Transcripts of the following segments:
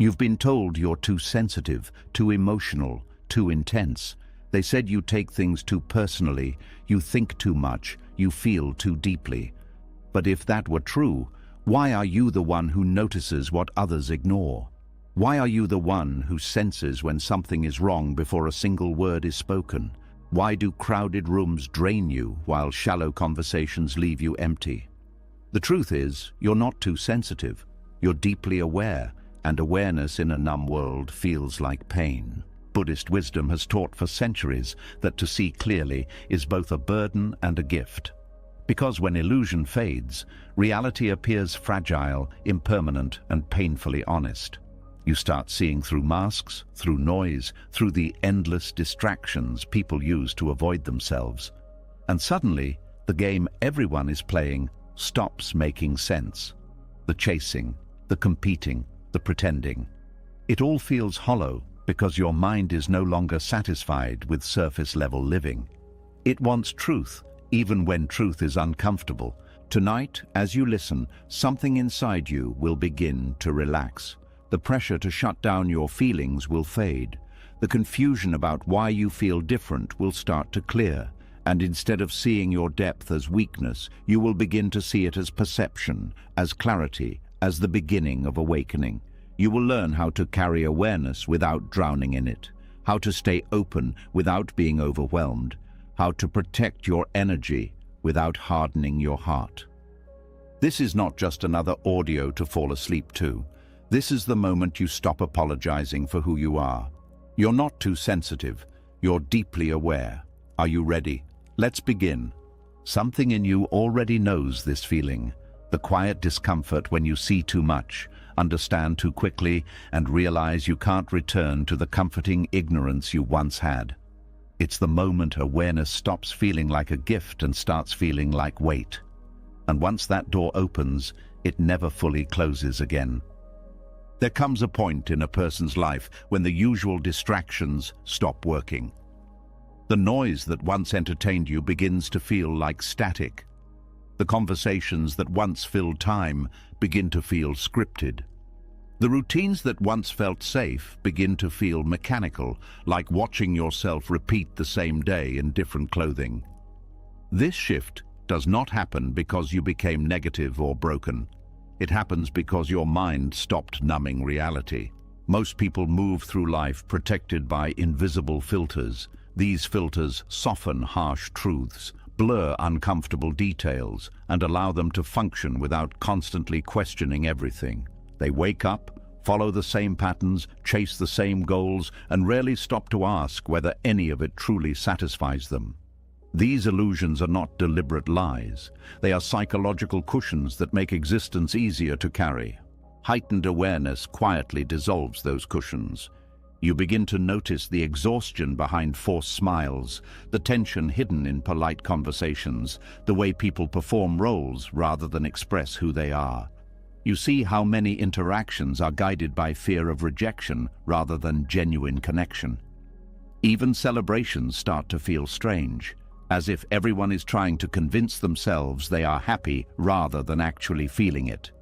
You've been told you're too sensitive, too emotional, too intense. They said you take things too personally, you think too much, you feel too deeply. But if that were true, why are you the one who notices what others ignore? Why are you the one who senses when something is wrong before a single word is spoken? Why do crowded rooms drain you while shallow conversations leave you empty? The truth is, you're not too sensitive. You're deeply aware, and awareness in a numb world feels like pain. Buddhist wisdom has taught for centuries that to see clearly is both a burden and a gift. Because when illusion fades, reality appears fragile, impermanent, and painfully honest. You start seeing through masks, through noise, through the endless distractions people use to avoid themselves. And suddenly, the game everyone is playing stops making sense. The chasing, the competing, the pretending. It all feels hollow because your mind is no longer satisfied with surface-level living. It wants truth, even when truth is uncomfortable. Tonight, as you listen, something inside you will begin to relax. The pressure to shut down your feelings will fade. The confusion about why you feel different will start to clear. And instead of seeing your depth as weakness, you will begin to see it as perception, as clarity, as the beginning of awakening. You will learn how to carry awareness without drowning in it, how to stay open without being overwhelmed, how to protect your energy without hardening your heart. This is not just another audio to fall asleep to. This is the moment you stop apologizing for who you are. You're not too sensitive. You're deeply aware. Are you ready? Let's begin. Something in you already knows this feeling. The quiet discomfort when you see too much, understand too quickly, and realize you can't return to the comforting ignorance you once had. It's the moment awareness stops feeling like a gift and starts feeling like weight. And once that door opens, it never fully closes again. There comes a point in a person's life when the usual distractions stop working. The noise that once entertained you begins to feel like static. The conversations that once filled time begin to feel scripted. The routines that once felt safe begin to feel mechanical, like watching yourself repeat the same day in different clothing. This shift does not happen because you became negative or broken. It happens because your mind stopped numbing reality. Most people move through life protected by invisible filters. These filters soften harsh truths, blur uncomfortable details, and allow them to function without constantly questioning everything. They wake up, follow the same patterns, chase the same goals, and rarely stop to ask whether any of it truly satisfies them. These illusions are not deliberate lies. They are psychological cushions that make existence easier to carry. Heightened awareness quietly dissolves those cushions. You begin to notice the exhaustion behind forced smiles, the tension hidden in polite conversations, the way people perform roles rather than express who they are. You see how many interactions are guided by fear of rejection rather than genuine connection. Even celebrations start to feel strange, as if everyone is trying to convince themselves they are happy rather than actually feeling it.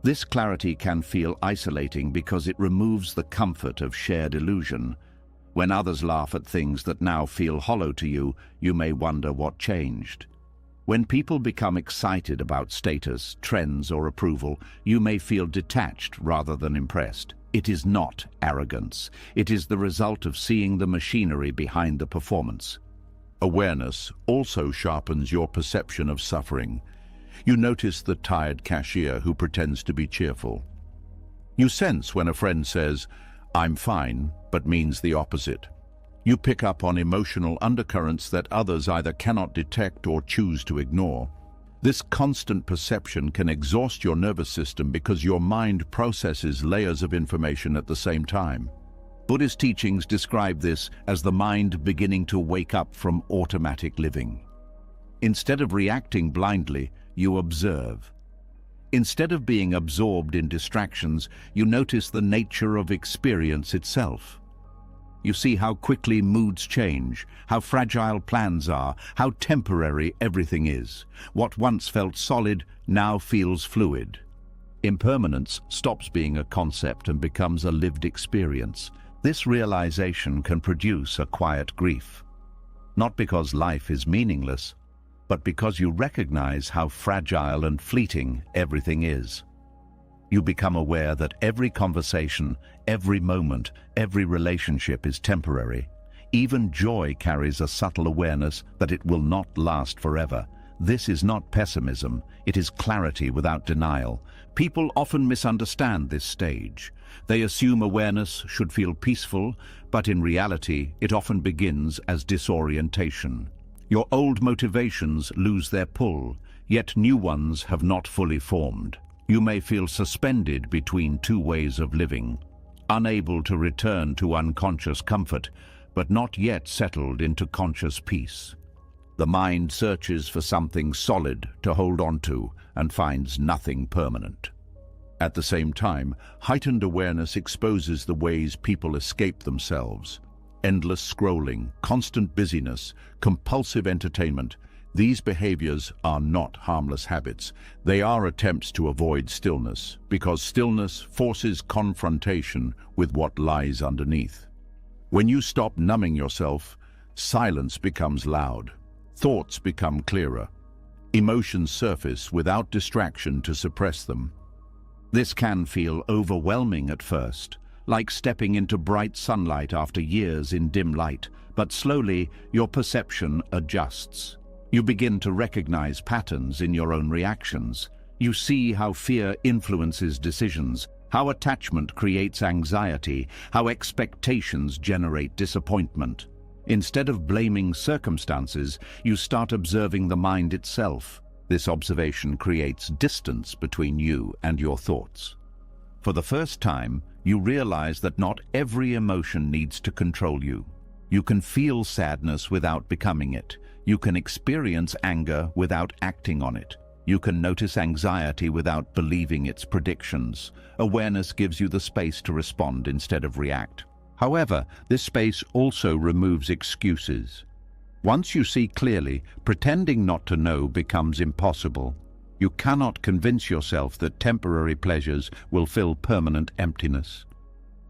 This clarity can feel isolating because it removes the comfort of shared illusion. When others laugh at things that now feel hollow to you, you may wonder what changed. When people become excited about status, trends, or approval, you may feel detached rather than impressed. It is not arrogance. It is the result of seeing the machinery behind the performance. Awareness also sharpens your perception of suffering. You notice the tired cashier who pretends to be cheerful. You sense when a friend says, "I'm fine," but means the opposite. You pick up on emotional undercurrents that others either cannot detect or choose to ignore. This constant perception can exhaust your nervous system because your mind processes layers of information at the same time. Buddhist teachings describe this as the mind beginning to wake up from automatic living. Instead of reacting blindly, you observe. Instead of being absorbed in distractions, you notice the nature of experience itself. You see how quickly moods change, how fragile plans are, how temporary everything is. What once felt solid now feels fluid. Impermanence stops being a concept and becomes a lived experience. This realization can produce a quiet grief. Not because life is meaningless, but because you recognize how fragile and fleeting everything is. You become aware that every conversation, every moment, every relationship is temporary. Even joy carries a subtle awareness that it will not last forever. This is not pessimism, it is clarity without denial. People often misunderstand this stage. They assume awareness should feel peaceful, but in reality, it often begins as disorientation. Your old motivations lose their pull, yet new ones have not fully formed. You may feel suspended between two ways of living, unable to return to unconscious comfort, but not yet settled into conscious peace. The mind searches for something solid to hold on to and finds nothing permanent. At the same time, heightened awareness exposes the ways people escape themselves. Endless scrolling, constant busyness, compulsive entertainment. These behaviors are not harmless habits. They are attempts to avoid stillness, because stillness forces confrontation with what lies underneath. When you stop numbing yourself, silence becomes loud. Thoughts become clearer. Emotions surface without distraction to suppress them. This can feel overwhelming at first, like stepping into bright sunlight after years in dim light, but slowly your perception adjusts. You begin to recognize patterns in your own reactions. You see how fear influences decisions, how attachment creates anxiety, how expectations generate disappointment. Instead of blaming circumstances, you start observing the mind itself. This observation creates distance between you and your thoughts. For the first time, you realize that not every emotion needs to control you. You can feel sadness without becoming it. You can experience anger without acting on it. You can notice anxiety without believing its predictions. Awareness gives you the space to respond instead of react. However, this space also removes excuses. Once you see clearly, pretending not to know becomes impossible. You cannot convince yourself that temporary pleasures will fill permanent emptiness.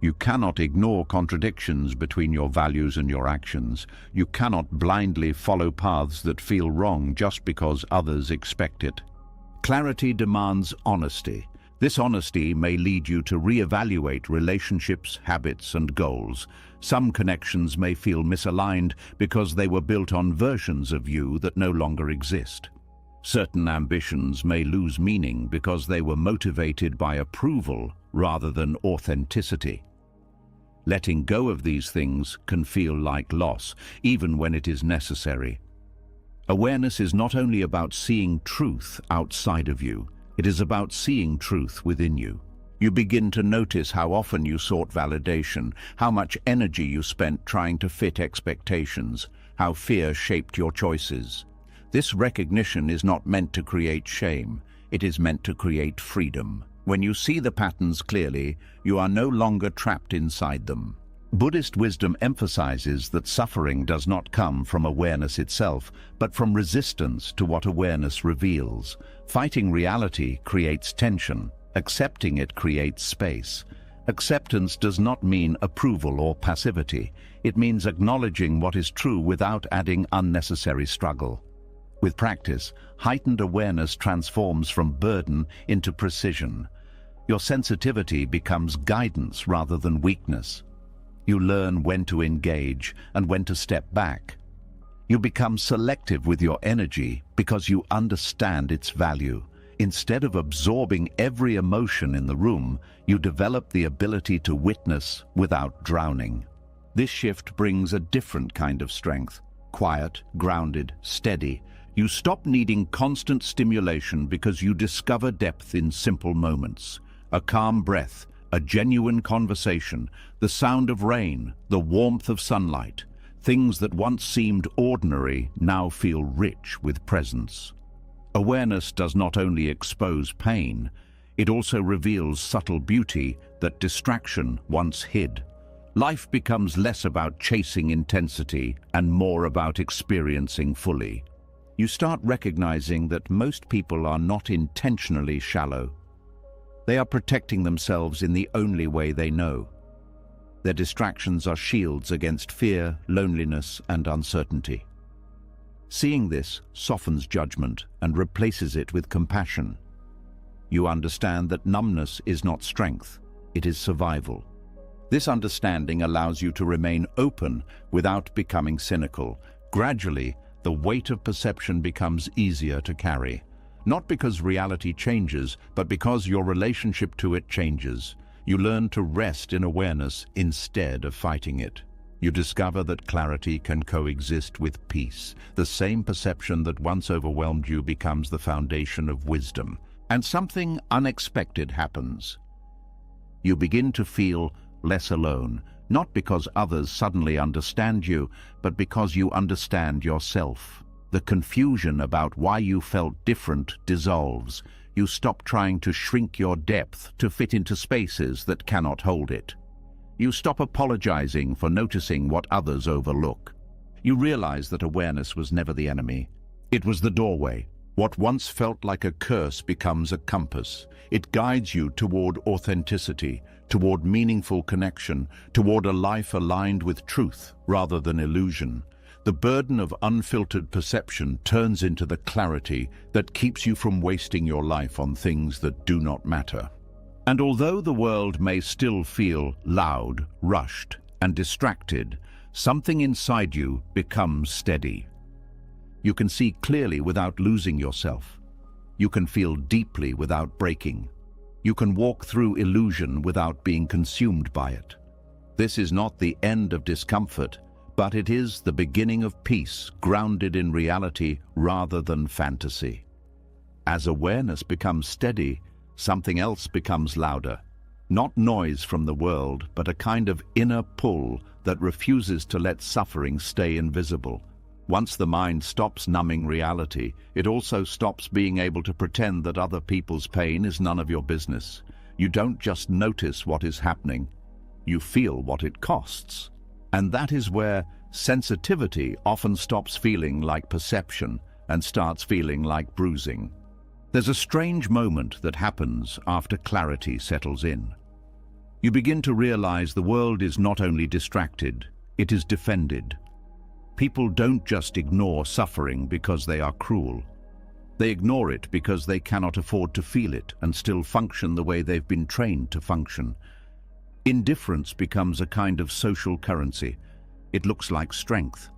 You cannot ignore contradictions between your values and your actions. You cannot blindly follow paths that feel wrong just because others expect it. Clarity demands honesty. This honesty may lead you to reevaluate relationships, habits, and goals. Some connections may feel misaligned because they were built on versions of you that no longer exist. Certain ambitions may lose meaning because they were motivated by approval rather than authenticity. Letting go of these things can feel like loss, even when it is necessary. Awareness is not only about seeing truth outside of you, it is about seeing truth within you. You begin to notice how often you sought validation, how much energy you spent trying to fit expectations, how fear shaped your choices. This recognition is not meant to create shame, it is meant to create freedom. When you see the patterns clearly, you are no longer trapped inside them. Buddhist wisdom emphasizes that suffering does not come from awareness itself, but from resistance to what awareness reveals. Fighting reality creates tension. Accepting it creates space. Acceptance does not mean approval or passivity. It means acknowledging what is true without adding unnecessary struggle. With practice, heightened awareness transforms from burden into precision. Your sensitivity becomes guidance rather than weakness. You learn when to engage and when to step back. You become selective with your energy because you understand its value. Instead of absorbing every emotion in the room, you develop the ability to witness without drowning. This shift brings a different kind of strength. Quiet, grounded, steady. You stop needing constant stimulation because you discover depth in simple moments. A calm breath, a genuine conversation, the sound of rain, the warmth of sunlight. Things that once seemed ordinary now feel rich with presence. Awareness does not only expose pain, it also reveals subtle beauty that distraction once hid. Life becomes less about chasing intensity and more about experiencing fully. You start recognizing that most people are not intentionally shallow. They are protecting themselves in the only way they know. Their distractions are shields against fear, loneliness, and uncertainty. Seeing this softens judgment and replaces it with compassion. You understand that numbness is not strength, it is survival. This understanding allows you to remain open without becoming cynical. Gradually, the weight of perception becomes easier to carry. Not because reality changes, but because your relationship to it changes. You learn to rest in awareness instead of fighting it. You discover that clarity can coexist with peace. The same perception that once overwhelmed you becomes the foundation of wisdom. And something unexpected happens. You begin to feel less alone, not because others suddenly understand you, but because you understand yourself. The confusion about why you felt different dissolves. You stop trying to shrink your depth to fit into spaces that cannot hold it. You stop apologizing for noticing what others overlook. You realize that awareness was never the enemy. It was the doorway. What once felt like a curse becomes a compass. It guides you toward authenticity, toward meaningful connection, toward a life aligned with truth rather than illusion. The burden of unfiltered perception turns into the clarity that keeps you from wasting your life on things that do not matter. And although the world may still feel loud, rushed, and distracted, something inside you becomes steady. You can see clearly without losing yourself. You can feel deeply without breaking. You can walk through illusion without being consumed by it. This is not the end of discomfort, but it is the beginning of peace, grounded in reality rather than fantasy. As awareness becomes steady, something else becomes louder. Not noise from the world, but a kind of inner pull that refuses to let suffering stay invisible. Once the mind stops numbing reality, it also stops being able to pretend that other people's pain is none of your business. You don't just notice what is happening, you feel what it costs. And that is where sensitivity often stops feeling like perception and starts feeling like bruising. There's a strange moment that happens after clarity settles in. You begin to realize the world is not only distracted, it is defended. People don't just ignore suffering because they are cruel. They ignore it because they cannot afford to feel it and still function the way they've been trained to function. Indifference becomes a kind of social currency. It looks like strength.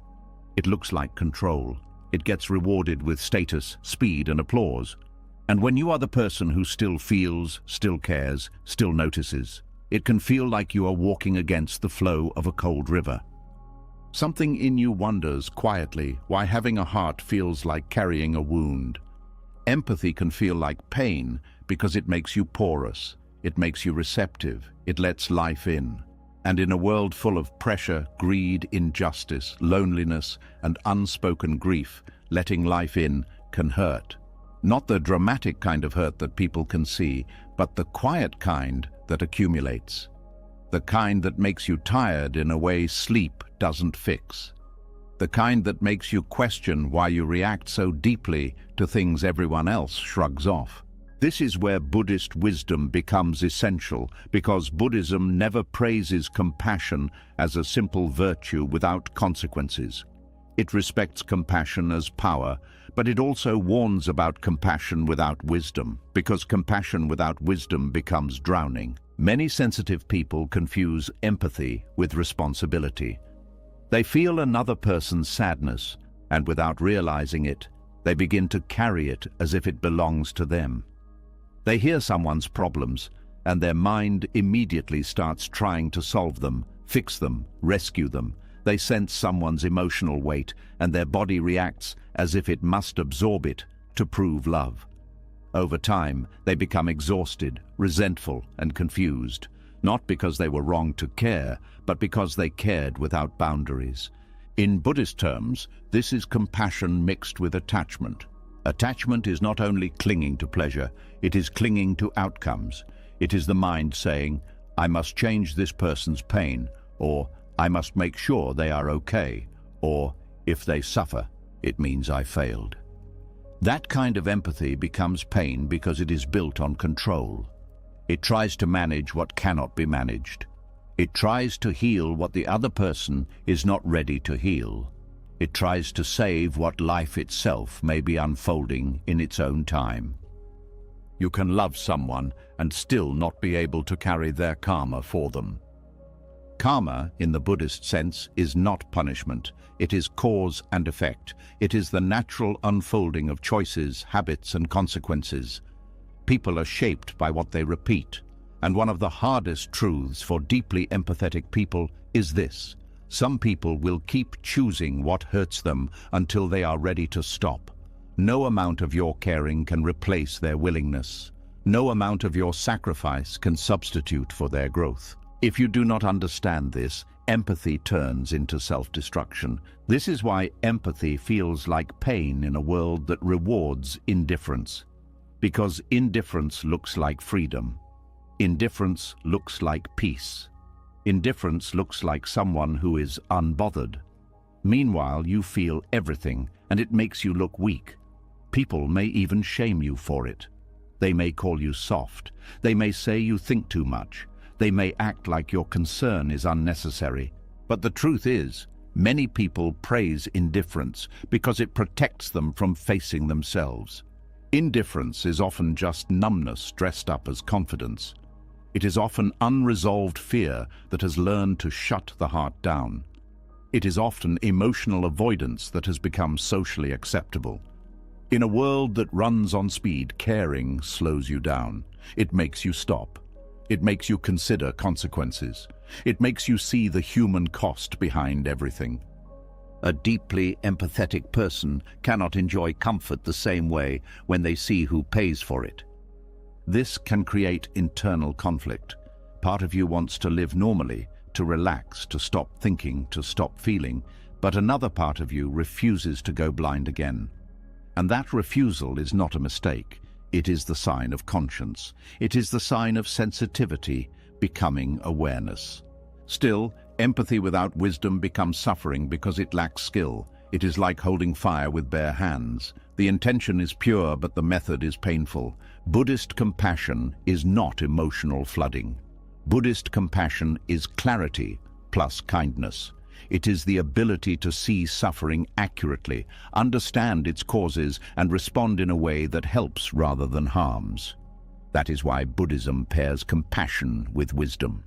It looks like control. It gets rewarded with status, speed, and applause. And when you are the person who still feels, still cares, still notices, it can feel like you are walking against the flow of a cold river. Something in you wonders quietly why having a heart feels like carrying a wound. Empathy can feel like pain because it makes you porous. It makes you receptive. It lets life in. And in a world full of pressure, greed, injustice, loneliness, and unspoken grief, letting life in can hurt. Not the dramatic kind of hurt that people can see, but the quiet kind that accumulates. The kind that makes you tired in a way sleep doesn't fix. The kind that makes you question why you react so deeply to things everyone else shrugs off. This is where Buddhist wisdom becomes essential, because Buddhism never praises compassion as a simple virtue without consequences. It respects compassion as power, but it also warns about compassion without wisdom, because compassion without wisdom becomes drowning. Many sensitive people confuse empathy with responsibility. They feel another person's sadness, and without realizing it, they begin to carry it as if it belongs to them. They hear someone's problems, and their mind immediately starts trying to solve them, fix them, rescue them. They sense someone's emotional weight, and their body reacts as if it must absorb it to prove love. Over time, they become exhausted, resentful, and confused, not because they were wrong to care, but because they cared without boundaries. In Buddhist terms, this is compassion mixed with attachment. Attachment is not only clinging to pleasure, it is clinging to outcomes. It is the mind saying, I must change this person's pain, or I must make sure they are okay, or if they suffer, it means I failed. That kind of empathy becomes pain because it is built on control. It tries to manage what cannot be managed. It tries to heal what the other person is not ready to heal. It tries to save what life itself may be unfolding in its own time. You can love someone and still not be able to carry their karma for them. Karma, in the Buddhist sense, is not punishment. It is cause and effect. It is the natural unfolding of choices, habits, and consequences. People are shaped by what they repeat, and one of the hardest truths for deeply empathetic people is this: some people will keep choosing what hurts them until they are ready to stop. No amount of your caring can replace their willingness. No amount of your sacrifice can substitute for their growth. If you do not understand this, empathy turns into self-destruction. This is why empathy feels like pain in a world that rewards indifference. Because indifference looks like freedom. Indifference looks like peace. Indifference looks like someone who is unbothered. Meanwhile, you feel everything, and it makes you look weak. People may even shame you for it. They may call you soft. They may say you think too much. They may act like your concern is unnecessary. But the truth is, many people praise indifference because it protects them from facing themselves. Indifference is often just numbness dressed up as confidence. It is often unresolved fear that has learned to shut the heart down. It is often emotional avoidance that has become socially acceptable. In a world that runs on speed, caring slows you down. It makes you stop. It makes you consider consequences. It makes you see the human cost behind everything. A deeply empathetic person cannot enjoy comfort the same way when they see who pays for it. This can create internal conflict. Part of you wants to live normally, to relax, to stop thinking, to stop feeling, but another part of you refuses to go blind again. And that refusal is not a mistake. It is the sign of conscience. It is the sign of sensitivity, becoming awareness. Still, empathy without wisdom becomes suffering because it lacks skill. It is like holding fire with bare hands. The intention is pure, but the method is painful. Buddhist compassion is not emotional flooding. Buddhist compassion is clarity plus kindness. It is the ability to see suffering accurately, understand its causes, and respond in a way that helps rather than harms. That is why Buddhism pairs compassion with wisdom.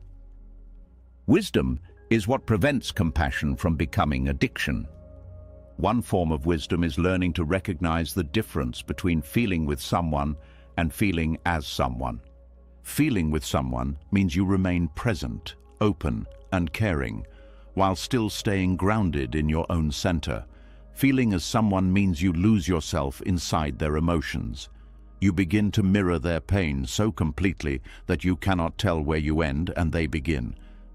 Wisdom is what prevents compassion from becoming addiction. One form of wisdom is learning to recognize the difference between feeling with someone and feeling as someone. Feeling with someone means you remain present, open, and caring, while still staying grounded in your own center. Feeling as someone means you lose yourself inside their emotions. You begin to mirror their pain so completely that you cannot tell where you end and they begin.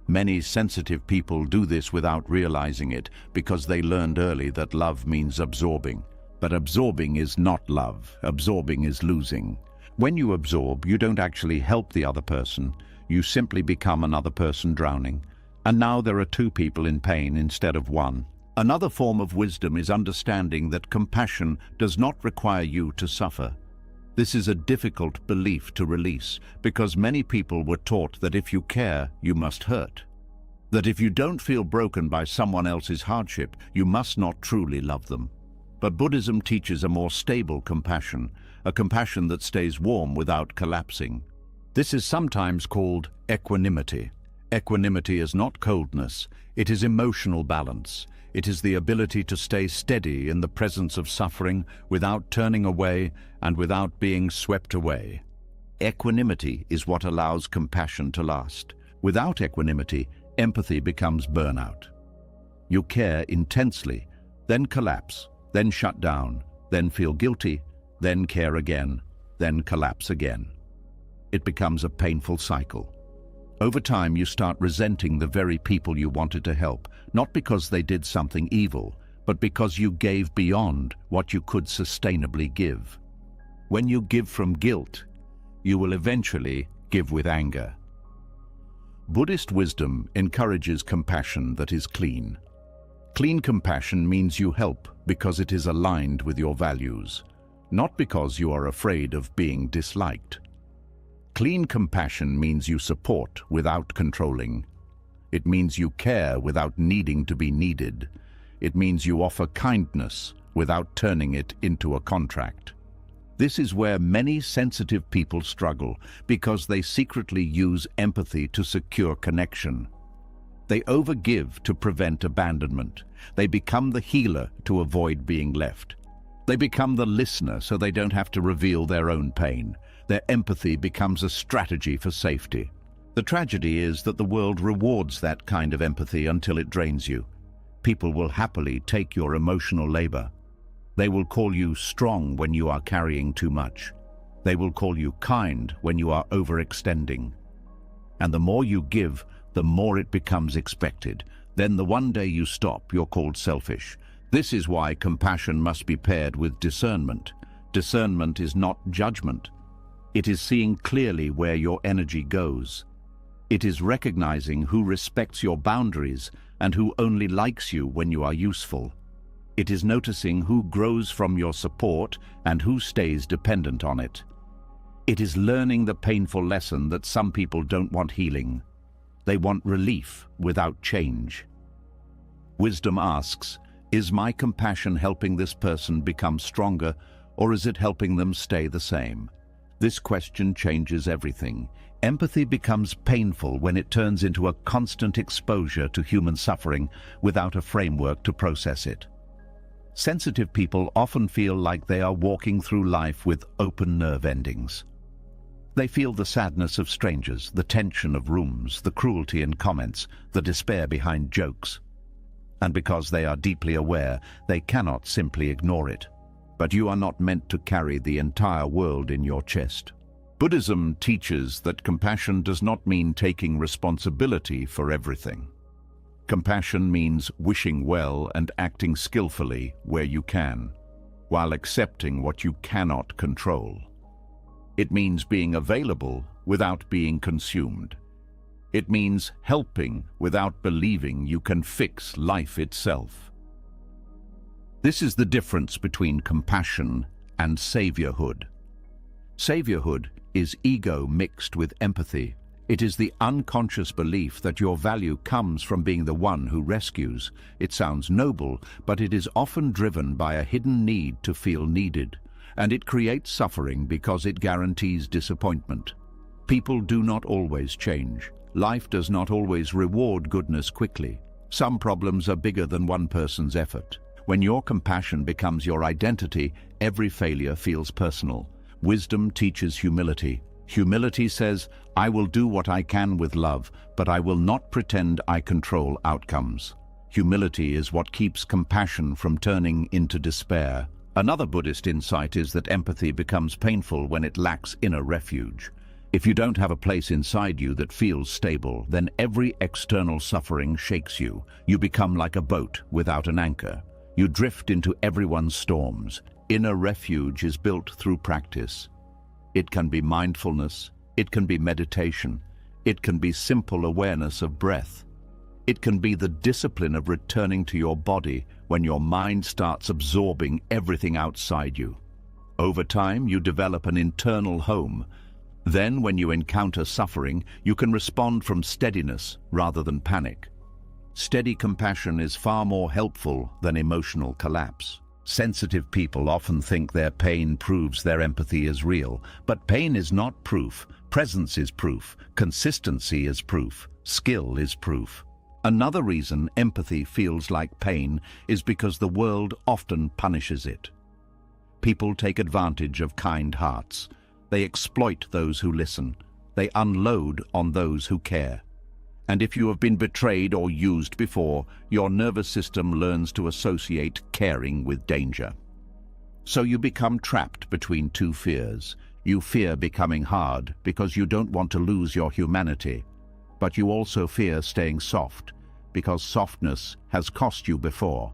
Many sensitive people do this without realizing it because they learned early that love means absorbing. But absorbing is not love. Absorbing is losing. When you absorb, you don't actually help the other person. You simply become another person drowning. And now there are two people in pain instead of one. Another form of wisdom is understanding that compassion does not require you to suffer. This is a difficult belief to release because many people were taught that if you care, you must hurt. That if you don't feel broken by someone else's hardship, you must not truly love them. But Buddhism teaches a more stable compassion, a compassion that stays warm without collapsing. This is sometimes called equanimity. Equanimity is not coldness, it is emotional balance. It is the ability to stay steady in the presence of suffering without turning away and without being swept away. Equanimity is what allows compassion to last. Without equanimity, empathy becomes burnout. You care intensely, then collapse, then shut down, then feel guilty, then care again, then collapse again. It becomes a painful cycle. Over time, you start resenting the very people you wanted to help, not because they did something evil, but because you gave beyond what you could sustainably give. When you give from guilt, you will eventually give with anger. Buddhist wisdom encourages compassion that is clean. Clean compassion means you help because it is aligned with your values, not because you are afraid of being disliked. Clean compassion means you support without controlling. It means you care without needing to be needed. It means you offer kindness without turning it into a contract. This is where many sensitive people struggle because they secretly use empathy to secure connection. They overgive to prevent abandonment. They become the healer to avoid being left. They become the listener so they don't have to reveal their own pain. Their empathy becomes a strategy for safety. The tragedy is that the world rewards that kind of empathy until it drains you. People will happily take your emotional labor. They will call you strong when you are carrying too much. They will call you kind when you are overextending. And the more you give, the more it becomes expected. Then the one day you stop, you're called selfish. This is why compassion must be paired with discernment. Discernment is not judgment. It is seeing clearly where your energy goes. It is recognizing who respects your boundaries and who only likes you when you are useful. It is noticing who grows from your support and who stays dependent on it. It is learning the painful lesson that some people don't want healing. They want relief without change. Wisdom asks, is my compassion helping this person become stronger, or is it helping them stay the same? This question changes everything. Empathy becomes painful when it turns into a constant exposure to human suffering without a framework to process it. Sensitive people often feel like they are walking through life with open nerve endings. They feel the sadness of strangers, the tension of rooms, the cruelty in comments, the despair behind jokes. And because they are deeply aware, they cannot simply ignore it. But you are not meant to carry the entire world in your chest. Buddhism teaches that compassion does not mean taking responsibility for everything. Compassion means wishing well and acting skillfully where you can, while accepting what you cannot control. It means being available without being consumed. It means helping without believing you can fix life itself. This is the difference between compassion and saviorhood. Saviorhood is ego mixed with empathy. It is the unconscious belief that your value comes from being the one who rescues. It sounds noble, but it is often driven by a hidden need to feel needed, and it creates suffering because it guarantees disappointment. People do not always change. Life does not always reward goodness quickly. Some problems are bigger than one person's effort. When your compassion becomes your identity, every failure feels personal. Wisdom teaches humility. Humility says, I will do what I can with love, but I will not pretend I control outcomes. Humility is what keeps compassion from turning into despair. Another Buddhist insight is that empathy becomes painful when it lacks inner refuge. If you don't have a place inside you that feels stable, then every external suffering shakes you. You become like a boat without an anchor. You drift into everyone's storms. Inner refuge is built through practice. It can be mindfulness, it can be meditation, it can be simple awareness of breath. It can be the discipline of returning to your body when your mind starts absorbing everything outside you. Over time, you develop an internal home. Then, when you encounter suffering, you can respond from steadiness rather than panic. Steady compassion is far more helpful than emotional collapse. Sensitive people often think their pain proves their empathy is real, but pain is not proof. Presence is proof. Consistency is proof. Skill is proof. Another reason empathy feels like pain is because the world often punishes it. People take advantage of kind hearts. They exploit those who listen. They unload on those who care. And if you have been betrayed or used before, your nervous system learns to associate caring with danger. So you become trapped between two fears. You fear becoming hard because you don't want to lose your humanity, but you also fear staying soft because softness has cost you before.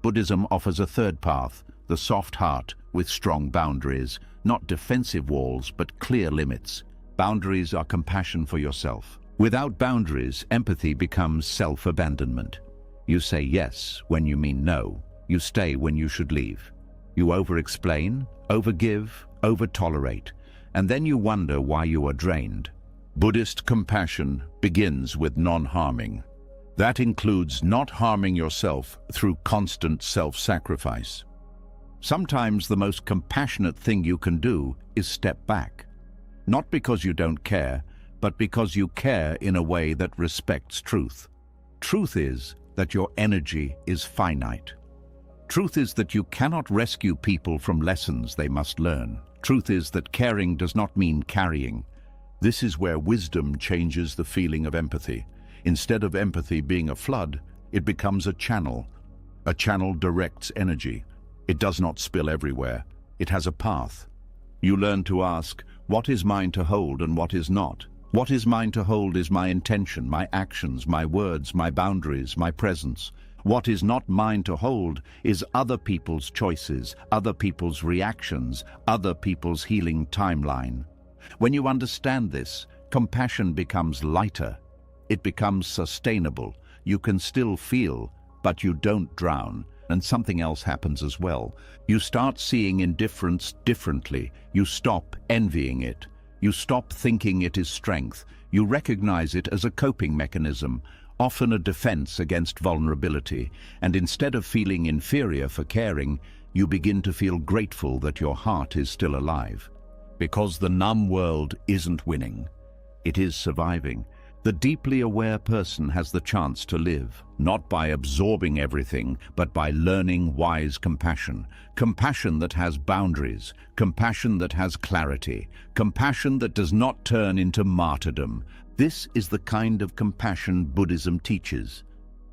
Buddhism offers a third path, the soft heart with strong boundaries, not defensive walls but clear limits. Boundaries are compassion for yourself. Without boundaries, empathy becomes self-abandonment. You say yes when you mean no. You stay when you should leave. You over-explain, over-give, over-tolerate. and then you wonder why you are drained. Buddhist compassion begins with non-harming. That includes not harming yourself through constant self-sacrifice. Sometimes the most compassionate thing you can do is step back. Not because you don't care, but because you care in a way that respects truth. Truth is that your energy is finite. Truth is that you cannot rescue people from lessons they must learn. Truth is that caring does not mean carrying. This is where wisdom changes the feeling of empathy. Instead of empathy being a flood, it becomes a channel. A channel directs energy. It does not spill everywhere. It has a path. You learn to ask, what is mine to hold and what is not? What is mine to hold is my intention, my actions, my words, my boundaries, my presence. What is not mine to hold is other people's choices, other people's reactions, other people's healing timeline. When you understand this, compassion becomes lighter. It becomes sustainable. You can still feel, but you don't drown. And something else happens as well. You start seeing indifference differently. You stop envying it. You stop thinking it is strength. You recognize it as a coping mechanism, often a defense against vulnerability. And instead of feeling inferior for caring, you begin to feel grateful that your heart is still alive. Because the numb world isn't winning. It is surviving. The deeply aware person has the chance to live, not by absorbing everything, but by learning wise compassion. Compassion that has boundaries, compassion that has clarity, compassion that does not turn into martyrdom. This is the kind of compassion Buddhism teaches.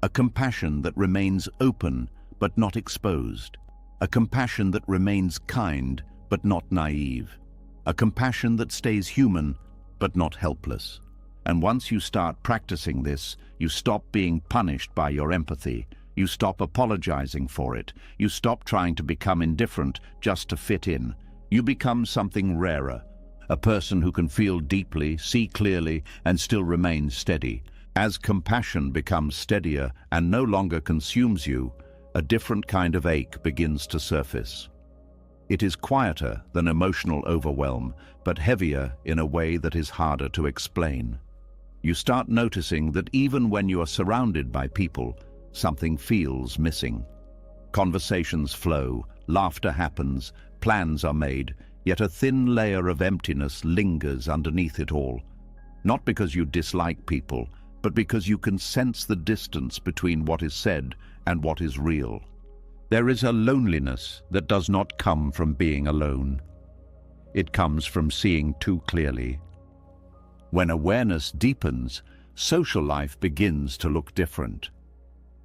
A compassion that remains open, but not exposed. A compassion that remains kind, but not naive. A compassion that stays human, but not helpless. And once you start practicing this, you stop being punished by your empathy. You stop apologizing for it. You stop trying to become indifferent just to fit in. You become something rarer, a person who can feel deeply, see clearly, and still remain steady. As compassion becomes steadier and no longer consumes you, a different kind of ache begins to surface. It is quieter than emotional overwhelm, but heavier in a way that is harder to explain. You start noticing that even when you are surrounded by people, something feels missing. Conversations flow, laughter happens, plans are made, yet a thin layer of emptiness lingers underneath it all. Not because you dislike people, but because you can sense the distance between what is said and what is real. There is a loneliness that does not come from being alone. It comes from seeing too clearly. When awareness deepens, social life begins to look different.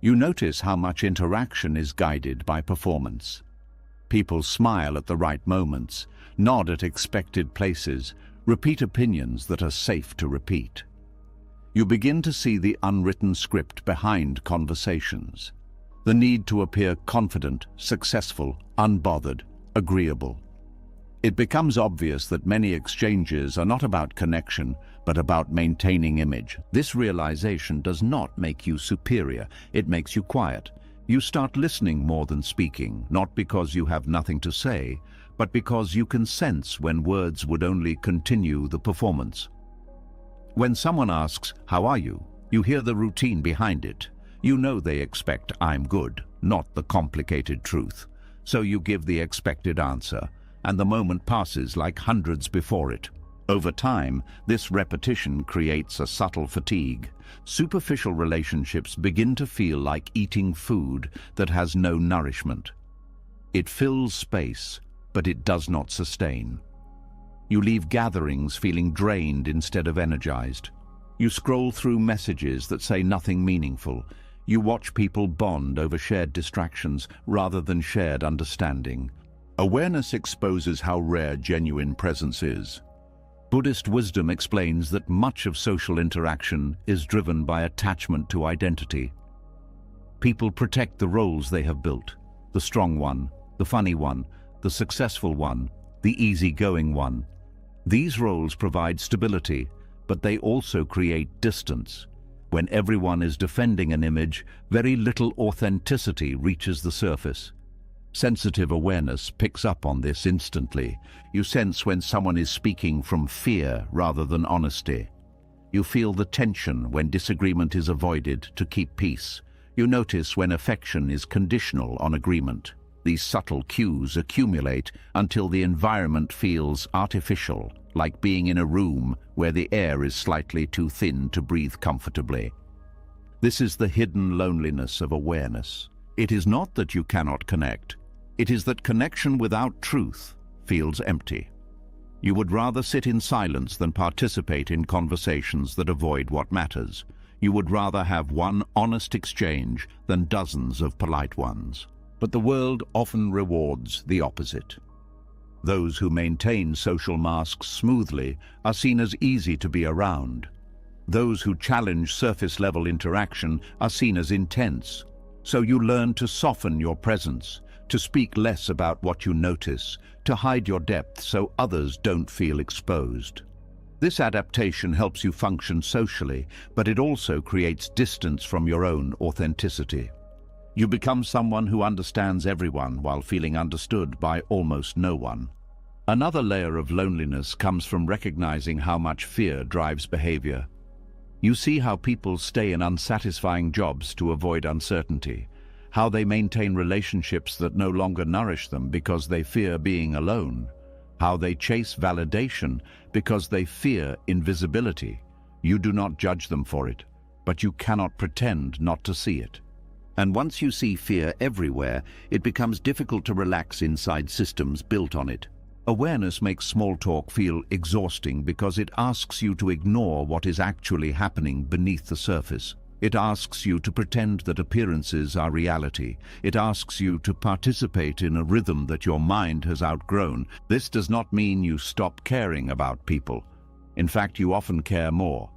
You notice how much interaction is guided by performance. People smile at the right moments, nod at expected places, repeat opinions that are safe to repeat. You begin to see the unwritten script behind conversations. The need to appear confident, successful, unbothered, agreeable. It becomes obvious that many exchanges are not about connection, but about maintaining image. This realization does not make you superior, it makes you quiet. You start listening more than speaking, not because you have nothing to say, but because you can sense when words would only continue the performance. When someone asks, "How are you?" you hear the routine behind it. You know they expect "I'm good," not the complicated truth. So you give the expected answer, and the moment passes like hundreds before it. Over time, this repetition creates a subtle fatigue. Superficial relationships begin to feel like eating food that has no nourishment. It fills space, but it does not sustain. You leave gatherings feeling drained instead of energized. You scroll through messages that say nothing meaningful. You watch people bond over shared distractions rather than shared understanding. Awareness exposes how rare genuine presence is. Buddhist wisdom explains that much of social interaction is driven by attachment to identity. People protect the roles they have built, the strong one, the funny one, the successful one, the easygoing one. These roles provide stability, but they also create distance. When everyone is defending an image, very little authenticity reaches the surface. Sensitive awareness picks up on this instantly. You sense when someone is speaking from fear rather than honesty. You feel the tension when disagreement is avoided to keep peace. You notice when affection is conditional on agreement. These subtle cues accumulate until the environment feels artificial, like being in a room where the air is slightly too thin to breathe comfortably. This is the hidden loneliness of awareness. It is not that you cannot connect. It is that connection without truth feels empty. You would rather sit in silence than participate in conversations that avoid what matters. You would rather have one honest exchange than dozens of polite ones. But the world often rewards the opposite. Those who maintain social masks smoothly are seen as easy to be around. Those who challenge surface-level interaction are seen as intense. So you learn to soften your presence, to speak less about what you notice, to hide your depth so others don't feel exposed. This adaptation helps you function socially, but it also creates distance from your own authenticity. You become someone who understands everyone while feeling understood by almost no one. Another layer of loneliness comes from recognizing how much fear drives behavior. You see how people stay in unsatisfying jobs to avoid uncertainty, how they maintain relationships that no longer nourish them because they fear being alone, how they chase validation because they fear invisibility. You do not judge them for it, but you cannot pretend not to see it. And once you see fear everywhere, it becomes difficult to relax inside systems built on it. Awareness makes small talk feel exhausting because it asks you to ignore what is actually happening beneath the surface. It asks you to pretend that appearances are reality. It asks you to participate in a rhythm that your mind has outgrown. This does not mean you stop caring about people. In fact, you often care more.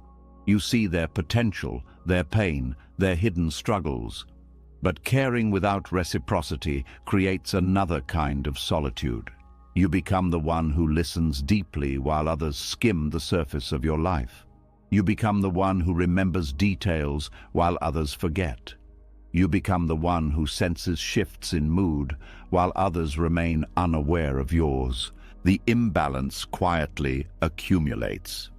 You see their potential, their pain, their hidden struggles. But caring without reciprocity creates another kind of solitude. You become the one who listens deeply while others skim the surface of your life. You become the one who remembers details while others forget. You become the one who senses shifts in mood while others remain unaware of yours. The imbalance quietly accumulates.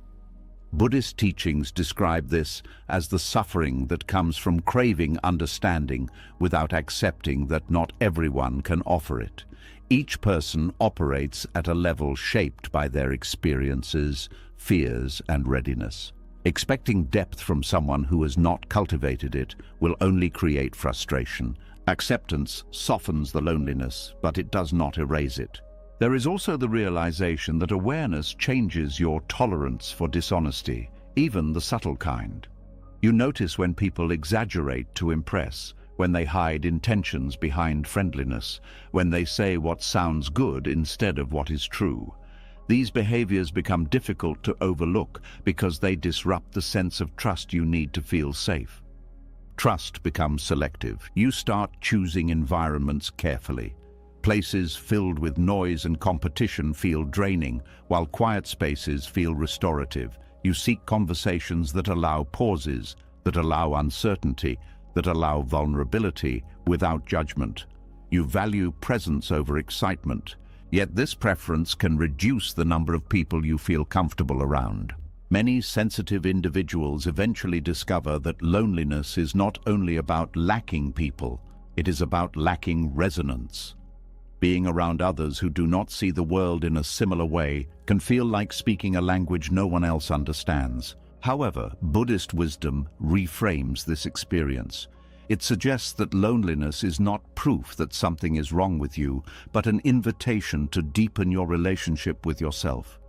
Buddhist teachings describe this as the suffering that comes from craving understanding without accepting that not everyone can offer it. Each person operates at a level shaped by their experiences, fears, and readiness. Expecting depth from someone who has not cultivated it will only create frustration. Acceptance softens the loneliness, but it does not erase it. There is also the realization that awareness changes your tolerance for dishonesty, even the subtle kind. You notice when people exaggerate to impress, when they hide intentions behind friendliness, when they say what sounds good instead of what is true. These behaviors become difficult to overlook because they disrupt the sense of trust you need to feel safe. Trust becomes selective. You start choosing environments carefully. Places filled with noise and competition feel draining, while quiet spaces feel restorative. You seek conversations that allow pauses, that allow uncertainty, that allow vulnerability without judgment. You value presence over excitement. Yet this preference can reduce the number of people you feel comfortable around. Many sensitive individuals eventually discover that loneliness is not only about lacking people, it is about lacking resonance. Being around others who do not see the world in a similar way can feel like speaking a language no one else understands. However, Buddhist wisdom reframes this experience. It suggests that loneliness is not proof that something is wrong with you, but an invitation to deepen your relationship with yourself.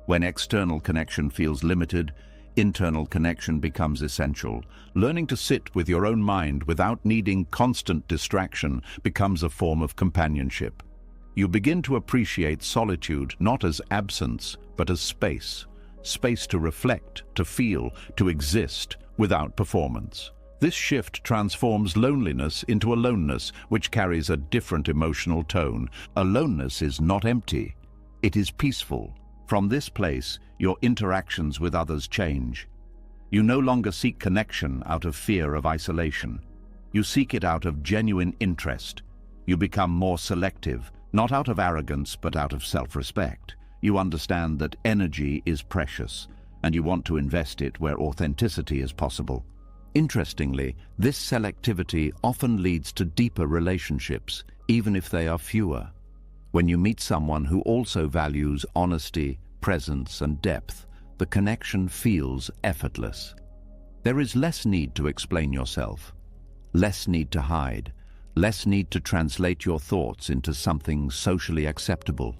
When external connection feels limited, internal connection becomes essential. Learning to sit with your own mind without needing constant distraction becomes a form of companionship. You begin to appreciate solitude not as absence, but as space. Space to reflect, to feel, to exist without performance. This shift transforms loneliness into aloneness, which carries a different emotional tone. Aloneness is not empty. It is peaceful. From this place, your interactions with others change. You no longer seek connection out of fear of isolation. You seek it out of genuine interest. You become more selective, not out of arrogance but out of self-respect. You understand that energy is precious, and you want to invest it where authenticity is possible. Interestingly, this selectivity often leads to deeper relationships, even if they are fewer. When you meet someone who also values honesty, presence, and depth, the connection feels effortless. There is less need to explain yourself, less need to hide, less need to translate your thoughts into something socially acceptable.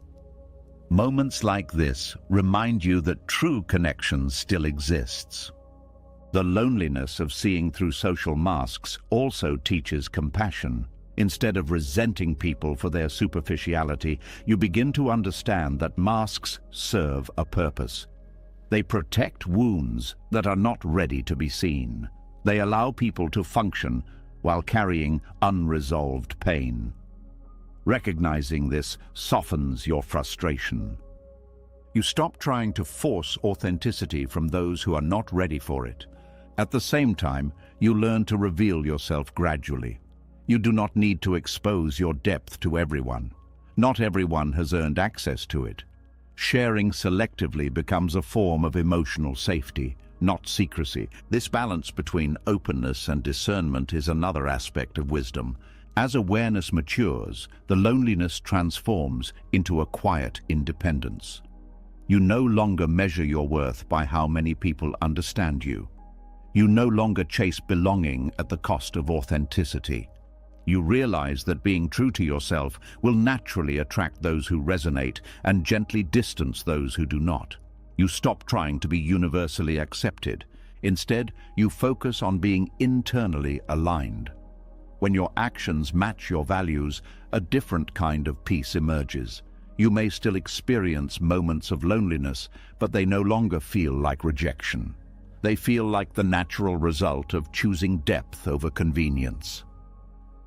Moments like this remind you that true connection still exists. The loneliness of seeing through social masks also teaches compassion. Instead of resenting people for their superficiality, you begin to understand that masks serve a purpose. They protect wounds that are not ready to be seen. They allow people to function while carrying unresolved pain. Recognizing this softens your frustration. You stop trying to force authenticity from those who are not ready for it. At the same time, you learn to reveal yourself gradually. You do not need to expose your depth to everyone. Not everyone has earned access to it. Sharing selectively becomes a form of emotional safety, not secrecy. This balance between openness and discernment is another aspect of wisdom. As awareness matures, the loneliness transforms into a quiet independence. You no longer measure your worth by how many people understand you. You no longer chase belonging at the cost of authenticity. You realize that being true to yourself will naturally attract those who resonate and gently distance those who do not. You stop trying to be universally accepted. Instead, you focus on being internally aligned. When your actions match your values, a different kind of peace emerges. You may still experience moments of loneliness, but they no longer feel like rejection. They feel like the natural result of choosing depth over convenience.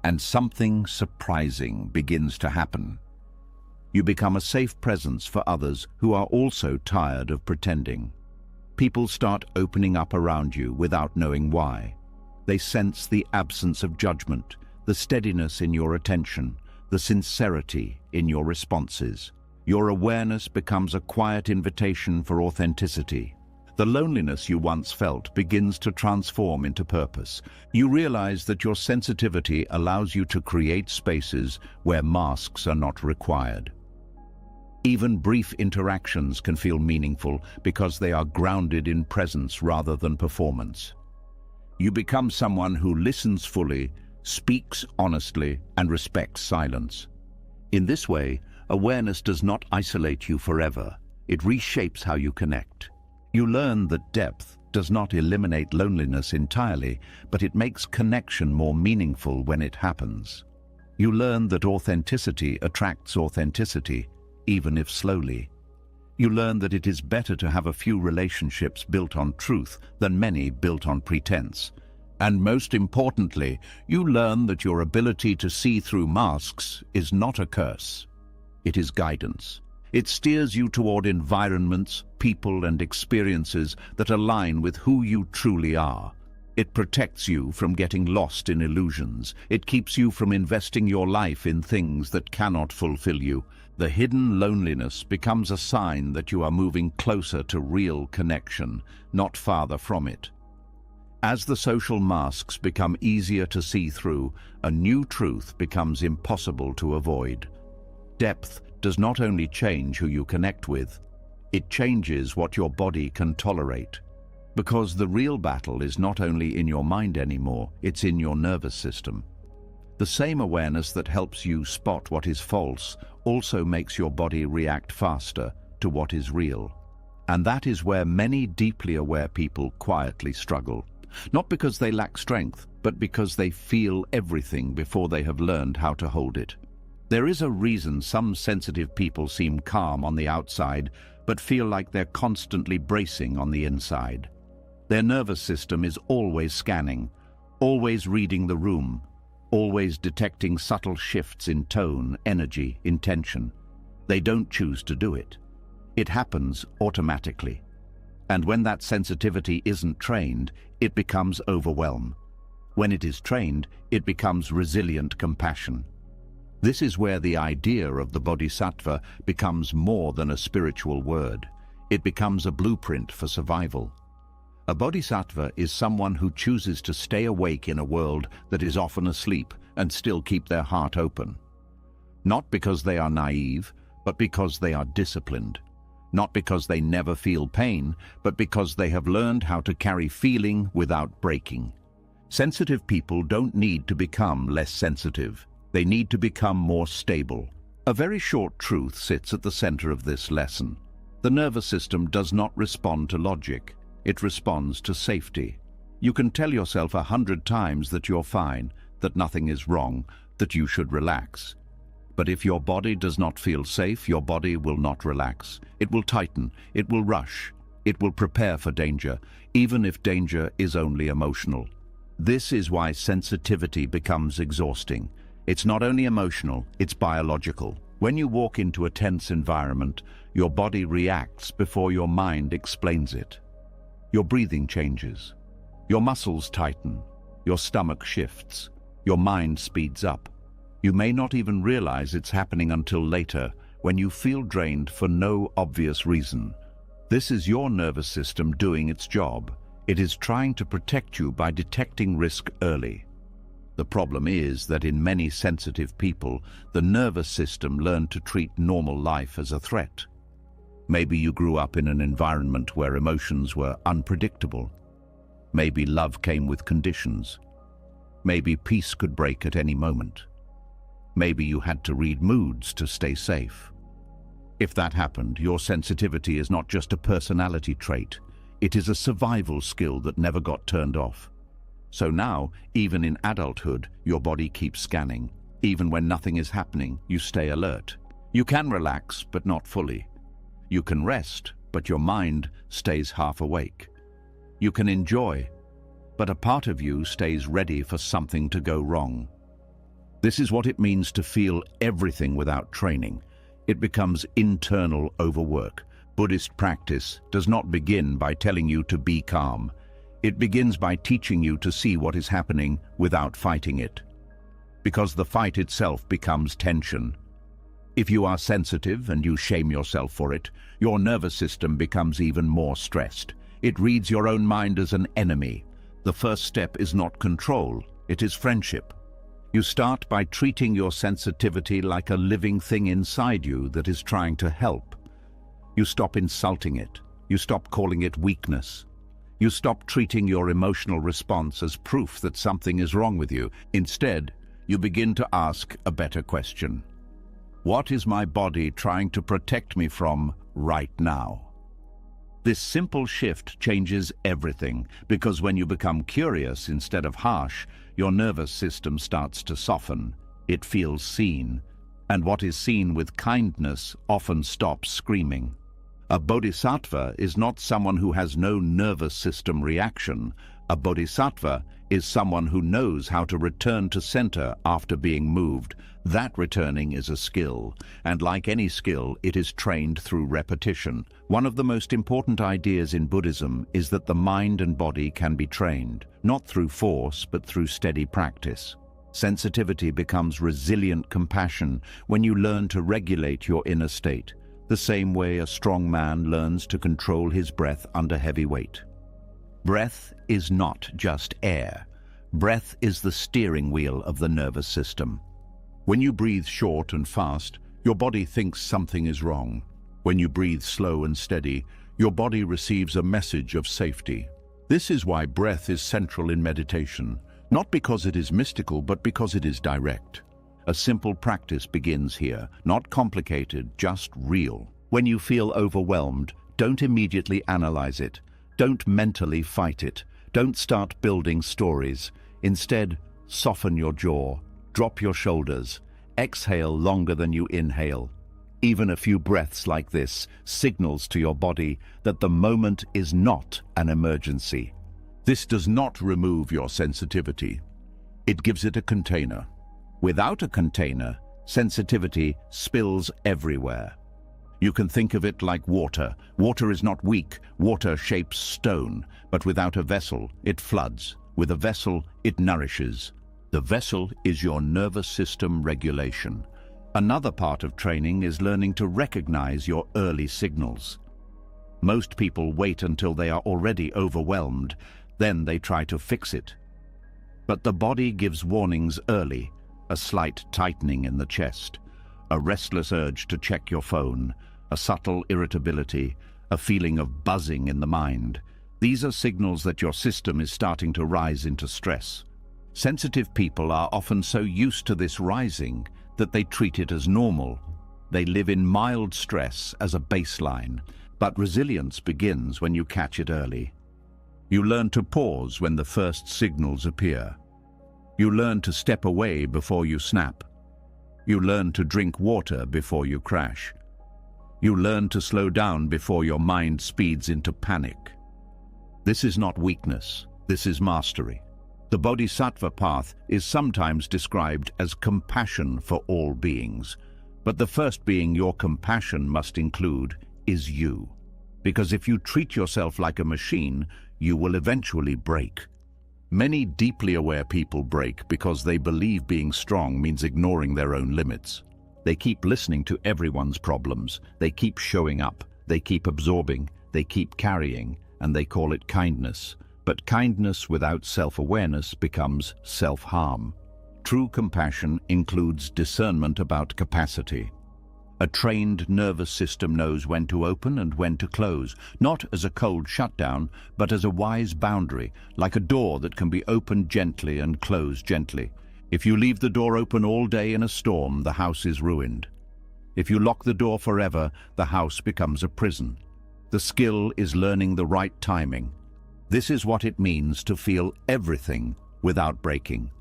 And something surprising begins to happen. You become a safe presence for others who are also tired of pretending. People start opening up around you without knowing why. They sense the absence of judgment, the steadiness in your attention, the sincerity in your responses. Your awareness becomes a quiet invitation for authenticity. The loneliness you once felt begins to transform into purpose. You realize that your sensitivity allows you to create spaces where masks are not required. Even brief interactions can feel meaningful because they are grounded in presence rather than performance. You become someone who listens fully, speaks honestly, and respects silence. In this way, awareness does not isolate you forever. It reshapes how you connect. You learn that depth does not eliminate loneliness entirely, but it makes connection more meaningful when it happens. You learn that authenticity attracts authenticity, even if slowly. You learn that it is better to have a few relationships built on truth than many built on pretense. And most importantly, you learn that your ability to see through masks is not a curse. It is guidance. It steers you toward environments, people, and experiences that align with who you truly are. It protects you from getting lost in illusions. It keeps you from investing your life in things that cannot fulfill you. The hidden loneliness becomes a sign that you are moving closer to real connection, not farther from it. As the social masks become easier to see through, a new truth becomes impossible to avoid. Depth does not only change who you connect with, it changes what your body can tolerate. Because the real battle is not only in your mind anymore, it's in your nervous system. The same awareness that helps you spot what is false also makes your body react faster to what is real. And that is where many deeply aware people quietly struggle. Not because they lack strength, but because they feel everything before they have learned how to hold it. There is a reason some sensitive people seem calm on the outside, but feel like they're constantly bracing on the inside. Their nervous system is always scanning, always reading the room, always detecting subtle shifts in tone, energy, intention. They don't choose to do it. It happens automatically. And when that sensitivity isn't trained, it becomes overwhelm. When it is trained, it becomes resilient compassion. This is where the idea of the bodhisattva becomes more than a spiritual word. It becomes a blueprint for survival. A bodhisattva is someone who chooses to stay awake in a world that is often asleep and still keep their heart open. Not because they are naive, but because they are disciplined. Not because they never feel pain, but because they have learned how to carry feeling without breaking. Sensitive people don't need to become less sensitive. They need to become more stable. A very short truth sits at the center of this lesson. The nervous system does not respond to logic. It responds to safety. You can tell yourself 100 times that you're fine, that nothing is wrong, that you should relax. But if your body does not feel safe, your body will not relax. It will tighten, it will rush, it will prepare for danger, even if danger is only emotional. This is why sensitivity becomes exhausting. It's not only emotional, it's biological. When you walk into a tense environment, your body reacts before your mind explains it. Your breathing changes. Your muscles tighten. Your stomach shifts. Your mind speeds up. You may not even realize it's happening until later, when you feel drained for no obvious reason. This is your nervous system doing its job. It is trying to protect you by detecting risk early. The problem is that in many sensitive people, the nervous system learned to treat normal life as a threat. Maybe you grew up in an environment where emotions were unpredictable. Maybe love came with conditions. Maybe peace could break at any moment. Maybe you had to read moods to stay safe. If that happened, your sensitivity is not just a personality trait. It is a survival skill that never got turned off. So now, even in adulthood, your body keeps scanning. Even when nothing is happening, you stay alert. You can relax, but not fully. You can rest, but your mind stays half awake. You can enjoy, but a part of you stays ready for something to go wrong. This is what it means to feel everything without training. It becomes internal overwork. Buddhist practice does not begin by telling you to be calm. It begins by teaching you to see what is happening without fighting it. Because the fight itself becomes tension. If you are sensitive and you shame yourself for it, your nervous system becomes even more stressed. It reads your own mind as an enemy. The first step is not control, it is friendship. You start by treating your sensitivity like a living thing inside you that is trying to help. You stop insulting it. You stop calling it weakness. You stop treating your emotional response as proof that something is wrong with you. Instead, you begin to ask a better question. What is my body trying to protect me from right now? This simple shift changes everything, because when you become curious instead of harsh, your nervous system starts to soften. It feels seen, and what is seen with kindness often stops screaming. A bodhisattva is not someone who has no nervous system reaction. A bodhisattva is someone who knows how to return to center after being moved. That returning is a skill, and like any skill, it is trained through repetition. One of the most important ideas in Buddhism is that the mind and body can be trained, not through force, but through steady practice. Sensitivity becomes resilient compassion when you learn to regulate your inner state, the same way a strong man learns to control his breath under heavy weight. Breath is not just air. Breath is the steering wheel of the nervous system. When you breathe short and fast, your body thinks something is wrong. When you breathe slow and steady, your body receives a message of safety. This is why breath is central in meditation, not because it is mystical, but because it is direct. A simple practice begins here, not complicated, just real. When you feel overwhelmed, don't immediately analyze it. Don't mentally fight it. Don't start building stories. Instead, soften your jaw, drop your shoulders, exhale longer than you inhale. Even a few breaths like this signals to your body that the moment is not an emergency. This does not remove your sensitivity. It gives it a container. Without a container, sensitivity spills everywhere. You can think of it like water. Water is not weak. Water shapes stone, but without a vessel, it floods. With a vessel, it nourishes. The vessel is your nervous system regulation. Another part of training is learning to recognize your early signals. Most people wait until they are already overwhelmed, then they try to fix it. But the body gives warnings early, a slight tightening in the chest, a restless urge to check your phone, a subtle irritability, a feeling of buzzing in the mind. These are signals that your system is starting to rise into stress. Sensitive people are often so used to this rising that they treat it as normal. They live in mild stress as a baseline, but resilience begins when you catch it early. You learn to pause when the first signals appear. You learn to step away before you snap. You learn to drink water before you crash. You learn to slow down before your mind speeds into panic. This is not weakness, this is mastery. The Bodhisattva path is sometimes described as compassion for all beings, but the first being your compassion must include is you. Because if you treat yourself like a machine, you will eventually break. Many deeply aware people break because they believe being strong means ignoring their own limits. They keep listening to everyone's problems, they keep showing up, they keep absorbing, they keep carrying, and they call it kindness. But kindness without self-awareness becomes self-harm. True compassion includes discernment about capacity. A trained nervous system knows when to open and when to close, not as a cold shutdown, but as a wise boundary, like a door that can be opened gently and closed gently. If you leave the door open all day in a storm, the house is ruined. If you lock the door forever, the house becomes a prison. The skill is learning the right timing. This is what it means to feel everything without breaking.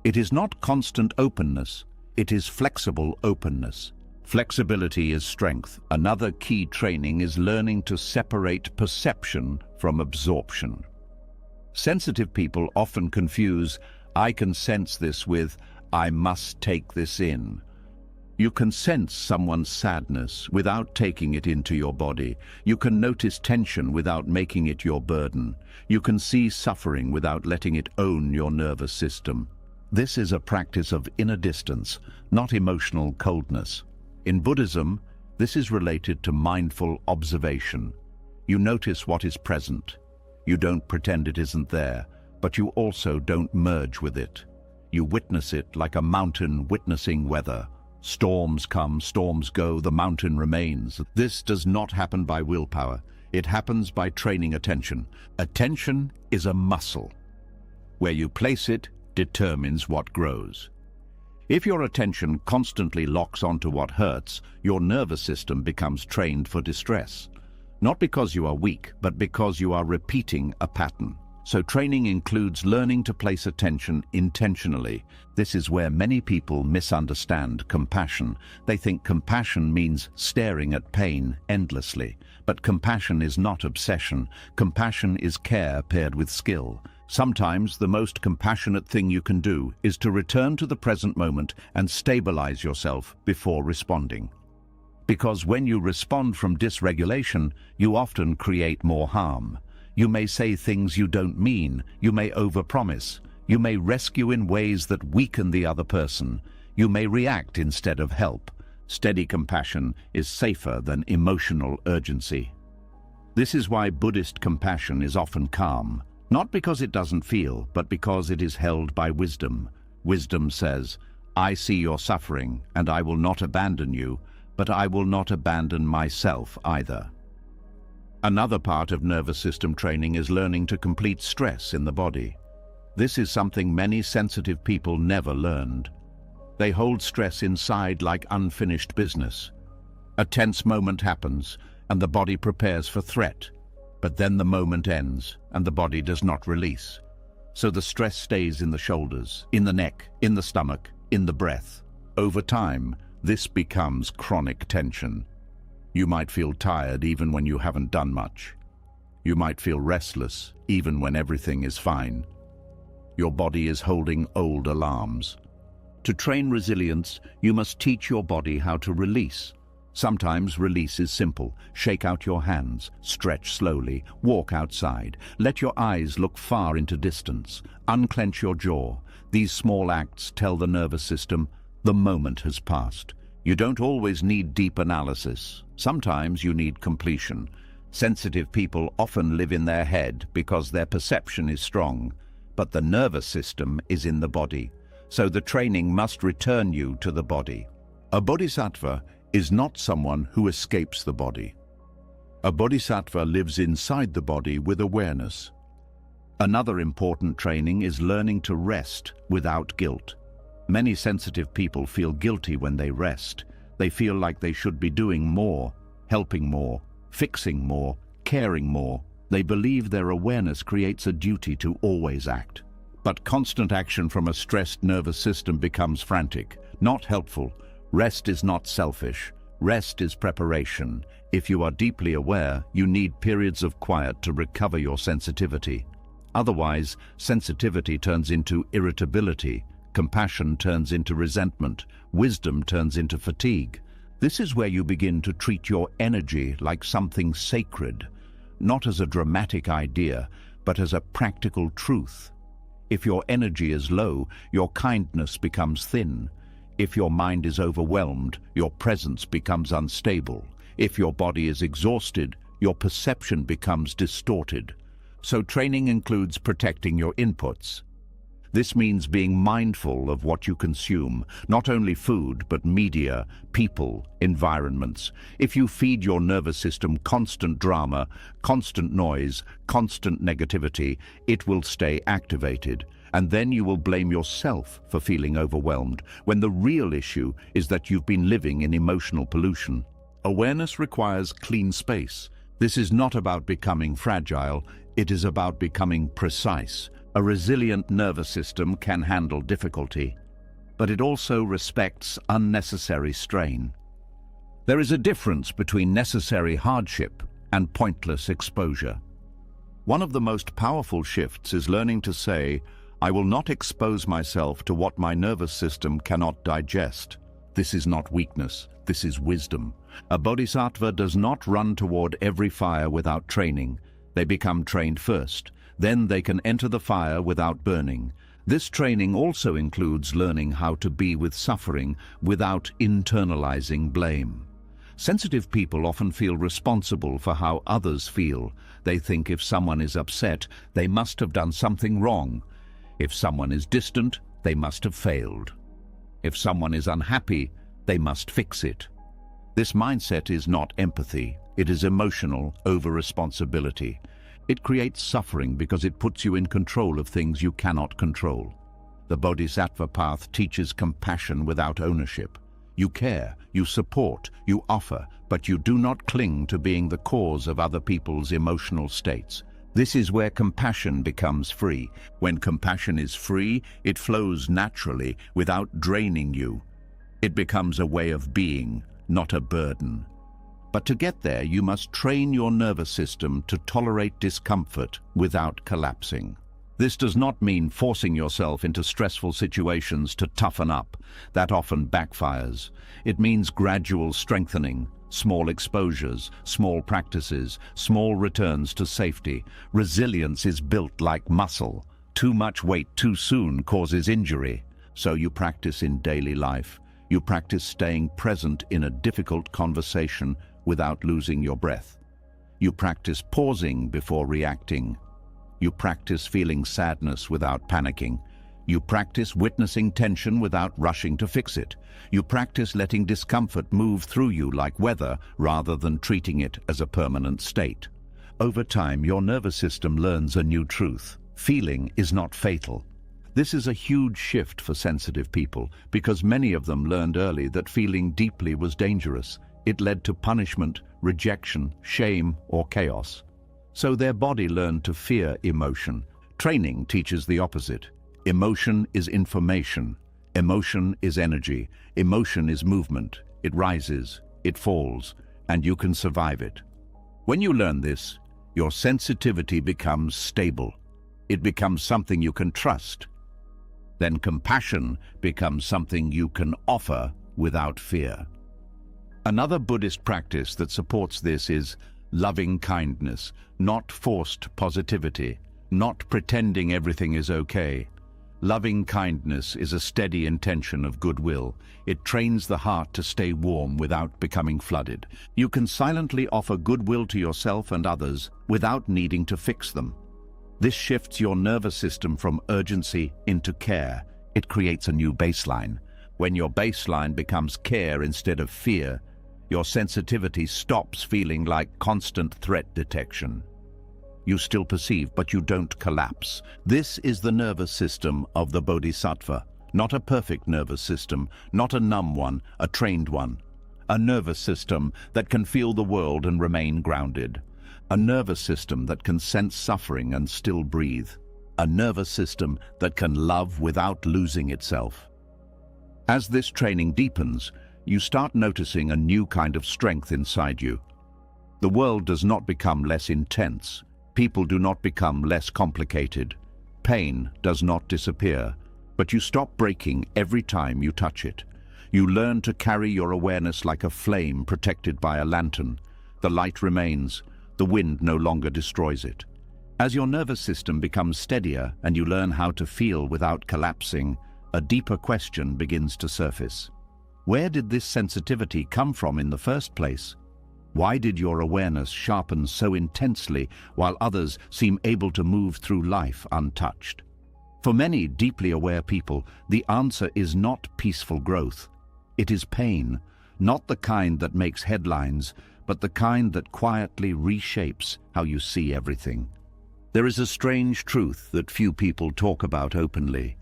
It is not constant openness, it is flexible openness. Flexibility is strength. Another key training is learning to separate perception from absorption. Sensitive people often confuse "I can sense this" with "I must take this in." You can sense someone's sadness without taking it into your body. You can notice tension without making it your burden. You can see suffering without letting it own your nervous system. This is a practice of inner distance, not emotional coldness. In Buddhism, this is related to mindful observation. You notice what is present. You don't pretend it isn't there, but you also don't merge with it. You witness it like a mountain witnessing weather. Storms come, storms go, the mountain remains. This does not happen by willpower. It happens by training attention. Attention is a muscle. Where you place it determines what grows. If your attention constantly locks onto what hurts, your nervous system becomes trained for distress. Not because you are weak, but because you are repeating a pattern. So training includes learning to place attention intentionally. This is where many people misunderstand compassion. They think compassion means staring at pain endlessly. But compassion is not obsession. Compassion is care paired with skill. Sometimes the most compassionate thing you can do is to return to the present moment and stabilize yourself before responding. Because when you respond from dysregulation, you often create more harm. You may say things you don't mean, you may overpromise, you may rescue in ways that weaken the other person, you may react instead of help. Steady compassion is safer than emotional urgency. This is why Buddhist compassion is often calm. Not because it doesn't feel, but because it is held by wisdom. Wisdom says, "I see your suffering, and I will not abandon you, but I will not abandon myself either." Another part of nervous system training is learning to complete stress in the body. This is something many sensitive people never learned. They hold stress inside like unfinished business. A tense moment happens, and the body prepares for threat. But then the moment ends, and the body does not release. So the stress stays in the shoulders, in the neck, in the stomach, in the breath. Over time, this becomes chronic tension. You might feel tired even when you haven't done much. You might feel restless even when everything is fine. Your body is holding old alarms. To train resilience, you must teach your body how to release. Sometimes release is simple. Shake out your hands, stretch slowly, walk outside. Let your eyes look far into distance. Unclench your jaw. These small acts tell the nervous system the moment has passed. You don't always need deep analysis. Sometimes you need completion. Sensitive people often live in their head because their perception is strong, but the nervous system is in the body. So the training must return you to the body. A bodhisattva is not someone who escapes the body. A bodhisattva lives inside the body with awareness. Another important training is learning to rest without guilt. Many sensitive people feel guilty when they rest. They feel like they should be doing more, helping more, fixing more, caring more. They believe their awareness creates a duty to always act. But constant action from a stressed nervous system becomes frantic, not helpful. Rest is not selfish. Rest is preparation. If you are deeply aware, you need periods of quiet to recover your sensitivity. Otherwise, sensitivity turns into irritability, compassion turns into resentment, wisdom turns into fatigue. This is where you begin to treat your energy like something sacred, not as a dramatic idea, but as a practical truth. If your energy is low, your kindness becomes thin. If your mind is overwhelmed, your presence becomes unstable. If your body is exhausted, your perception becomes distorted. So training includes protecting your inputs. This means being mindful of what you consume, not only food, but media, people, environments. If you feed your nervous system constant drama, constant noise, constant negativity, it will stay activated. And then you will blame yourself for feeling overwhelmed, when the real issue is that you've been living in emotional pollution. Awareness requires clean space. This is not about becoming fragile, it is about becoming precise. A resilient nervous system can handle difficulty, but it also respects unnecessary strain. There is a difference between necessary hardship and pointless exposure. One of the most powerful shifts is learning to say, I will not expose myself to what my nervous system cannot digest. This is not weakness, this is wisdom. A bodhisattva does not run toward every fire without training. They become trained first. Then they can enter the fire without burning. This training also includes learning how to be with suffering without internalizing blame. Sensitive people often feel responsible for how others feel. They think if someone is upset, they must have done something wrong. If someone is distant, they must have failed. If someone is unhappy, they must fix it. This mindset is not empathy, it is emotional over-responsibility. It creates suffering because it puts you in control of things you cannot control. The Bodhisattva path teaches compassion without ownership. You care, you support, you offer, but you do not cling to being the cause of other people's emotional states. This is where compassion becomes free. When compassion is free, it flows naturally without draining you. It becomes a way of being, not a burden. But to get there, you must train your nervous system to tolerate discomfort without collapsing. This does not mean forcing yourself into stressful situations to toughen up. That often backfires. It means gradual strengthening, small exposures, small practices, small returns to safety. Resilience is built like muscle. Too much weight too soon causes injury. So you practice in daily life. You practice staying present in a difficult conversation without losing your breath. You practice pausing before reacting. You practice feeling sadness without panicking. You practice witnessing tension without rushing to fix it. You practice letting discomfort move through you like weather rather than treating it as a permanent state. Over time, your nervous system learns a new truth. Feeling is not fatal. This is a huge shift for sensitive people because many of them learned early that feeling deeply was dangerous. It led to punishment, rejection, shame, or chaos. So their body learned to fear emotion. Training teaches the opposite. Emotion is information. Emotion is energy. Emotion is movement. It rises, it falls, and you can survive it. When you learn this, your sensitivity becomes stable. It becomes something you can trust. Then compassion becomes something you can offer without fear. Another Buddhist practice that supports this is loving kindness, not forced positivity, not pretending everything is okay. Loving kindness is a steady intention of goodwill. It trains the heart to stay warm without becoming flooded. You can silently offer goodwill to yourself and others without needing to fix them. This shifts your nervous system from urgency into care. It creates a new baseline. When your baseline becomes care instead of fear, your sensitivity stops feeling like constant threat detection. You still perceive, but you don't collapse. This is the nervous system of the Bodhisattva. Not a perfect nervous system, not a numb one, a trained one. A nervous system that can feel the world and remain grounded. A nervous system that can sense suffering and still breathe. A nervous system that can love without losing itself. As this training deepens, you start noticing a new kind of strength inside you. The world does not become less intense. People do not become less complicated. Pain does not disappear, but you stop breaking every time you touch it. You learn to carry your awareness like a flame protected by a lantern. The light remains. The wind no longer destroys it. As your nervous system becomes steadier and you learn how to feel without collapsing, a deeper question begins to surface. Where did this sensitivity come from in the first place? Why did your awareness sharpen so intensely while others seem able to move through life untouched? For many deeply aware people, the answer is not peaceful growth. It is pain, not the kind that makes headlines, but the kind that quietly reshapes how you see everything. There is a strange truth that few people talk about openly.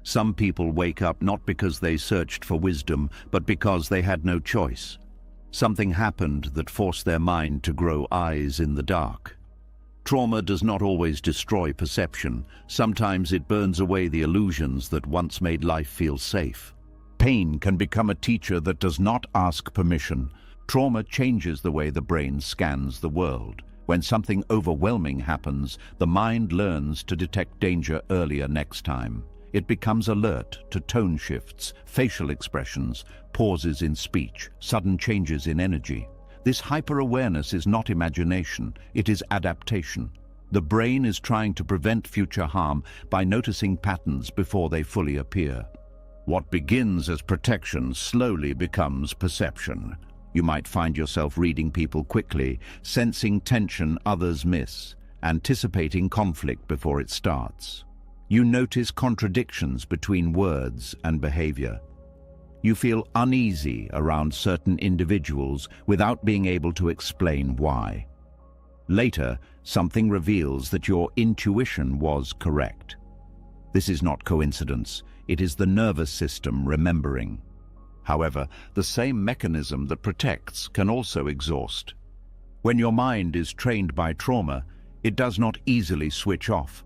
Some people wake up not because they searched for wisdom, but because they had no choice. Something happened that forced their mind to grow eyes in the dark. Trauma does not always destroy perception. Sometimes it burns away the illusions that once made life feel safe. Pain can become a teacher that does not ask permission. Trauma changes the way the brain scans the world. When something overwhelming happens, the mind learns to detect danger earlier next time. It becomes alert to tone shifts, facial expressions, pauses in speech, sudden changes in energy. This hyper-awareness is not imagination, it is adaptation. The brain is trying to prevent future harm by noticing patterns before they fully appear. What begins as protection slowly becomes perception. You might find yourself reading people quickly, sensing tension others miss, anticipating conflict before it starts. You notice contradictions between words and behavior. You feel uneasy around certain individuals without being able to explain why. Later, something reveals that your intuition was correct. This is not coincidence. It is the nervous system remembering. However, the same mechanism that protects can also exhaust. When your mind is trained by trauma, it does not easily switch off.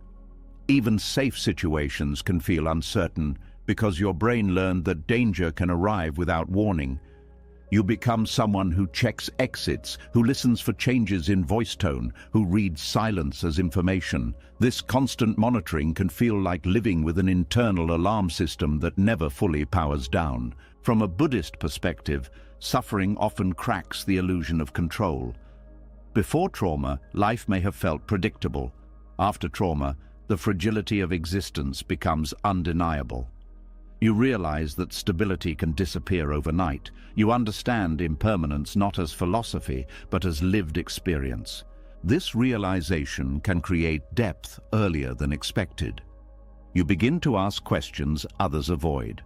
Even safe situations can feel uncertain because your brain learned that danger can arrive without warning. You become someone who checks exits, who listens for changes in voice tone, who reads silence as information. This constant monitoring can feel like living with an internal alarm system that never fully powers down. From a Buddhist perspective, suffering often cracks the illusion of control. Before trauma, life may have felt predictable. After trauma, the fragility of existence becomes undeniable. You realize that stability can disappear overnight. You understand impermanence not as philosophy, but as lived experience. This realization can create depth earlier than expected. You begin to ask questions others avoid.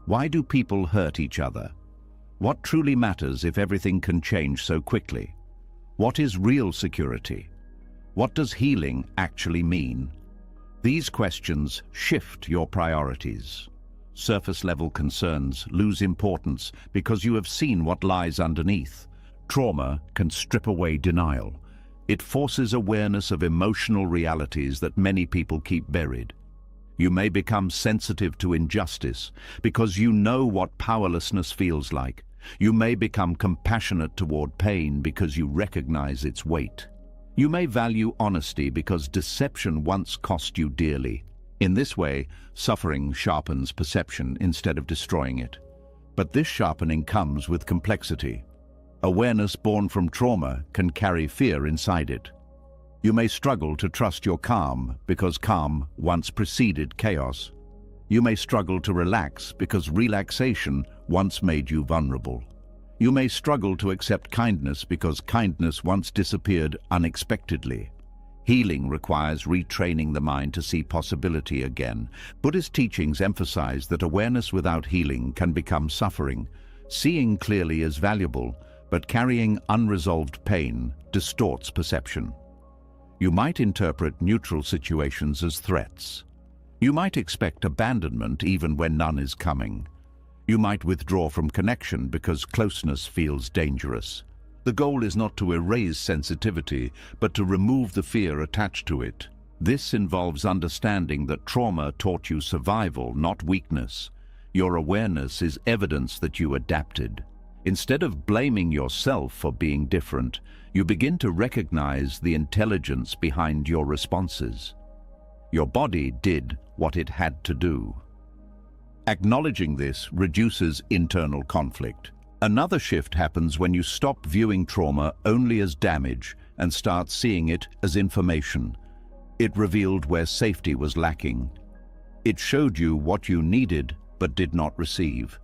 Why do people hurt each other? What truly matters if everything can change so quickly? What is real security? What does healing actually mean? These questions shift your priorities. Surface-level concerns lose importance because you have seen what lies underneath. Trauma can strip away denial. It forces awareness of emotional realities that many people keep buried. You may become sensitive to injustice because you know what powerlessness feels like. You may become compassionate toward pain because you recognize its weight. You may value honesty because deception once cost you dearly. In this way, suffering sharpens perception instead of destroying it. But this sharpening comes with complexity. Awareness born from trauma can carry fear inside it. You may struggle to trust your calm because calm once preceded chaos. You may struggle to relax because relaxation once made you vulnerable. You may struggle to accept kindness because kindness once disappeared unexpectedly. Healing requires retraining the mind to see possibility again. Buddhist teachings emphasize that awareness without healing can become suffering. Seeing clearly is valuable, but carrying unresolved pain distorts perception. You might interpret neutral situations as threats. You might expect abandonment even when none is coming. You might withdraw from connection because closeness feels dangerous. The goal is not to erase sensitivity, but to remove the fear attached to it. This involves understanding that trauma taught you survival, not weakness. Your awareness is evidence that you adapted. Instead of blaming yourself for being different, you begin to recognize the intelligence behind your responses. Your body did what it had to do. Acknowledging this reduces internal conflict. Another shift happens when you stop viewing trauma only as damage and start seeing it as information. It revealed where safety was lacking. It showed you what you needed but did not receive.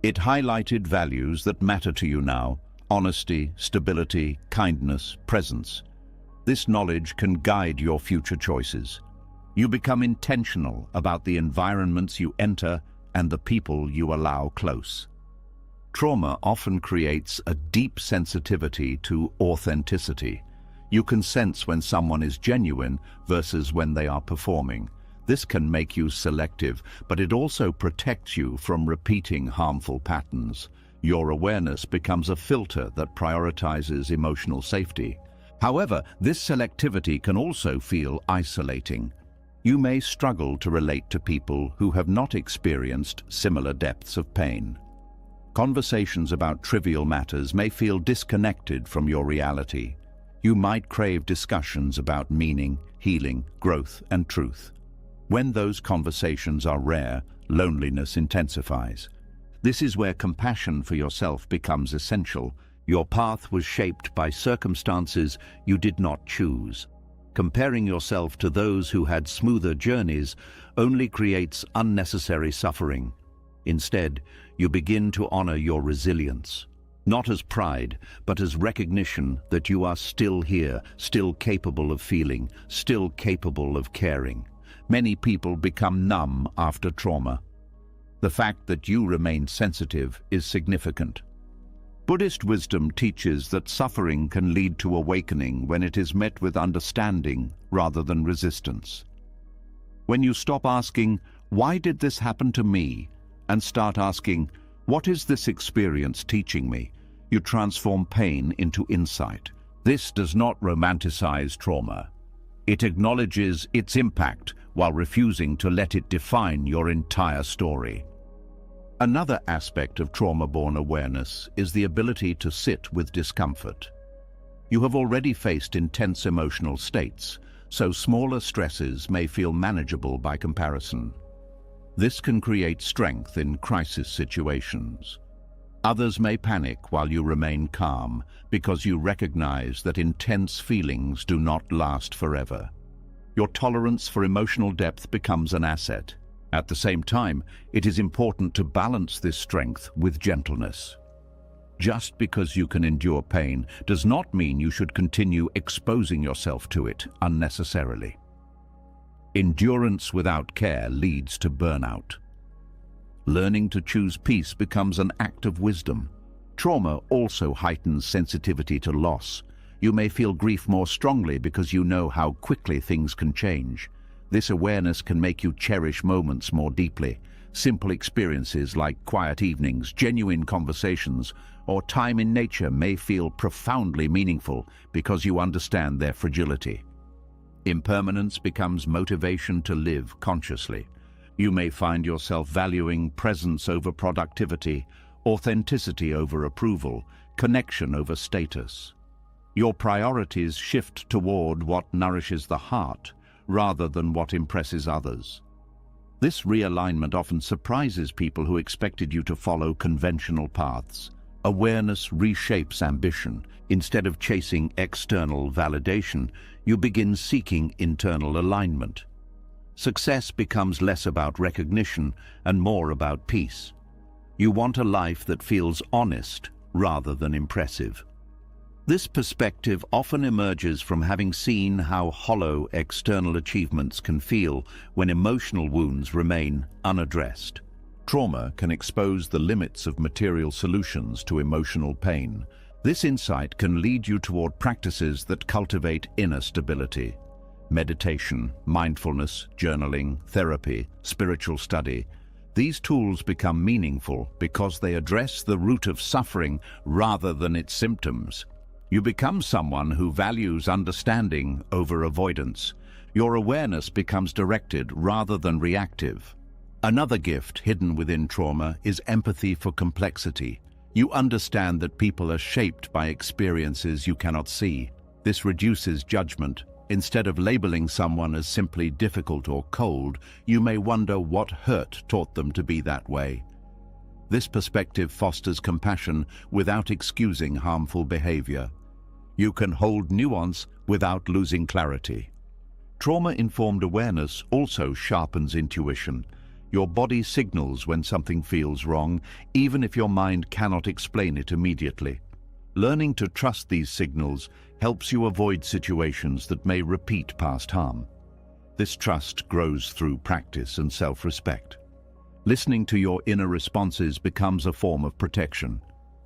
It highlighted values that matter to you now: honesty, stability, kindness, presence. This knowledge can guide your future choices. You become intentional about the environments you enter and the people you allow close. Trauma often creates a deep sensitivity to authenticity. You can sense when someone is genuine versus when they are performing. This can make you selective, but it also protects you from repeating harmful patterns. Your awareness becomes a filter that prioritizes emotional safety. However, this selectivity can also feel isolating. You may struggle to relate to people who have not experienced similar depths of pain. Conversations about trivial matters may feel disconnected from your reality. You might crave discussions about meaning, healing, growth, and truth. When those conversations are rare, loneliness intensifies. This is where compassion for yourself becomes essential. Your path was shaped by circumstances you did not choose. Comparing yourself to those who had smoother journeys only creates unnecessary suffering. Instead, you begin to honor your resilience, not as pride, but as recognition that you are still here, still capable of feeling, still capable of caring. Many people become numb after trauma. The fact that you remain sensitive is significant. Buddhist wisdom teaches that suffering can lead to awakening when it is met with understanding rather than resistance. When you stop asking, "Why did this happen to me?" and start asking, "What is this experience teaching me?" you transform pain into insight. This does not romanticize trauma. It acknowledges its impact while refusing to let it define your entire story. Another aspect of trauma-born awareness is the ability to sit with discomfort. You have already faced intense emotional states, so smaller stresses may feel manageable by comparison. This can create strength in crisis situations. Others may panic while you remain calm because you recognize that intense feelings do not last forever. Your tolerance for emotional depth becomes an asset. At the same time, it is important to balance this strength with gentleness. Just because you can endure pain does not mean you should continue exposing yourself to it unnecessarily. Endurance without care leads to burnout. Learning to choose peace becomes an act of wisdom. Trauma also heightens sensitivity to loss. You may feel grief more strongly because you know how quickly things can change. This awareness can make you cherish moments more deeply. Simple experiences like quiet evenings, genuine conversations, or time in nature may feel profoundly meaningful because you understand their fragility. Impermanence becomes motivation to live consciously. You may find yourself valuing presence over productivity, authenticity over approval, connection over status. Your priorities shift toward what nourishes the heart rather than what impresses others. This realignment often surprises people who expected you to follow conventional paths. Awareness reshapes ambition. Instead of chasing external validation, you begin seeking internal alignment. Success becomes less about recognition and more about peace. You want a life that feels honest rather than impressive. This perspective often emerges from having seen how hollow external achievements can feel when emotional wounds remain unaddressed. Trauma can expose the limits of material solutions to emotional pain. This insight can lead you toward practices that cultivate inner stability. Meditation, mindfulness, journaling, therapy, spiritual study. These tools become meaningful because they address the root of suffering rather than its symptoms. You become someone who values understanding over avoidance. Your awareness becomes directed rather than reactive. Another gift hidden within trauma is empathy for complexity. You understand that people are shaped by experiences you cannot see. This reduces judgment. Instead of labeling someone as simply difficult or cold, you may wonder what hurt taught them to be that way. This perspective fosters compassion without excusing harmful behavior. You can hold nuance without losing clarity. Trauma-informed awareness also sharpens intuition. Your body signals when something feels wrong, even if your mind cannot explain it immediately. Learning to trust these signals helps you avoid situations that may repeat past harm. This trust grows through practice and self-respect. Listening to your inner responses becomes a form of protection.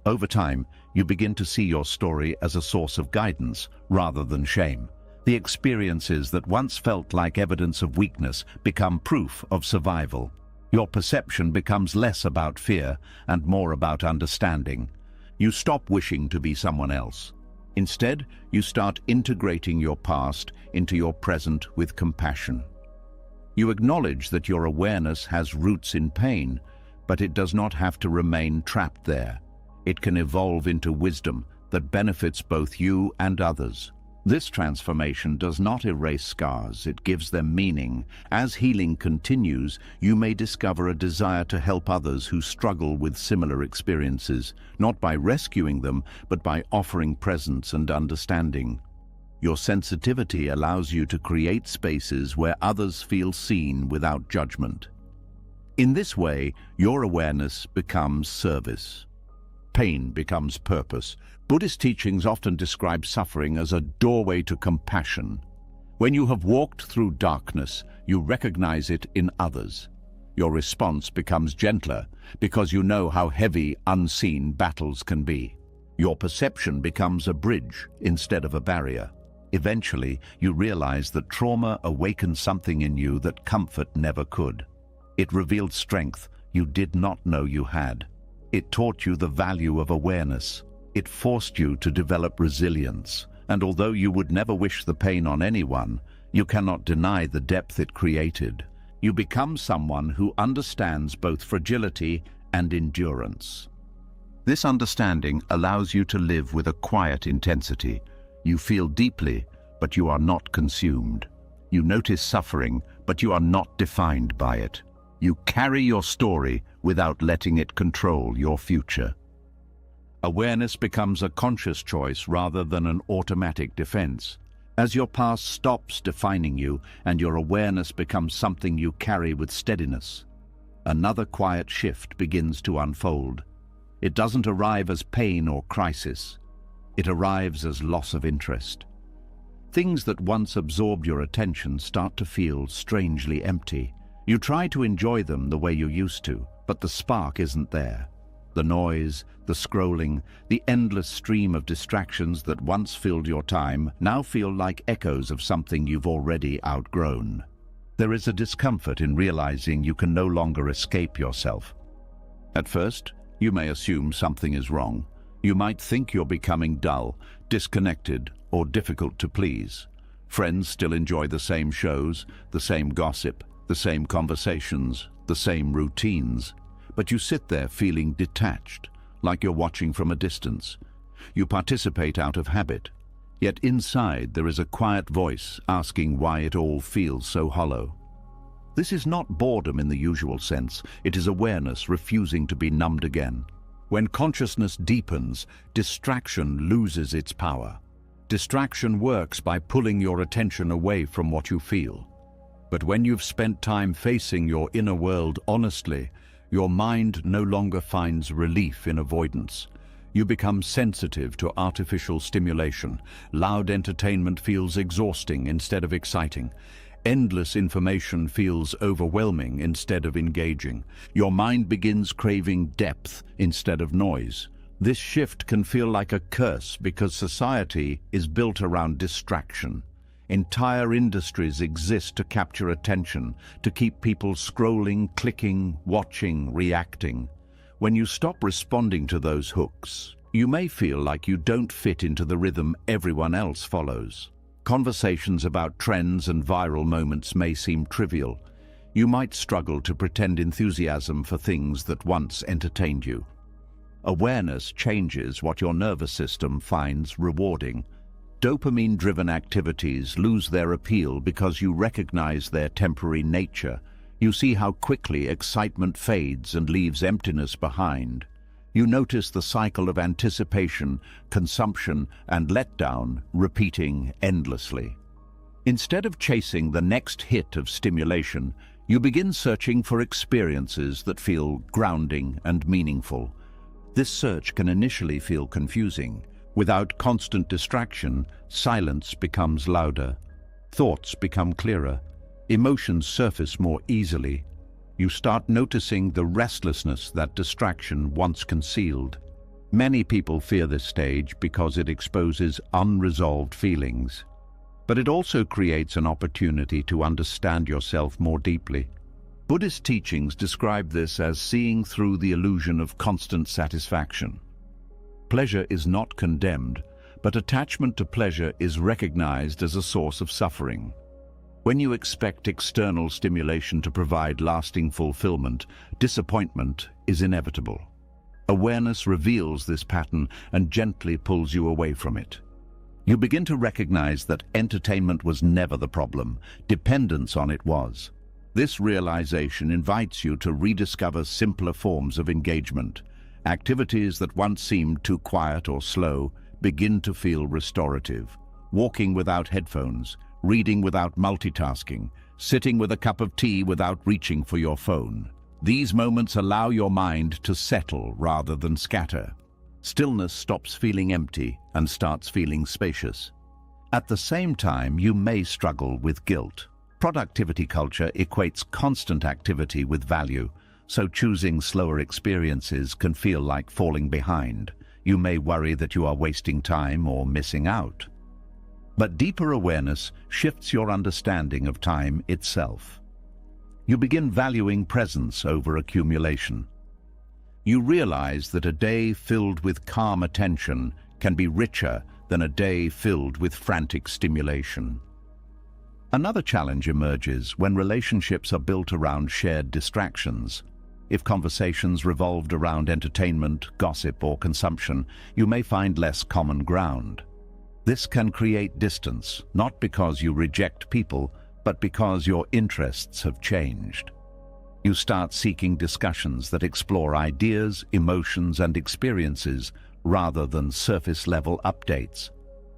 Over time, you begin to see your story as a source of guidance rather than shame. The experiences that once felt like evidence of weakness become proof of survival. Your perception becomes less about fear and more about understanding. You stop wishing to be someone else. Instead, you start integrating your past into your present with compassion. You acknowledge that your awareness has roots in pain, but it does not have to remain trapped there. It can evolve into wisdom that benefits both you and others. This transformation does not erase scars, it gives them meaning. As healing continues, you may discover a desire to help others who struggle with similar experiences, not by rescuing them, but by offering presence and understanding. Your sensitivity allows you to create spaces where others feel seen without judgment. In this way, your awareness becomes service. Pain becomes purpose. Buddhist teachings often describe suffering as a doorway to compassion. When you have walked through darkness, you recognize it in others. Your response becomes gentler because you know how heavy, unseen battles can be. Your perception becomes a bridge instead of a barrier. Eventually, you realize that trauma awakened something in you that comfort never could. It revealed strength you did not know you had. It taught you the value of awareness. It forced you to develop resilience. And although you would never wish the pain on anyone, you cannot deny the depth it created. You become someone who understands both fragility and endurance. This understanding allows you to live with a quiet intensity. You feel deeply, but you are not consumed. You notice suffering, but you are not defined by it. You carry your story without letting it control your future. Awareness becomes a conscious choice rather than an automatic defense. As your past stops defining you and your awareness becomes something you carry with steadiness, another quiet shift begins to unfold. It doesn't arrive as pain or crisis. It arrives as loss of interest. Things that once absorbed your attention start to feel strangely empty. You try to enjoy them the way you used to, but the spark isn't there. The noise, the scrolling, the endless stream of distractions that once filled your time now feel like echoes of something you've already outgrown. There is a discomfort in realizing you can no longer escape yourself. At first, you may assume something is wrong. You might think you're becoming dull, disconnected, or difficult to please. Friends still enjoy the same shows, the same gossip, the same conversations, the same routines. But you sit there feeling detached, like you're watching from a distance. You participate out of habit. Yet inside there is a quiet voice asking why it all feels so hollow. This is not boredom in the usual sense. It is awareness refusing to be numbed again. When consciousness deepens, distraction loses its power. Distraction works by pulling your attention away from what you feel. But when you've spent time facing your inner world honestly, your mind no longer finds relief in avoidance. You become sensitive to artificial stimulation. Loud entertainment feels exhausting instead of exciting. Endless information feels overwhelming instead of engaging. Your mind begins craving depth instead of noise. This shift can feel like a curse because society is built around distraction. Entire industries exist to capture attention, to keep people scrolling, clicking, watching, reacting. When you stop responding to those hooks, you may feel like you don't fit into the rhythm everyone else follows. Conversations about trends and viral moments may seem trivial. You might struggle to pretend enthusiasm for things that once entertained you. Awareness changes what your nervous system finds rewarding. Dopamine-driven activities lose their appeal because you recognize their temporary nature. You see how quickly excitement fades and leaves emptiness behind. You notice the cycle of anticipation, consumption, and letdown repeating endlessly. Instead of chasing the next hit of stimulation, you begin searching for experiences that feel grounding and meaningful. This search can initially feel confusing. Without constant distraction, silence becomes louder. Thoughts become clearer. Emotions surface more easily. You start noticing the restlessness that distraction once concealed. Many people fear this stage because it exposes unresolved feelings. But it also creates an opportunity to understand yourself more deeply. Buddhist teachings describe this as seeing through the illusion of constant satisfaction. Pleasure is not condemned, but attachment to pleasure is recognized as a source of suffering. When you expect external stimulation to provide lasting fulfillment, disappointment is inevitable. Awareness reveals this pattern and gently pulls you away from it. You begin to recognize that entertainment was never the problem, dependence on it was. This realization invites you to rediscover simpler forms of engagement. Activities that once seemed too quiet or slow begin to feel restorative. Walking without headphones, reading without multitasking, sitting with a cup of tea without reaching for your phone. These moments allow your mind to settle rather than scatter. Stillness stops feeling empty and starts feeling spacious. At the same time, you may struggle with guilt. Productivity culture equates constant activity with value, so choosing slower experiences can feel like falling behind. You may worry that you are wasting time or missing out. But deeper awareness shifts your understanding of time itself. You begin valuing presence over accumulation. You realize that a day filled with calm attention can be richer than a day filled with frantic stimulation. Another challenge emerges when relationships are built around shared distractions. If conversations revolved around entertainment, gossip, or consumption, you may find less common ground. This can create distance, not because you reject people, but because your interests have changed. You start seeking discussions that explore ideas, emotions, and experiences rather than surface-level updates.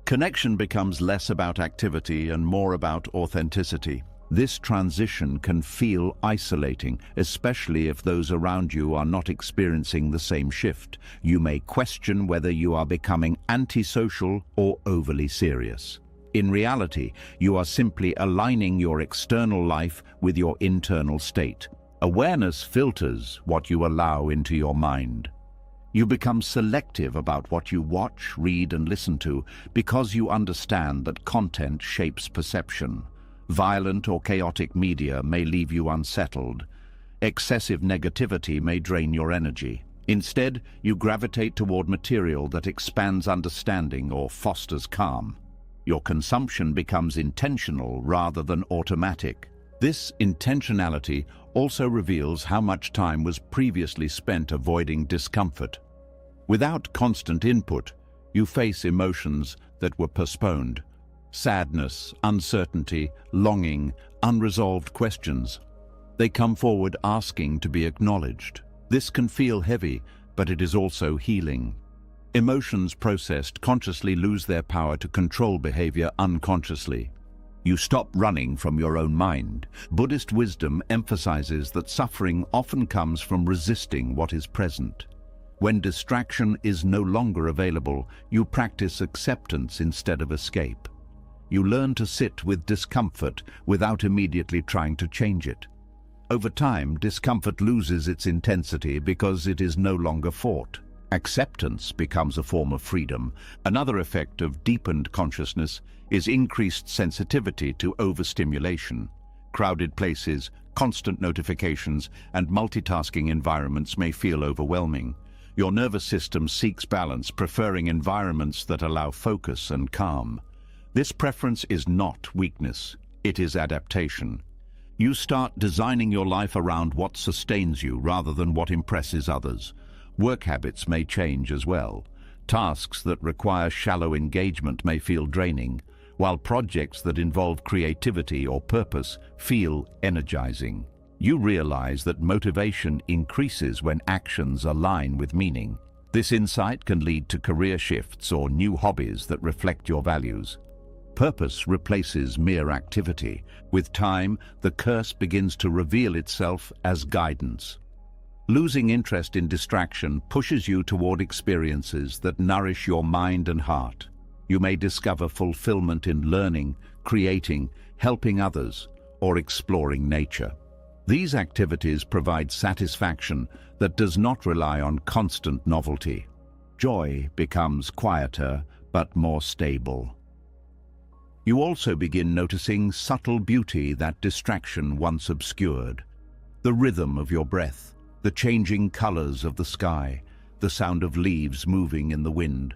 Connection becomes less about activity and more about authenticity. This transition can feel isolating, especially if those around you are not experiencing the same shift. You may question whether you are becoming antisocial or overly serious. In reality, you are simply aligning your external life with your internal state. Awareness filters what you allow into your mind. You become selective about what you watch, read, and listen to because you understand that content shapes perception. Violent or chaotic media may leave you unsettled. Excessive negativity may drain your energy. Instead, you gravitate toward material that expands understanding or fosters calm. Your consumption becomes intentional rather than automatic. This intentionality also reveals how much time was previously spent avoiding discomfort. Without constant input, you face emotions that were postponed. Sadness, uncertainty, longing, unresolved questions. They come forward asking to be acknowledged. This can feel heavy, but it is also healing. Emotions processed consciously lose their power to control behavior unconsciously. You stop running from your own mind. Buddhist wisdom emphasizes that suffering often comes from resisting what is present. When distraction is no longer available, you practice acceptance instead of escape. You learn to sit with discomfort without immediately trying to change it. Over time, discomfort loses its intensity because it is no longer fought. Acceptance becomes a form of freedom. Another effect of deepened consciousness is increased sensitivity to overstimulation. Crowded places, constant notifications, and multitasking environments may feel overwhelming. Your nervous system seeks balance, preferring environments that allow focus and calm. This preference is not weakness, it is adaptation. You start designing your life around what sustains you rather than what impresses others. Work habits may change as well. Tasks that require shallow engagement may feel draining, while projects that involve creativity or purpose feel energizing. You realize that motivation increases when actions align with meaning. This insight can lead to career shifts or new hobbies that reflect your values. Purpose replaces mere activity. With time, the curse begins to reveal itself as guidance. Losing interest in distraction pushes you toward experiences that nourish your mind and heart. You may discover fulfillment in learning, creating, helping others, or exploring nature. These activities provide satisfaction that does not rely on constant novelty. Joy becomes quieter but more stable. You also begin noticing subtle beauty that distraction once obscured. The rhythm of your breath, the changing colors of the sky, the sound of leaves moving in the wind.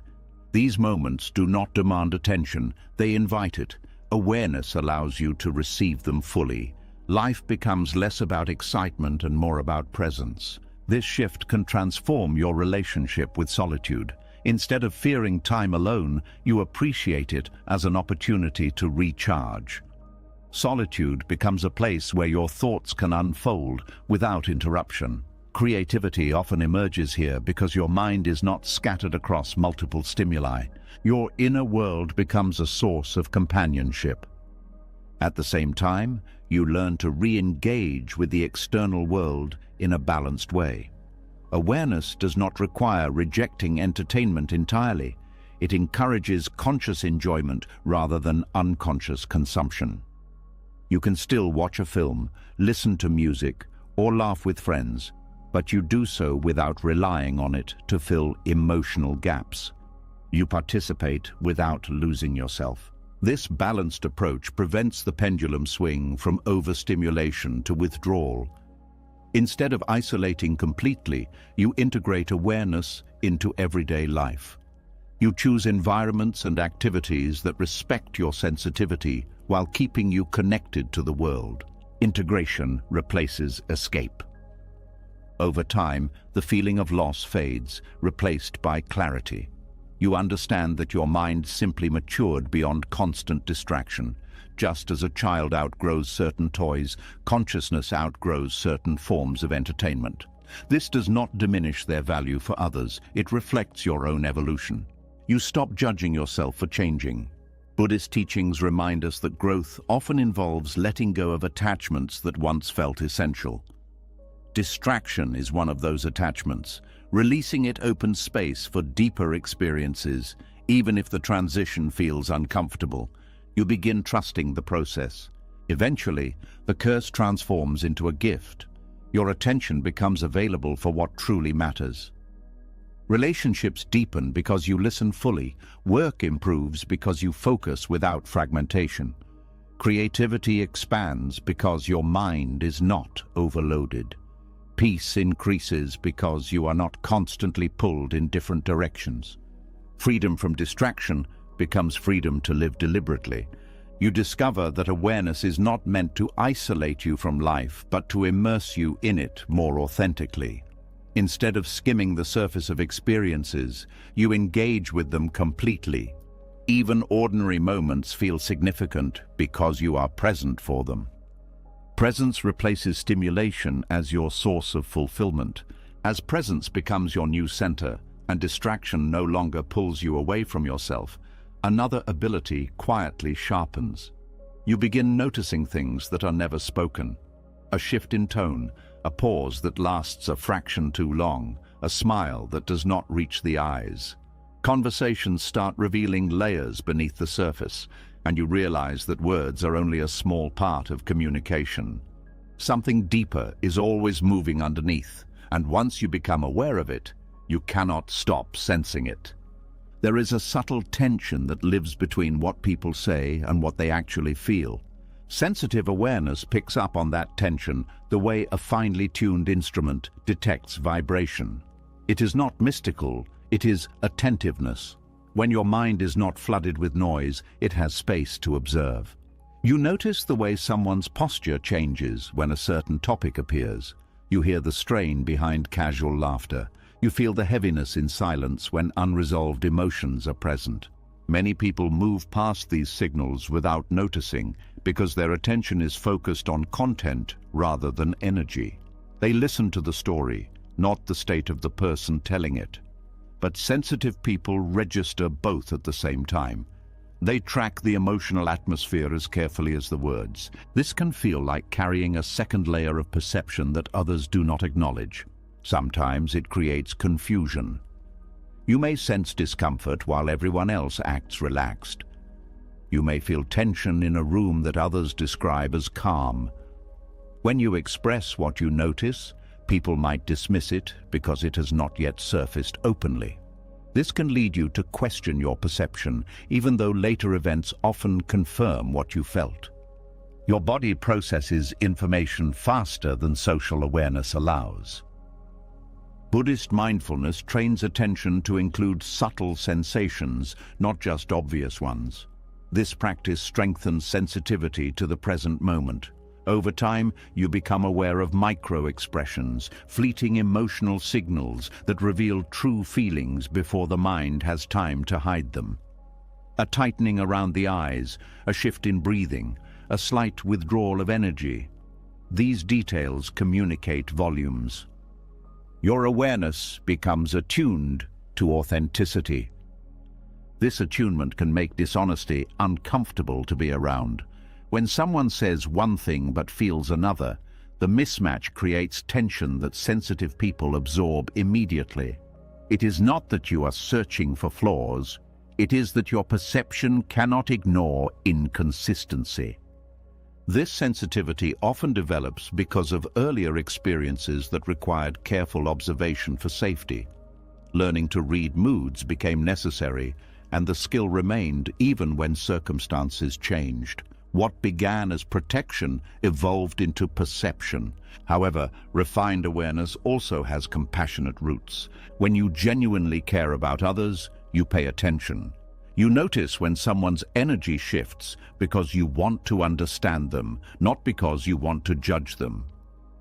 These moments do not demand attention, they invite it. Awareness allows you to receive them fully. Life becomes less about excitement and more about presence. This shift can transform your relationship with solitude. Instead of fearing time alone, you appreciate it as an opportunity to recharge. Solitude becomes a place where your thoughts can unfold without interruption. Creativity often emerges here because your mind is not scattered across multiple stimuli. Your inner world becomes a source of companionship. At the same time, you learn to re-engage with the external world in a balanced way. Awareness does not require rejecting entertainment entirely. It encourages conscious enjoyment rather than unconscious consumption. You can still watch a film, listen to music, or laugh with friends, but you do so without relying on it to fill emotional gaps. You participate without losing yourself. This balanced approach prevents the pendulum swing from overstimulation to withdrawal. Instead of isolating completely, you integrate awareness into everyday life. You choose environments and activities that respect your sensitivity while keeping you connected to the world. Integration replaces escape. Over time, the feeling of loss fades, replaced by clarity. You understand that your mind simply matured beyond constant distraction. Just as a child outgrows certain toys, consciousness outgrows certain forms of entertainment. This does not diminish their value for others, it reflects your own evolution. You stop judging yourself for changing. Buddhist teachings remind us that growth often involves letting go of attachments that once felt essential. Distraction is one of those attachments. Releasing it opens space for deeper experiences, even if the transition feels uncomfortable. You begin trusting the process. Eventually, the curse transforms into a gift. Your attention becomes available for what truly matters. Relationships deepen because you listen fully. Work improves because you focus without fragmentation. Creativity expands because your mind is not overloaded. Peace increases because you are not constantly pulled in different directions. Freedom from distraction becomes freedom to live deliberately. You discover that awareness is not meant to isolate you from life, but to immerse you in it more authentically. Instead of skimming the surface of experiences, you engage with them completely. Even ordinary moments feel significant because you are present for them. Presence replaces stimulation as your source of fulfillment. As presence becomes your new center and distraction no longer pulls you away from yourself, another ability quietly sharpens. You begin noticing things that are never spoken. A shift in tone, a pause that lasts a fraction too long, a smile that does not reach the eyes. Conversations start revealing layers beneath the surface, and you realize that words are only a small part of communication. Something deeper is always moving underneath, and once you become aware of it, you cannot stop sensing it. There is a subtle tension that lives between what people say and what they actually feel. Sensitive awareness picks up on that tension the way a finely tuned instrument detects vibration. It is not mystical, it is attentiveness. When your mind is not flooded with noise, it has space to observe. You notice the way someone's posture changes when a certain topic appears. You hear the strain behind casual laughter. You feel the heaviness in silence when unresolved emotions are present. Many people move past these signals without noticing because their attention is focused on content rather than energy. They listen to the story, not the state of the person telling it. But sensitive people register both at the same time. They track the emotional atmosphere as carefully as the words. This can feel like carrying a second layer of perception that others do not acknowledge. Sometimes it creates confusion. You may sense discomfort while everyone else acts relaxed. You may feel tension in a room that others describe as calm. When you express what you notice, people might dismiss it because it has not yet surfaced openly. This can lead you to question your perception, even though later events often confirm what you felt. Your body processes information faster than social awareness allows. Buddhist mindfulness trains attention to include subtle sensations, not just obvious ones. This practice strengthens sensitivity to the present moment. Over time, you become aware of micro-expressions, fleeting emotional signals that reveal true feelings before the mind has time to hide them. A tightening around the eyes, a shift in breathing, a slight withdrawal of energy. These details communicate volumes. Your awareness becomes attuned to authenticity. This attunement can make dishonesty uncomfortable to be around. When someone says one thing but feels another, the mismatch creates tension that sensitive people absorb immediately. It is not that you are searching for flaws, it is that your perception cannot ignore inconsistency. This sensitivity often develops because of earlier experiences that required careful observation for safety. Learning to read moods became necessary, and the skill remained even when circumstances changed. What began as protection evolved into perception. However, refined awareness also has compassionate roots. When you genuinely care about others, you pay attention. You notice when someone's energy shifts because you want to understand them, not because you want to judge them.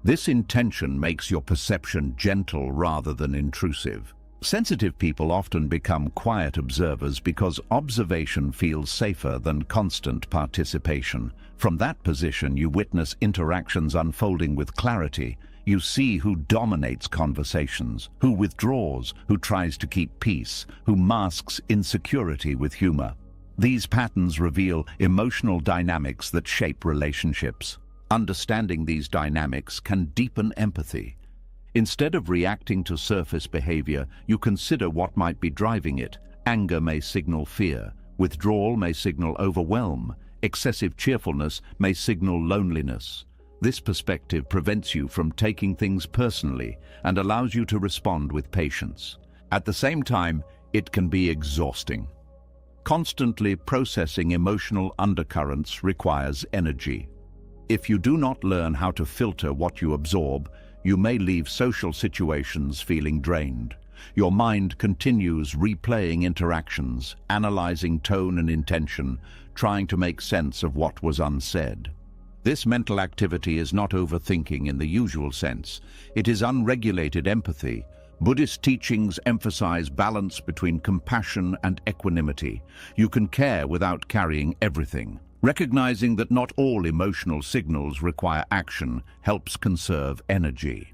This intention makes your perception gentle rather than intrusive. Sensitive people often become quiet observers because observation feels safer than constant participation. From that position, you witness interactions unfolding with clarity. You see who dominates conversations, who withdraws, who tries to keep peace, who masks insecurity with humor. These patterns reveal emotional dynamics that shape relationships. Understanding these dynamics can deepen empathy. Instead of reacting to surface behavior, you consider what might be driving it. Anger may signal fear. Withdrawal may signal overwhelm. Excessive cheerfulness may signal loneliness. This perspective prevents you from taking things personally and allows you to respond with patience. At the same time, it can be exhausting. Constantly processing emotional undercurrents requires energy. If you do not learn how to filter what you absorb, you may leave social situations feeling drained. Your mind continues replaying interactions, analyzing tone and intention, trying to make sense of what was unsaid. This mental activity is not overthinking in the usual sense. It is unregulated empathy. Buddhist teachings emphasize balance between compassion and equanimity. You can care without carrying everything. Recognizing that not all emotional signals require action helps conserve energy.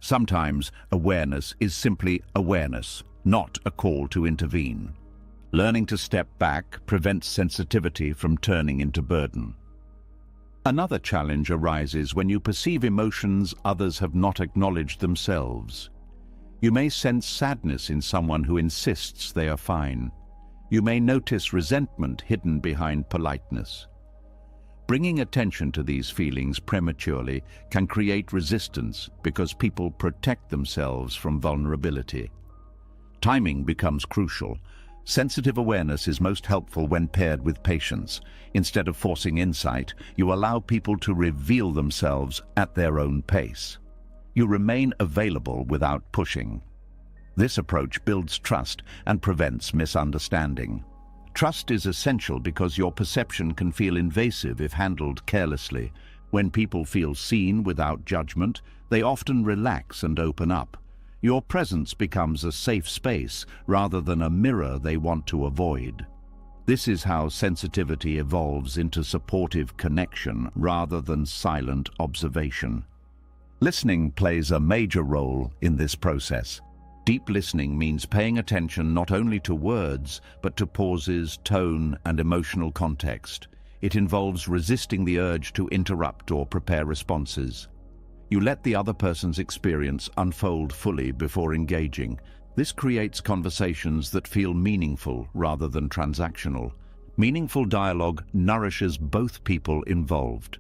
Sometimes awareness is simply awareness, not a call to intervene. Learning to step back prevents sensitivity from turning into burden. Another challenge arises when you perceive emotions others have not acknowledged themselves. You may sense sadness in someone who insists they are fine. You may notice resentment hidden behind politeness. Bringing attention to these feelings prematurely can create resistance because people protect themselves from vulnerability. Timing becomes crucial. Sensitive awareness is most helpful when paired with patience. Instead of forcing insight, you allow people to reveal themselves at their own pace. You remain available without pushing. This approach builds trust and prevents misunderstanding. Trust is essential because your perception can feel invasive if handled carelessly. When people feel seen without judgment, they often relax and open up. Your presence becomes a safe space rather than a mirror they want to avoid. This is how sensitivity evolves into supportive connection rather than silent observation. Listening plays a major role in this process. Deep listening means paying attention not only to words, but to pauses, tone, and emotional context. It involves resisting the urge to interrupt or prepare responses. You let the other person's experience unfold fully before engaging. This creates conversations that feel meaningful rather than transactional. Meaningful dialogue nourishes both people involved.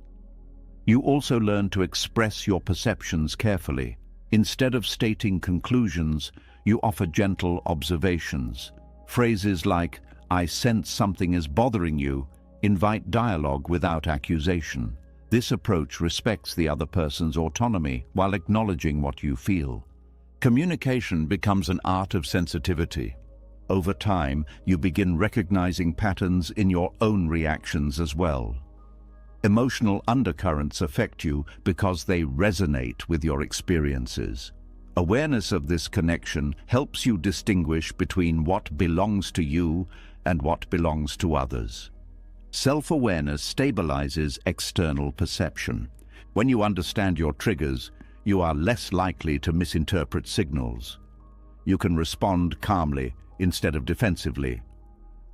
You also learn to express your perceptions carefully. Instead of stating conclusions, you offer gentle observations. Phrases like, "I sense something is bothering you," invite dialogue without accusation. This approach respects the other person's autonomy while acknowledging what you feel. Communication becomes an art of sensitivity. Over time, you begin recognizing patterns in your own reactions as well. Emotional undercurrents affect you because they resonate with your experiences. Awareness of this connection helps you distinguish between what belongs to you and what belongs to others. Self-awareness stabilizes external perception. When you understand your triggers, you are less likely to misinterpret signals. You can respond calmly instead of defensively.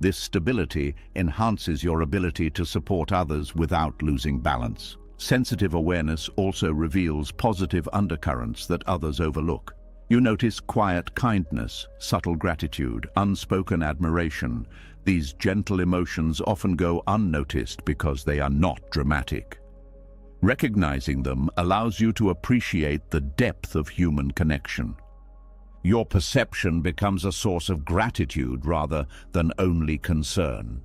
This stability enhances your ability to support others without losing balance. Sensitive awareness also reveals positive undercurrents that others overlook. You notice quiet kindness, subtle gratitude, unspoken admiration. These gentle emotions often go unnoticed because they are not dramatic. Recognizing them allows you to appreciate the depth of human connection. Your perception becomes a source of gratitude rather than only concern.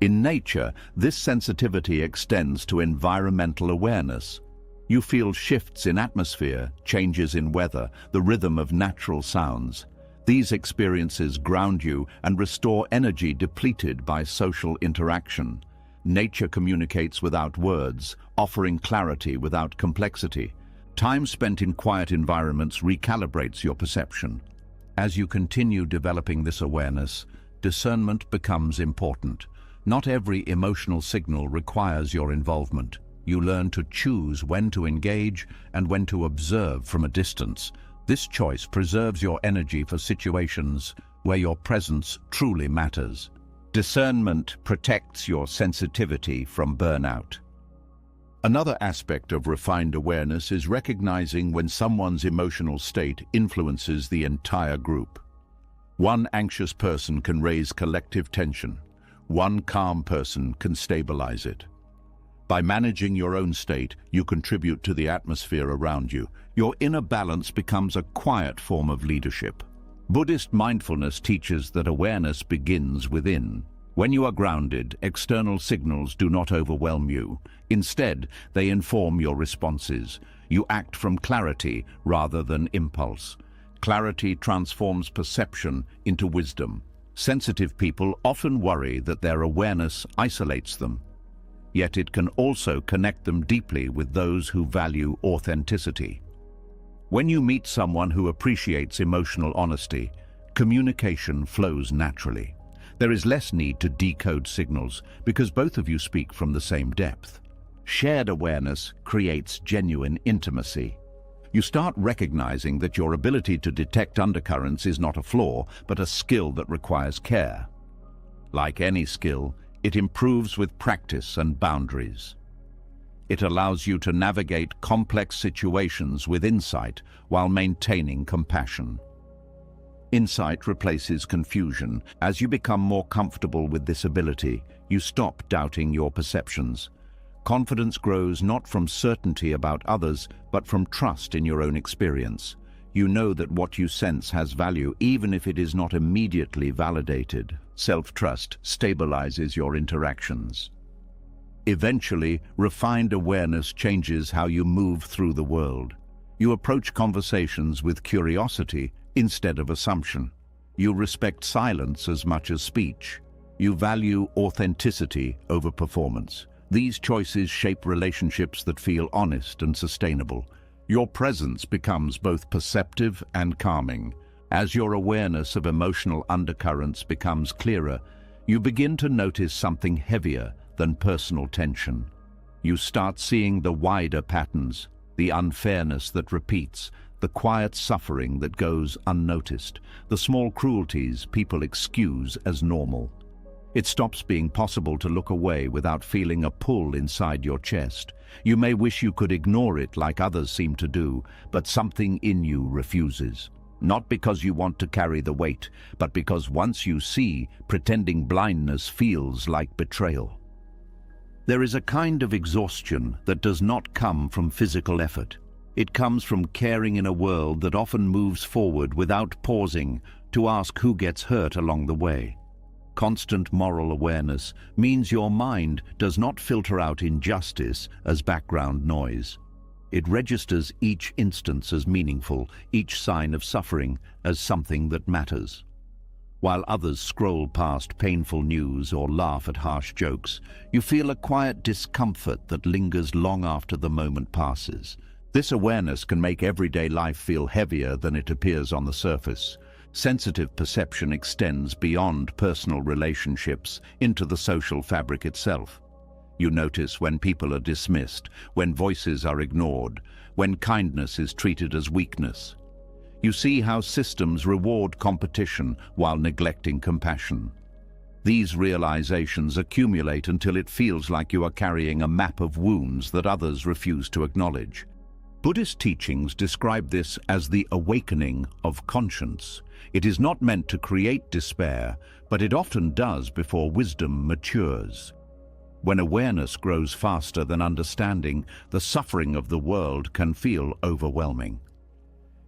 In nature, this sensitivity extends to environmental awareness. You feel shifts in atmosphere, changes in weather, the rhythm of natural sounds. These experiences ground you and restore energy depleted by social interaction. Nature communicates without words, offering clarity without complexity. Time spent in quiet environments recalibrates your perception. As you continue developing this awareness, discernment becomes important. Not every emotional signal requires your involvement. You learn to choose when to engage and when to observe from a distance. This choice preserves your energy for situations where your presence truly matters. Discernment protects your sensitivity from burnout. Another aspect of refined awareness is recognizing when someone's emotional state influences the entire group. One anxious person can raise collective tension. One calm person can stabilize it. By managing your own state, you contribute to the atmosphere around you. Your inner balance becomes a quiet form of leadership. Buddhist mindfulness teaches that awareness begins within. When you are grounded, external signals do not overwhelm you. Instead, they inform your responses. You act from clarity rather than impulse. Clarity transforms perception into wisdom. Sensitive people often worry that their awareness isolates them. Yet it can also connect them deeply with those who value authenticity. When you meet someone who appreciates emotional honesty, communication flows naturally. There is less need to decode signals because both of you speak from the same depth. Shared awareness creates genuine intimacy. You start recognizing that your ability to detect undercurrents is not a flaw, but a skill that requires care. Like any skill, it improves with practice and boundaries. It allows you to navigate complex situations with insight while maintaining compassion. Insight replaces confusion. As you become more comfortable with this ability, you stop doubting your perceptions. Confidence grows not from certainty about others, but from trust in your own experience. You know that what you sense has value, even if it is not immediately validated. Self-trust stabilizes your interactions. Eventually, refined awareness changes how you move through the world. You approach conversations with curiosity instead of assumption. You respect silence as much as speech. You value authenticity over performance. These choices shape relationships that feel honest and sustainable. Your presence becomes both perceptive and calming. As your awareness of emotional undercurrents becomes clearer, you begin to notice something heavier than personal tension. You start seeing the wider patterns, the unfairness that repeats, the quiet suffering that goes unnoticed, the small cruelties people excuse as normal. It stops being possible to look away without feeling a pull inside your chest. You may wish you could ignore it like others seem to do, but something in you refuses. Not because you want to carry the weight, but because once you see, pretending blindness feels like betrayal. There is a kind of exhaustion that does not come from physical effort. It comes from caring in a world that often moves forward without pausing to ask who gets hurt along the way. Constant moral awareness means your mind does not filter out injustice as background noise. It registers each instance as meaningful, each sign of suffering as something that matters. While others scroll past painful news or laugh at harsh jokes, you feel a quiet discomfort that lingers long after the moment passes. This awareness can make everyday life feel heavier than it appears on the surface. Sensitive perception extends beyond personal relationships into the social fabric itself. You notice when people are dismissed, when voices are ignored, when kindness is treated as weakness. You see how systems reward competition while neglecting compassion. These realizations accumulate until it feels like you are carrying a map of wounds that others refuse to acknowledge. Buddhist teachings describe this as the awakening of conscience. It is not meant to create despair, but it often does before wisdom matures. When awareness grows faster than understanding, the suffering of the world can feel overwhelming.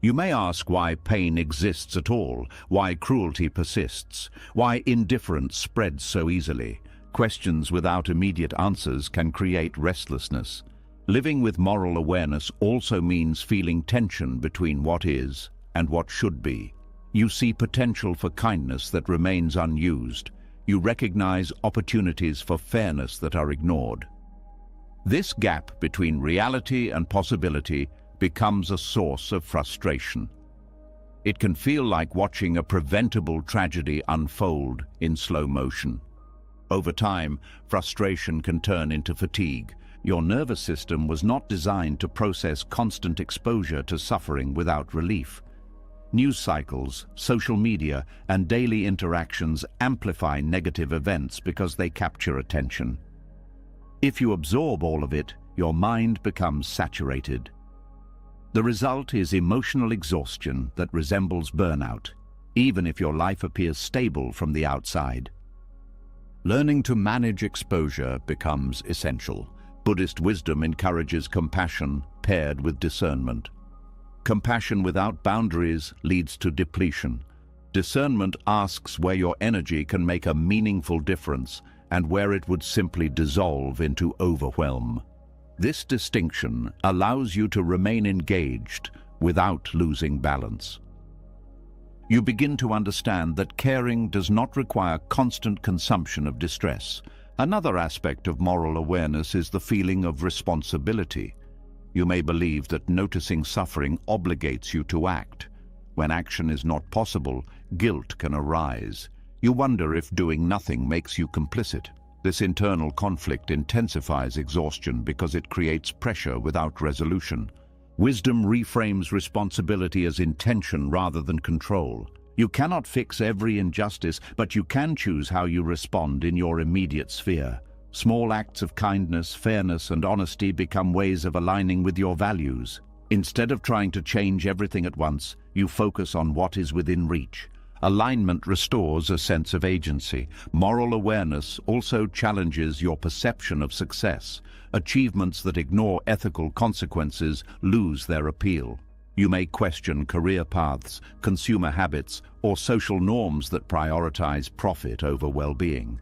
You may ask why pain exists at all, why cruelty persists, why indifference spreads so easily. Questions without immediate answers can create restlessness. Living with moral awareness also means feeling tension between what is and what should be. You see potential for kindness that remains unused. You recognize opportunities for fairness that are ignored. This gap between reality and possibility becomes a source of frustration. It can feel like watching a preventable tragedy unfold in slow motion. Over time, frustration can turn into fatigue. Your nervous system was not designed to process constant exposure to suffering without relief. News cycles, social media, and daily interactions amplify negative events because they capture attention. If you absorb all of it, your mind becomes saturated. The result is emotional exhaustion that resembles burnout, even if your life appears stable from the outside. Learning to manage exposure becomes essential. Buddhist wisdom encourages compassion paired with discernment. Compassion without boundaries leads to depletion. Discernment asks where your energy can make a meaningful difference and where it would simply dissolve into overwhelm. This distinction allows you to remain engaged without losing balance. You begin to understand that caring does not require constant consumption of distress. Another aspect of moral awareness is the feeling of responsibility. You may believe that noticing suffering obligates you to act. When action is not possible, guilt can arise. You wonder if doing nothing makes you complicit. This internal conflict intensifies exhaustion because it creates pressure without resolution. Wisdom reframes responsibility as intention rather than control. You cannot fix every injustice, but you can choose how you respond in your immediate sphere. Small acts of kindness, fairness, and honesty become ways of aligning with your values. Instead of trying to change everything at once, you focus on what is within reach. Alignment restores a sense of agency. Moral awareness also challenges your perception of success. Achievements that ignore ethical consequences lose their appeal. You may question career paths, consumer habits, or social norms that prioritize profit over well-being.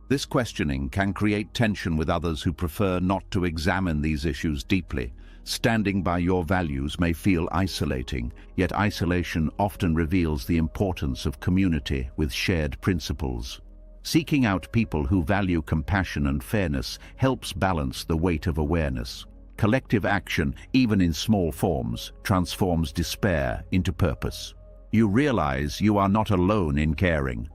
This questioning can create tension with others who prefer not to examine these issues deeply. Standing by your values may feel isolating, yet isolation often reveals the importance of community with shared principles. Seeking out people who value compassion and fairness helps balance the weight of awareness. Collective action, even in small forms, transforms despair into purpose. You realize you are not alone in caring.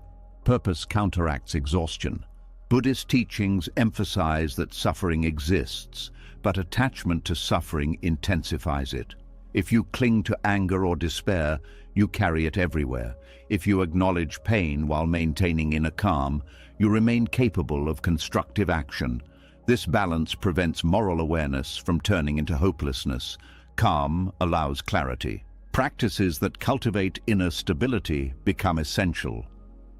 Purpose counteracts exhaustion. Buddhist teachings emphasize that suffering exists, but attachment to suffering intensifies it. If you cling to anger or despair, you carry it everywhere. If you acknowledge pain while maintaining inner calm, you remain capable of constructive action. This balance prevents moral awareness from turning into hopelessness. Calm allows clarity. Practices that cultivate inner stability become essential.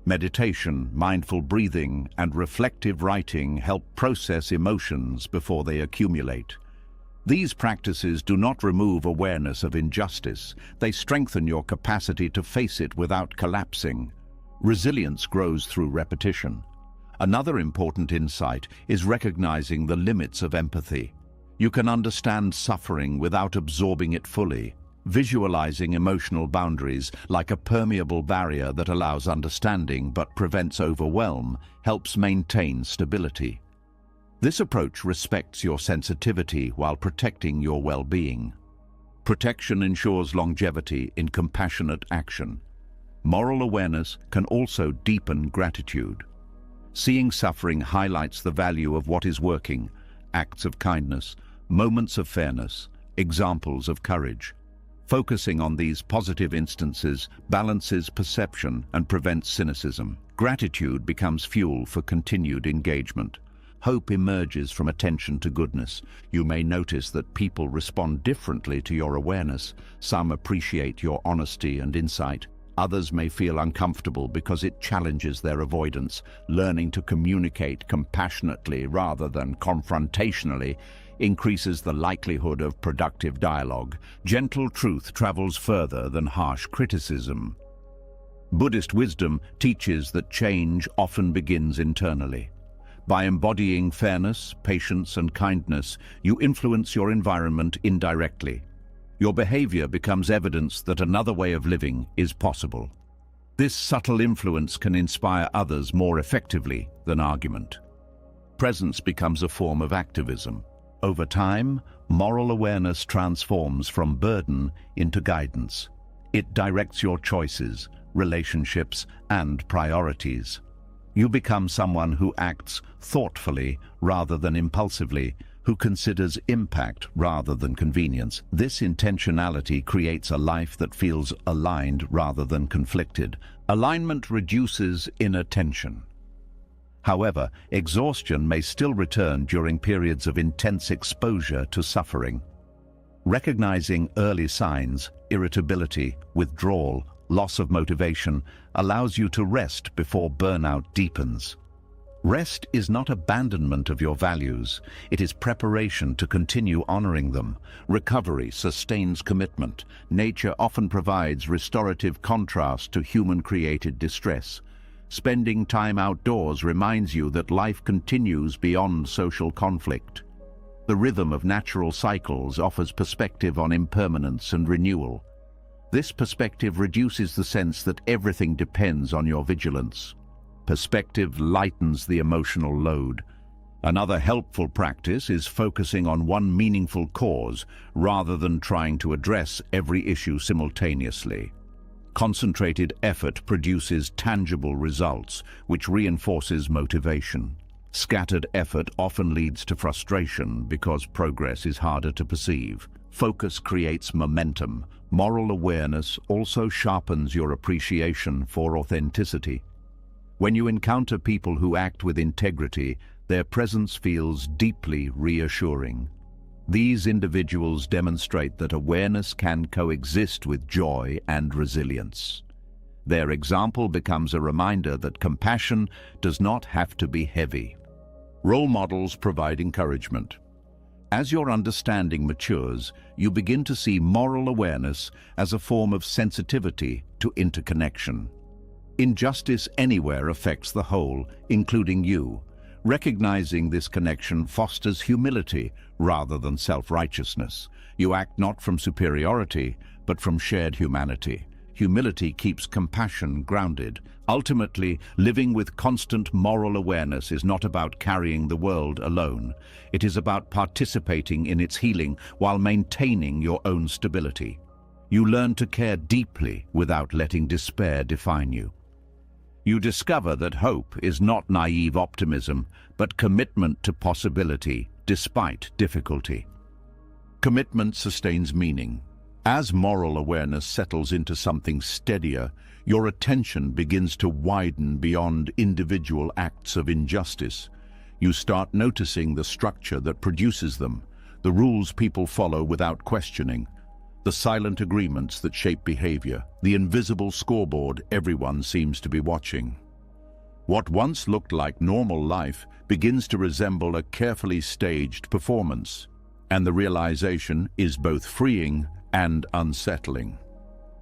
Meditation, mindful breathing, and reflective writing help process emotions before they accumulate. These practices do not remove awareness of injustice. They strengthen your capacity to face it without collapsing. Resilience grows through repetition. Another important insight is recognizing the limits of empathy. You can understand suffering without absorbing it fully. Visualizing emotional boundaries, like a permeable barrier that allows understanding but prevents overwhelm, helps maintain stability. This approach respects your sensitivity while protecting your well-being. Protection ensures longevity in compassionate action. Moral awareness can also deepen gratitude. Seeing suffering highlights the value of what is working, acts of kindness, moments of fairness, examples of courage. Focusing on these positive instances balances perception and prevents cynicism. Gratitude becomes fuel for continued engagement. Hope emerges from attention to goodness. You may notice that people respond differently to your awareness. Some appreciate your honesty and insight. Others may feel uncomfortable because it challenges their avoidance. Learning to communicate compassionately rather than confrontationally increases the likelihood of productive dialogue. Gentle truth travels further than harsh criticism. Buddhist wisdom teaches that change often begins internally. By embodying fairness, patience, and kindness, you influence your environment indirectly. Your behavior becomes evidence that another way of living is possible. This subtle influence can inspire others more effectively than argument. Presence becomes a form of activism. Over time, moral awareness transforms from burden into guidance. It directs your choices, relationships, and priorities. You become someone who acts thoughtfully rather than impulsively, who considers impact rather than convenience. This intentionality creates a life that feels aligned rather than conflicted. Alignment reduces inner tension. However, exhaustion may still return during periods of intense exposure to suffering. Recognizing early signs, irritability, withdrawal, loss of motivation, allows you to rest before burnout deepens. Rest is not abandonment of your values, it is preparation to continue honoring them. Recovery sustains commitment. Nature often provides restorative contrast to human-created distress. Spending time outdoors reminds you that life continues beyond social conflict. The rhythm of natural cycles offers perspective on impermanence and renewal. This perspective reduces the sense that everything depends on your vigilance. Perspective lightens the emotional load. Another helpful practice is focusing on one meaningful cause rather than trying to address every issue simultaneously. Concentrated effort produces tangible results, which reinforces motivation. Scattered effort often leads to frustration because progress is harder to perceive. Focus creates momentum. Moral awareness also sharpens your appreciation for authenticity. When you encounter people who act with integrity, their presence feels deeply reassuring. These individuals demonstrate that awareness can coexist with joy and resilience. Their example becomes a reminder that compassion does not have to be heavy. Role models provide encouragement. As your understanding matures, you begin to see moral awareness as a form of sensitivity to interconnection. Injustice anywhere affects the whole, including you. Recognizing this connection fosters humility rather than self-righteousness. You act not from superiority, but from shared humanity. Humility keeps compassion grounded. Ultimately, living with constant moral awareness is not about carrying the world alone. It is about participating in its healing while maintaining your own stability. You learn to care deeply without letting despair define you. You discover that hope is not naive optimism, but commitment to possibility despite difficulty. Commitment sustains meaning. As moral awareness settles into something steadier, your attention begins to widen beyond individual acts of injustice. You start noticing the structure that produces them, the rules people follow without questioning, the silent agreements that shape behavior, the invisible scoreboard everyone seems to be watching. What once looked like normal life begins to resemble a carefully staged performance, and the realization is both freeing and unsettling.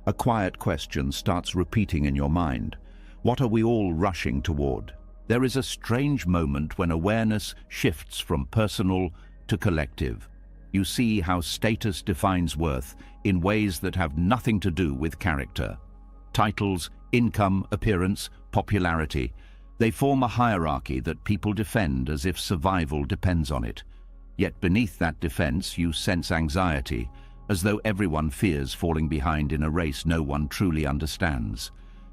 A quiet question starts repeating in your mind. What are we all rushing toward? There is a strange moment when awareness shifts from personal to collective. You see how status defines worth in ways that have nothing to do with character. Titles, income, appearance, popularity. They form a hierarchy that people defend as if survival depends on it. Yet beneath that defense you sense anxiety, as though everyone fears falling behind in a race no one truly understands.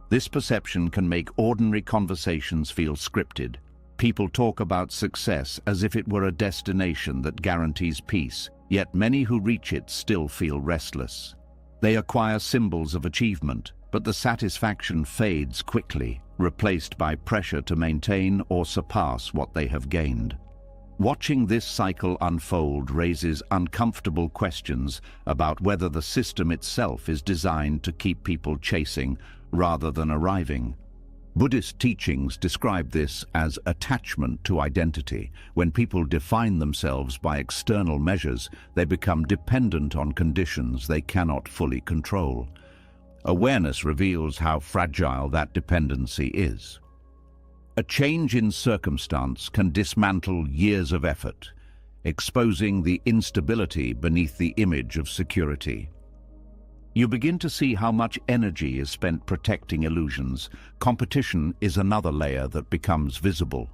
This perception can make ordinary conversations feel scripted. People talk about success as if it were a destination that guarantees peace, yet many who reach it still feel restless. They acquire symbols of achievement, but the satisfaction fades quickly, replaced by pressure to maintain or surpass what they have gained. Watching this cycle unfold raises uncomfortable questions about whether the system itself is designed to keep people chasing rather than arriving. Buddhist teachings describe this as attachment to identity. When people define themselves by external measures, they become dependent on conditions they cannot fully control. Awareness reveals how fragile that dependency is. A change in circumstance can dismantle years of effort, exposing the instability beneath the image of security. You begin to see how much energy is spent protecting illusions. Competition is another layer that becomes visible.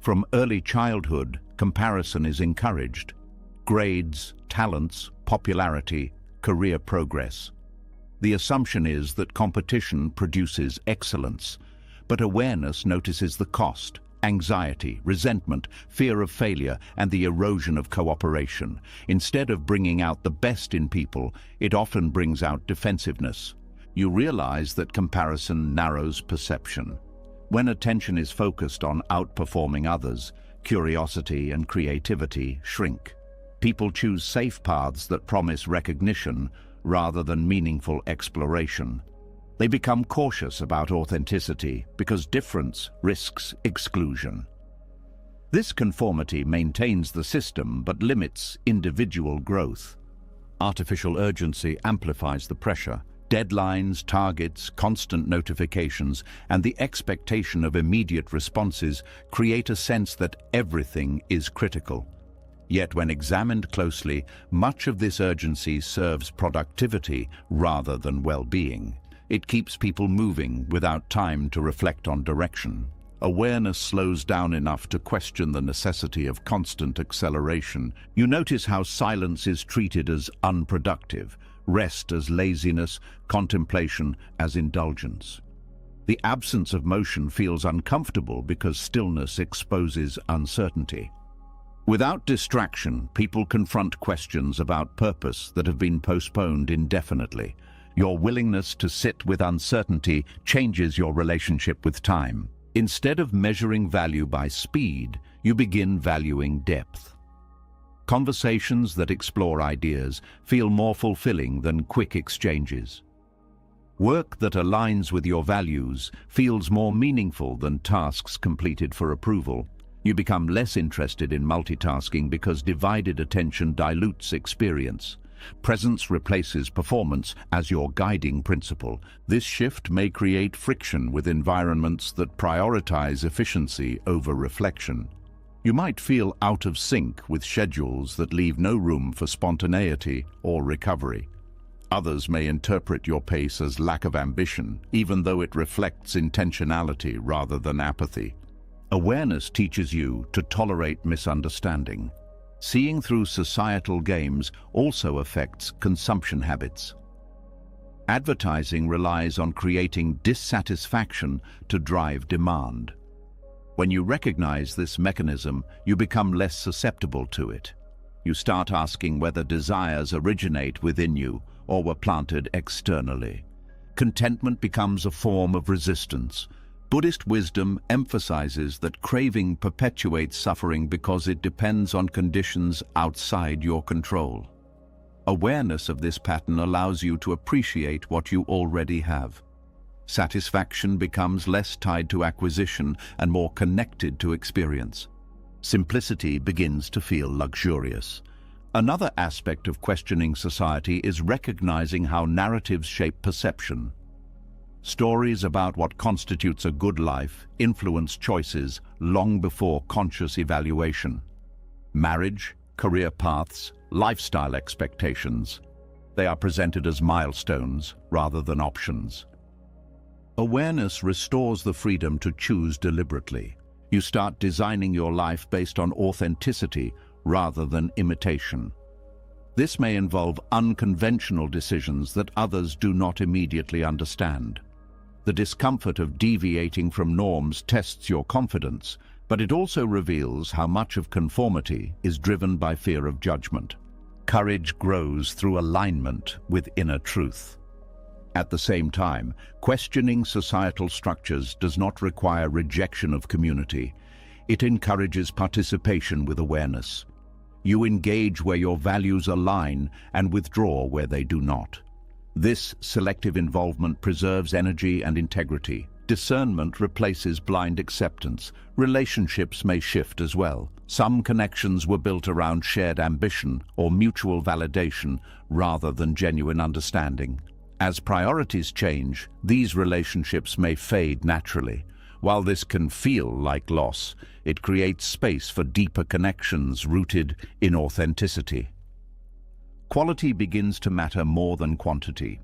From early childhood, comparison is encouraged. Grades, talents, popularity, career progress. The assumption is that competition produces excellence, but awareness notices the cost: anxiety, resentment, fear of failure, and the erosion of cooperation. Instead of bringing out the best in people, it often brings out defensiveness. You realize that comparison narrows perception. When attention is focused on outperforming others, curiosity and creativity shrink. People choose safe paths that promise recognition rather than meaningful exploration. They become cautious about authenticity because difference risks exclusion. This conformity maintains the system but limits individual growth. Artificial urgency amplifies the pressure. Deadlines, targets, constant notifications, and the expectation of immediate responses create a sense that everything is critical. Yet when examined closely, much of this urgency serves productivity rather than well-being. It keeps people moving without time to reflect on direction. Awareness slows down enough to question the necessity of constant acceleration. You notice how silence is treated as unproductive, rest as laziness, contemplation as indulgence. The absence of motion feels uncomfortable because stillness exposes uncertainty. Without distraction, people confront questions about purpose that have been postponed indefinitely. Your willingness to sit with uncertainty changes your relationship with time. Instead of measuring value by speed, you begin valuing depth. Conversations that explore ideas feel more fulfilling than quick exchanges. Work that aligns with your values feels more meaningful than tasks completed for approval. You become less interested in multitasking because divided attention dilutes experience. Presence replaces performance as your guiding principle. This shift may create friction with environments that prioritize efficiency over reflection. You might feel out of sync with schedules that leave no room for spontaneity or recovery. Others may interpret your pace as lack of ambition, even though it reflects intentionality rather than apathy. Awareness teaches you to tolerate misunderstanding. Seeing through societal games also affects consumption habits. Advertising relies on creating dissatisfaction to drive demand. When you recognize this mechanism, you become less susceptible to it. You start asking whether desires originate within you or were planted externally. Contentment becomes a form of resistance. Buddhist wisdom emphasizes that craving perpetuates suffering because it depends on conditions outside your control. Awareness of this pattern allows you to appreciate what you already have. Satisfaction becomes less tied to acquisition and more connected to experience. Simplicity begins to feel luxurious. Another aspect of questioning society is recognizing how narratives shape perception. Stories about what constitutes a good life influence choices long before conscious evaluation. Marriage, career paths, lifestyle expectations. They are presented as milestones rather than options. Awareness restores the freedom to choose deliberately. You start designing your life based on authenticity rather than imitation. This may involve unconventional decisions that others do not immediately understand. The discomfort of deviating from norms tests your confidence, but it also reveals how much of conformity is driven by fear of judgment. Courage grows through alignment with inner truth. At the same time, questioning societal structures does not require rejection of community. It encourages participation with awareness. You engage where your values align and withdraw where they do not. This selective involvement preserves energy and integrity. Discernment replaces blind acceptance. Relationships may shift as well. Some connections were built around shared ambition or mutual validation rather than genuine understanding. As priorities change, these relationships may fade naturally. While this can feel like loss, it creates space for deeper connections rooted in authenticity. Quality begins to matter more than quantity.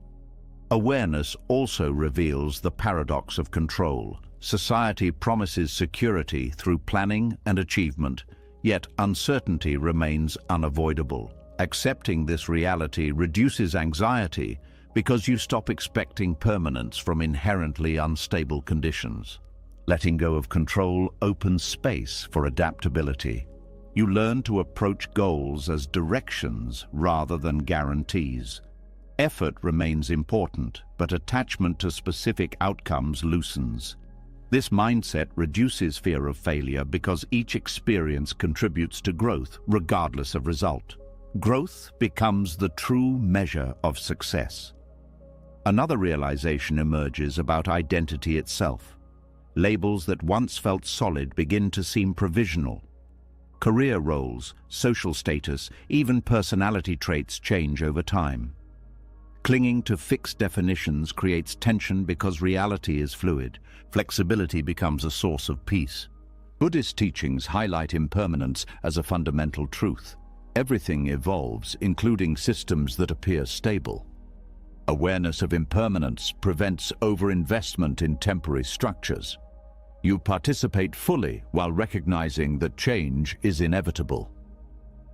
Awareness also reveals the paradox of control. Society promises security through planning and achievement, yet uncertainty remains unavoidable. Accepting this reality reduces anxiety because you stop expecting permanence from inherently unstable conditions. Letting go of control opens space for adaptability. You learn to approach goals as directions rather than guarantees. Effort remains important, but attachment to specific outcomes loosens. This mindset reduces fear of failure because each experience contributes to growth, regardless of result. Growth becomes the true measure of success. Another realization emerges about identity itself. Labels that once felt solid begin to seem provisional. Career roles, social status, even personality traits change over time. Clinging to fixed definitions creates tension because reality is fluid. Flexibility becomes a source of peace. Buddhist teachings highlight impermanence as a fundamental truth. Everything evolves, including systems that appear stable. Awareness of impermanence prevents overinvestment in temporary structures. You participate fully while recognizing that change is inevitable.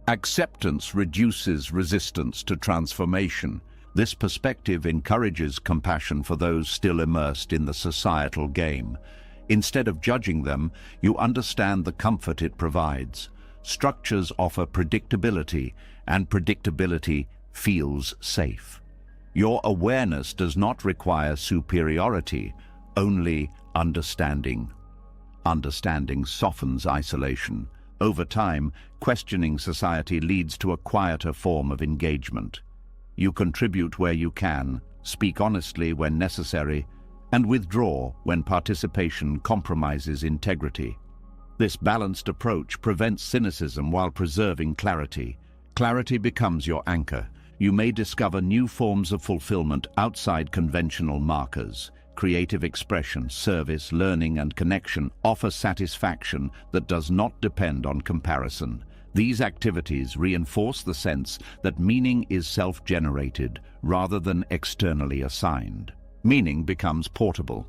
Acceptance reduces resistance to transformation. This perspective encourages compassion for those still immersed in the societal game. Instead of judging them, you understand the comfort it provides. Structures offer predictability, and predictability feels safe. Your awareness does not require superiority, only understanding. Understanding softens isolation. Over time, questioning society leads to a quieter form of engagement. You contribute where you can, speak honestly when necessary, and withdraw when participation compromises integrity. This balanced approach prevents cynicism while preserving clarity. Clarity becomes your anchor. You may discover new forms of fulfillment outside conventional markers. Creative expression, service, learning, and connection offer satisfaction that does not depend on comparison. These activities reinforce the sense that meaning is self-generated rather than externally assigned. Meaning becomes portable.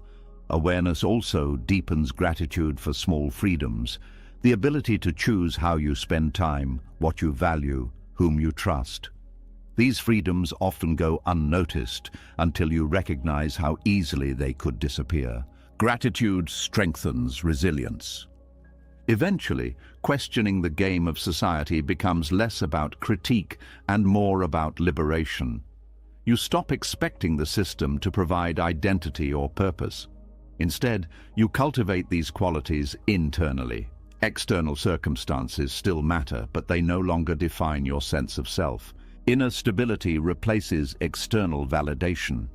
Awareness also deepens gratitude for small freedoms, the ability to choose how you spend time, what you value, whom you trust. These freedoms often go unnoticed until you recognize how easily they could disappear. Gratitude strengthens resilience. Eventually, questioning the game of society becomes less about critique and more about liberation. You stop expecting the system to provide identity or purpose. Instead, you cultivate these qualities internally. External circumstances still matter, but they no longer define your sense of self. Inner stability replaces external validation.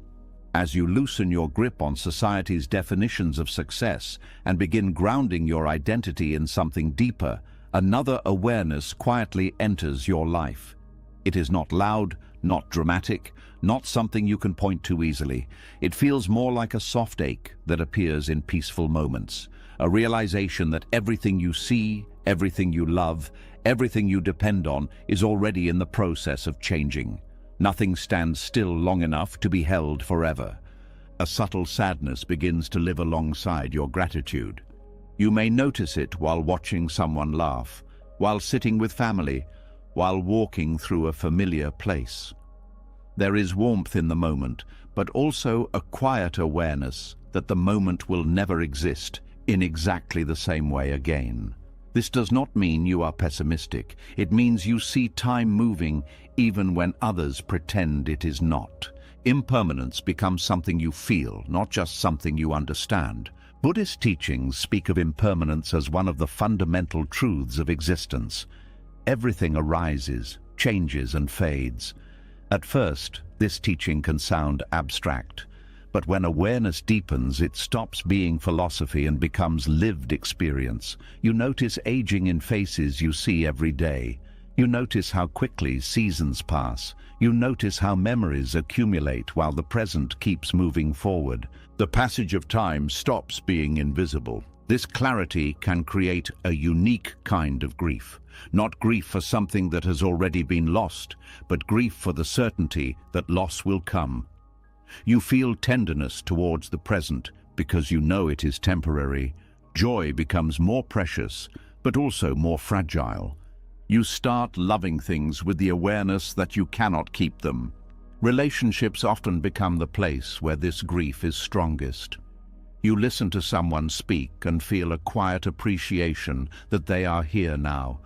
As you loosen your grip on society's definitions of success and begin grounding your identity in something deeper, another awareness quietly enters your life. It is not loud, not dramatic, not something you can point to easily. It feels more like a soft ache that appears in peaceful moments. A realization that everything you see, everything you love, everything you depend on is already in the process of changing. Nothing stands still long enough to be held forever. A subtle sadness begins to live alongside your gratitude. You may notice it while watching someone laugh, while sitting with family, while walking through a familiar place. There is warmth in the moment, but also a quiet awareness that the moment will never exist in exactly the same way again. This does not mean you are pessimistic. It means you see time moving even when others pretend it is not. Impermanence becomes something you feel, not just something you understand. Buddhist teachings speak of impermanence as one of the fundamental truths of existence. Everything arises, changes, and fades. At first, this teaching can sound abstract, but when awareness deepens, it stops being philosophy and becomes lived experience. You notice aging in faces you see every day. You notice how quickly seasons pass. You notice how memories accumulate while the present keeps moving forward. The passage of time stops being invisible. This clarity can create a unique kind of grief. Not grief for something that has already been lost, but grief for the certainty that loss will come. You feel tenderness towards the present because you know it is temporary. Joy becomes more precious, but also more fragile. You start loving things with the awareness that you cannot keep them. Relationships often become the place where this grief is strongest. You listen to someone speak and feel a quiet appreciation that they are here now,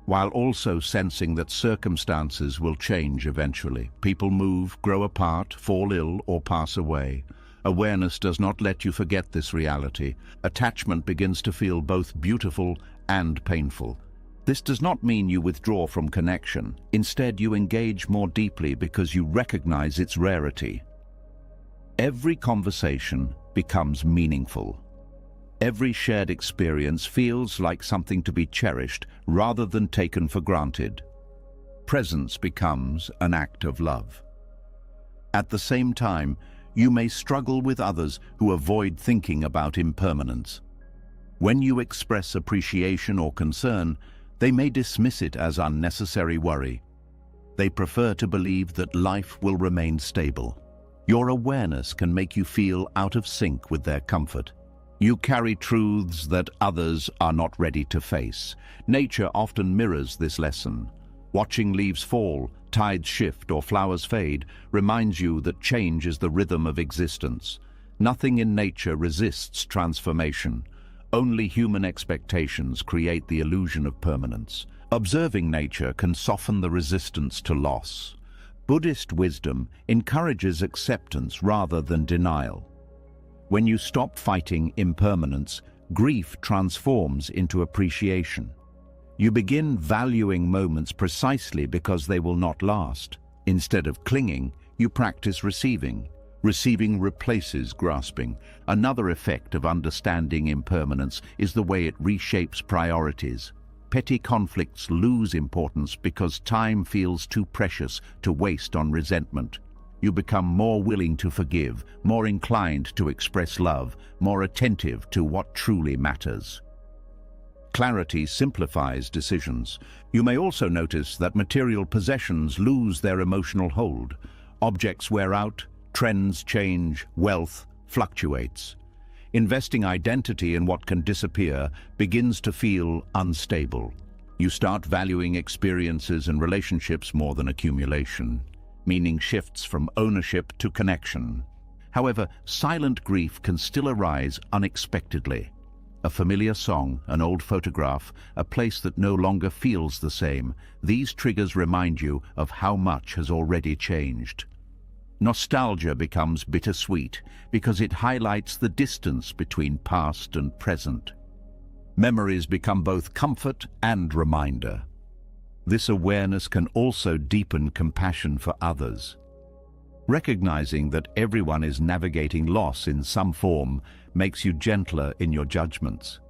while also sensing that circumstances will change eventually. People move, grow apart, fall ill, or pass away. Awareness does not let you forget this reality. Attachment begins to feel both beautiful and painful. This does not mean you withdraw from connection. Instead, you engage more deeply because you recognize its rarity. Every conversation becomes meaningful. Every shared experience feels like something to be cherished rather than taken for granted. Presence becomes an act of love. At the same time, you may struggle with others who avoid thinking about impermanence. When you express appreciation or concern, they may dismiss it as unnecessary worry. They prefer to believe that life will remain stable. Your awareness can make you feel out of sync with their comfort. You carry truths that others are not ready to face. Nature often mirrors this lesson. Watching leaves fall, tides shift, or flowers fade reminds you that change is the rhythm of existence. Nothing in nature resists transformation. Only human expectations create the illusion of permanence. Observing nature can soften the resistance to loss. Buddhist wisdom encourages acceptance rather than denial. When you stop fighting impermanence, grief transforms into appreciation. You begin valuing moments precisely because they will not last. Instead of clinging, you practice receiving. Receiving replaces grasping. Another effect of understanding impermanence is the way it reshapes priorities. Petty conflicts lose importance because time feels too precious to waste on resentment. You become more willing to forgive, more inclined to express love, more attentive to what truly matters. Clarity simplifies decisions. You may also notice that material possessions lose their emotional hold. Objects wear out, trends change, wealth fluctuates. Investing identity in what can disappear begins to feel unstable. You start valuing experiences and relationships more than accumulation. Meaning shifts from ownership to connection. However, silent grief can still arise unexpectedly. A familiar song, an old photograph, a place that no longer feels the same. These triggers remind you of how much has already changed. Nostalgia becomes bittersweet because it highlights the distance between past and present. Memories become both comfort and reminder. This awareness can also deepen compassion for others. Recognizing that everyone is navigating loss in some form makes you gentler in your judgments.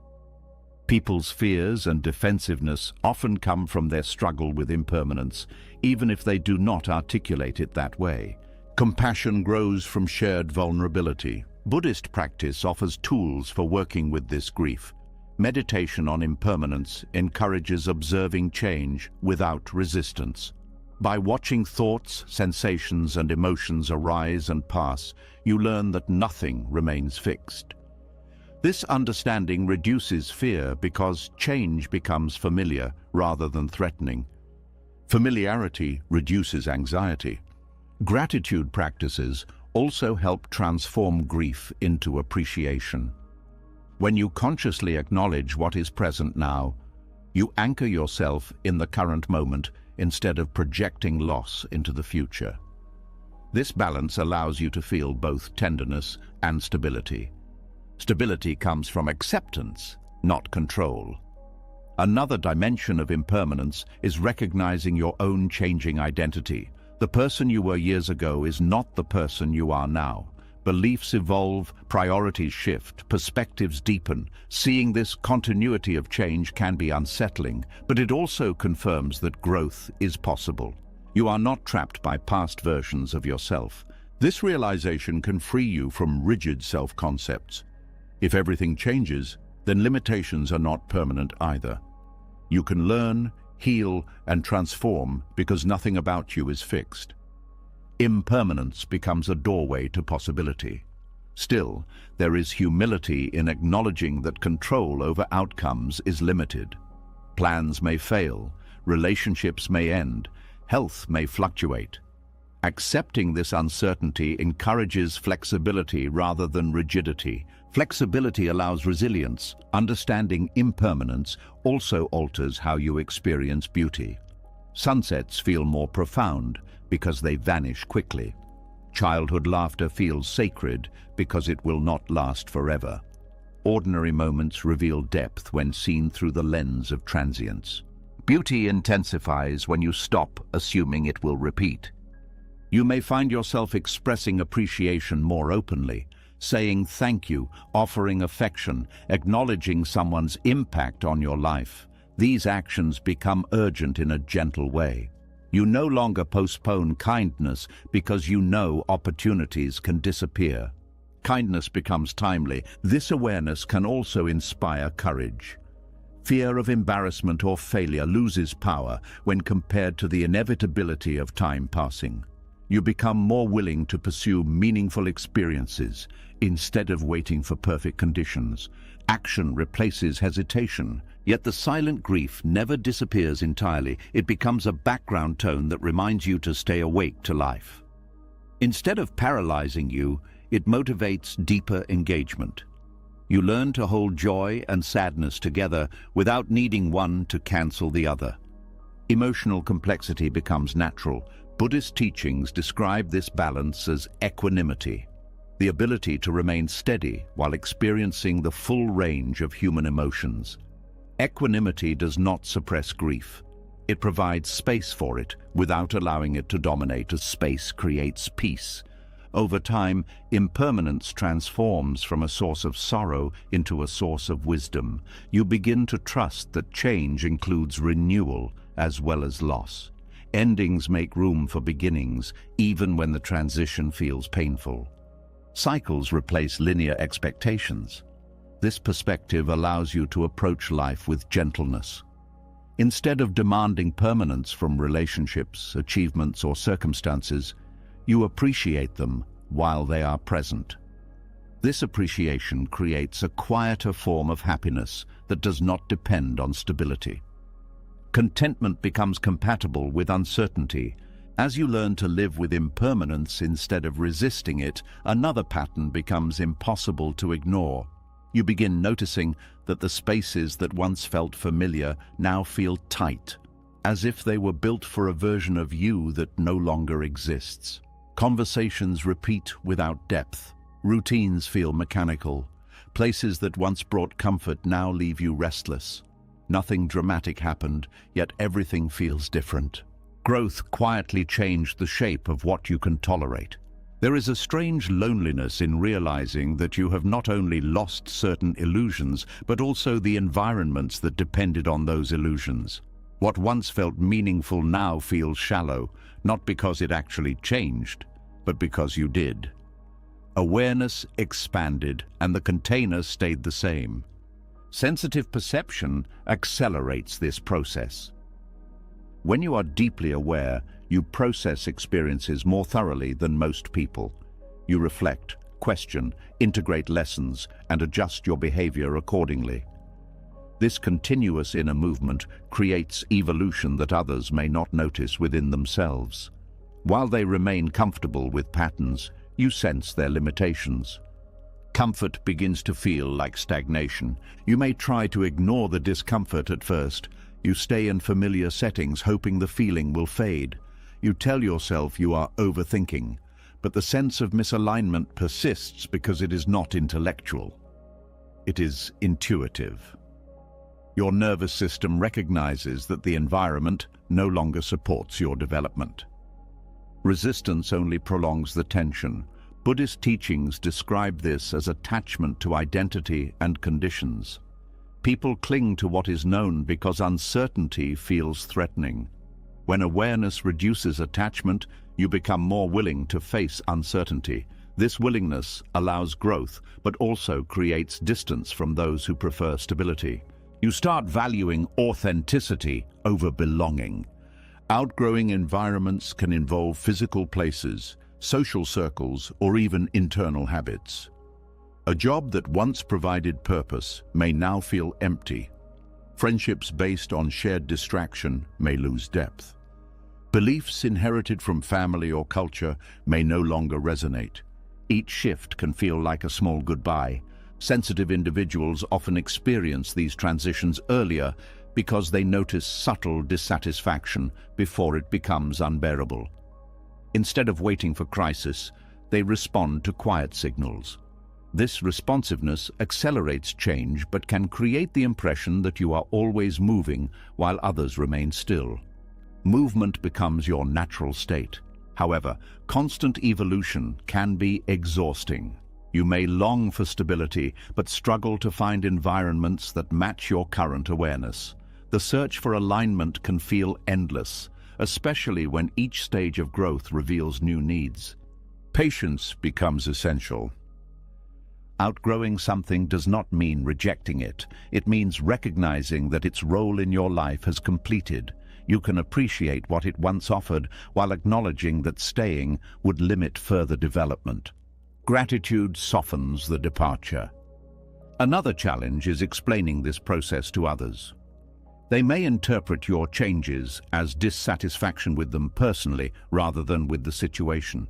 People's fears and defensiveness often come from their struggle with impermanence, even if they do not articulate it that way. Compassion grows from shared vulnerability. Buddhist practice offers tools for working with this grief. Meditation on impermanence encourages observing change without resistance. By watching thoughts, sensations, and emotions arise and pass, you learn that nothing remains fixed. This understanding reduces fear because change becomes familiar rather than threatening. Familiarity reduces anxiety. Gratitude practices also help transform grief into appreciation. When you consciously acknowledge what is present now, you anchor yourself in the current moment instead of projecting loss into the future. This balance allows you to feel both tenderness and stability. Stability comes from acceptance, not control. Another dimension of impermanence is recognizing your own changing identity. The person you were years ago is not the person you are now. Beliefs evolve, priorities shift, perspectives deepen. Seeing this continuity of change can be unsettling, but it also confirms that growth is possible. You are not trapped by past versions of yourself. This realization can free you from rigid self-concepts. If everything changes, then limitations are not permanent either. You can learn, heal, and transform because nothing about you is fixed. Impermanence becomes a doorway to possibility. Still, there is humility in acknowledging that control over outcomes is limited. Plans may fail, relationships may end, health may fluctuate. Accepting this uncertainty encourages flexibility rather than rigidity. Flexibility allows resilience. Understanding impermanence also alters how you experience beauty. Sunsets feel more profound because they vanish quickly. Childhood laughter feels sacred because it will not last forever. Ordinary moments reveal depth when seen through the lens of transience. Beauty intensifies when you stop assuming it will repeat. You may find yourself expressing appreciation more openly, saying thank you, offering affection, acknowledging someone's impact on your life. These actions become urgent in a gentle way. You no longer postpone kindness because you know opportunities can disappear. Kindness becomes timely. This awareness can also inspire courage. Fear of embarrassment or failure loses power when compared to the inevitability of time passing. You become more willing to pursue meaningful experiences instead of waiting for perfect conditions. Action replaces hesitation, yet the silent grief never disappears entirely. It becomes a background tone that reminds you to stay awake to life. Instead of paralyzing you, it motivates deeper engagement. You learn to hold joy and sadness together without needing one to cancel the other. Emotional complexity becomes natural. Buddhist teachings describe this balance as equanimity, the ability to remain steady while experiencing the full range of human emotions. Equanimity does not suppress grief. It provides space for it without allowing it to dominate, as space creates peace. Over time, impermanence transforms from a source of sorrow into a source of wisdom. You begin to trust that change includes renewal as well as loss. Endings make room for beginnings, even when the transition feels painful. Cycles replace linear expectations. This perspective allows you to approach life with gentleness. Instead of demanding permanence from relationships, achievements, or circumstances, you appreciate them while they are present. This appreciation creates a quieter form of happiness that does not depend on stability. Contentment becomes compatible with uncertainty. As you learn to live with impermanence instead of resisting it, another pattern becomes impossible to ignore. You begin noticing that the spaces that once felt familiar now feel tight, as if they were built for a version of you that no longer exists. Conversations repeat without depth. Routines feel mechanical. Places that once brought comfort now leave you restless. Nothing dramatic happened, yet everything feels different. Growth quietly changed the shape of what you can tolerate. There is a strange loneliness in realizing that you have not only lost certain illusions, but also the environments that depended on those illusions. What once felt meaningful now feels shallow, not because it actually changed, but because you did. Awareness expanded, and the container stayed the same. Sensitive perception accelerates this process. When you are deeply aware, you process experiences more thoroughly than most people. You reflect, question, integrate lessons, and adjust your behavior accordingly. This continuous inner movement creates evolution that others may not notice within themselves. While they remain comfortable with patterns, you sense their limitations. Comfort begins to feel like stagnation. You may try to ignore the discomfort at first. You stay in familiar settings, hoping the feeling will fade. You tell yourself you are overthinking, but the sense of misalignment persists because it is not intellectual. It is intuitive. Your nervous system recognizes that the environment no longer supports your development. Resistance only prolongs the tension. Buddhist teachings describe this as attachment to identity and conditions. People cling to what is known because uncertainty feels threatening. When awareness reduces attachment, you become more willing to face uncertainty. This willingness allows growth, but also creates distance from those who prefer stability. You start valuing authenticity over belonging. Outgrowing environments can involve physical places, social circles, or even internal habits. A job that once provided purpose may now feel empty. Friendships based on shared distraction may lose depth. Beliefs inherited from family or culture may no longer resonate. Each shift can feel like a small goodbye. Sensitive individuals often experience these transitions earlier because they notice subtle dissatisfaction before it becomes unbearable. Instead of waiting for crisis, they respond to quiet signals. This responsiveness accelerates change but can create the impression that you are always moving while others remain still. Movement becomes your natural state. However, constant evolution can be exhausting. You may long for stability, but struggle to find environments that match your current awareness. The search for alignment can feel endless, especially when each stage of growth reveals new needs. Patience becomes essential. Outgrowing something does not mean rejecting it. It means recognizing that its role in your life has completed. You can appreciate what it once offered while acknowledging that staying would limit further development. Gratitude softens the departure. Another challenge is explaining this process to others. They may interpret your changes as dissatisfaction with them personally rather than with the situation.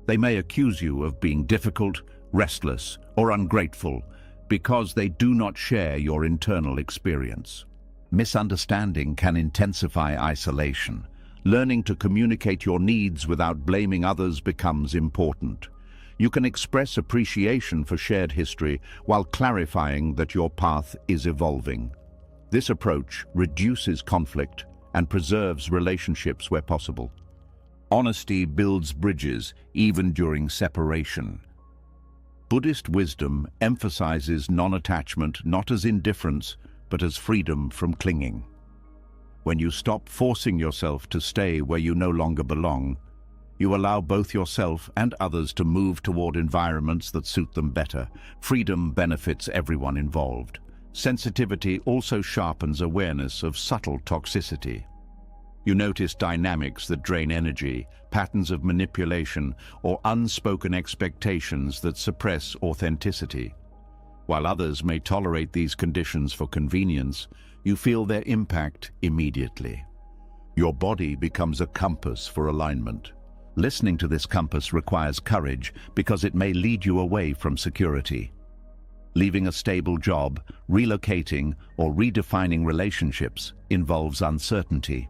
They may accuse you of being difficult, restless, or ungrateful, because they do not share your internal experience. Misunderstanding can intensify isolation. Learning to communicate your needs without blaming others becomes important. You can express appreciation for shared history while clarifying that your path is evolving. This approach reduces conflict and preserves relationships where possible. Honesty builds bridges even during separation. Buddhist wisdom emphasizes non-attachment not as indifference, but as freedom from clinging. When you stop forcing yourself to stay where you no longer belong, you allow both yourself and others to move toward environments that suit them better. Freedom benefits everyone involved. Sensitivity also sharpens awareness of subtle toxicity. You notice dynamics that drain energy, patterns of manipulation, or unspoken expectations that suppress authenticity. While others may tolerate these conditions for convenience, you feel their impact immediately. Your body becomes a compass for alignment. Listening to this compass requires courage because it may lead you away from security. Leaving a stable job, relocating, or redefining relationships involves uncertainty.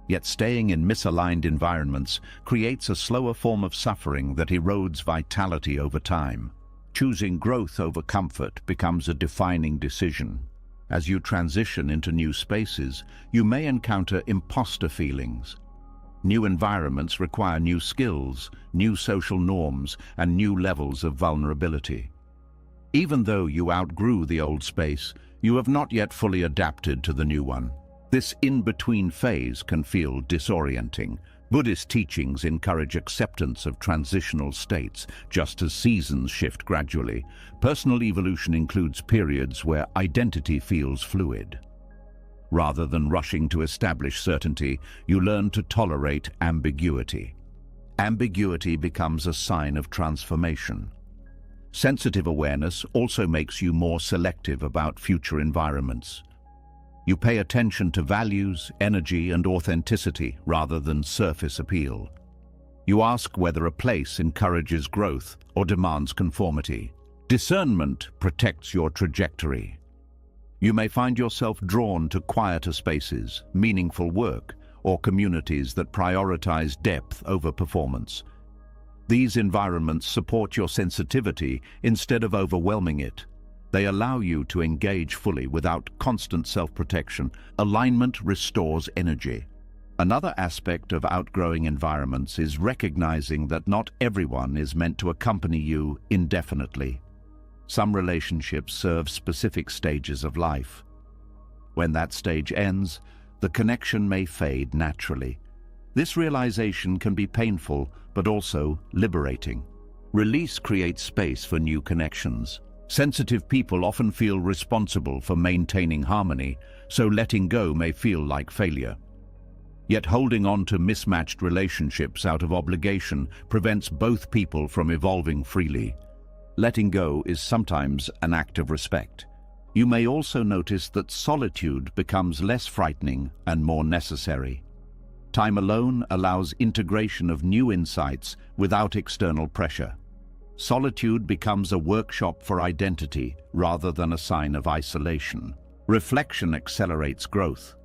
Yet staying in misaligned environments creates a slower form of suffering that erodes vitality over time. Choosing growth over comfort becomes a defining decision. As you transition into new spaces, you may encounter imposter feelings. New environments require new skills, new social norms, and new levels of vulnerability. Even though you outgrew the old space, you have not yet fully adapted to the new one. This in-between phase can feel disorienting. Buddhist teachings encourage acceptance of transitional states, just as seasons shift gradually. Personal evolution includes periods where identity feels fluid. Rather than rushing to establish certainty, you learn to tolerate ambiguity. Ambiguity becomes a sign of transformation. Sensitive awareness also makes you more selective about future environments. You pay attention to values, energy, and authenticity rather than surface appeal. You ask whether a place encourages growth or demands conformity. Discernment protects your trajectory. You may find yourself drawn to quieter spaces, meaningful work, or communities that prioritize depth over performance. These environments support your sensitivity instead of overwhelming it. They allow you to engage fully without constant self-protection. Alignment restores energy. Another aspect of outgrowing environments is recognizing that not everyone is meant to accompany you indefinitely. Some relationships serve specific stages of life. When that stage ends, the connection may fade naturally. This realization can be painful, but also liberating. Release creates space for new connections. Sensitive people often feel responsible for maintaining harmony, so letting go may feel like failure. Yet holding on to mismatched relationships out of obligation prevents both people from evolving freely. Letting go is sometimes an act of respect. You may also notice that solitude becomes less frightening and more necessary. Time alone allows integration of new insights without external pressure. Solitude becomes a workshop for identity rather than a sign of isolation. Reflection accelerates growth.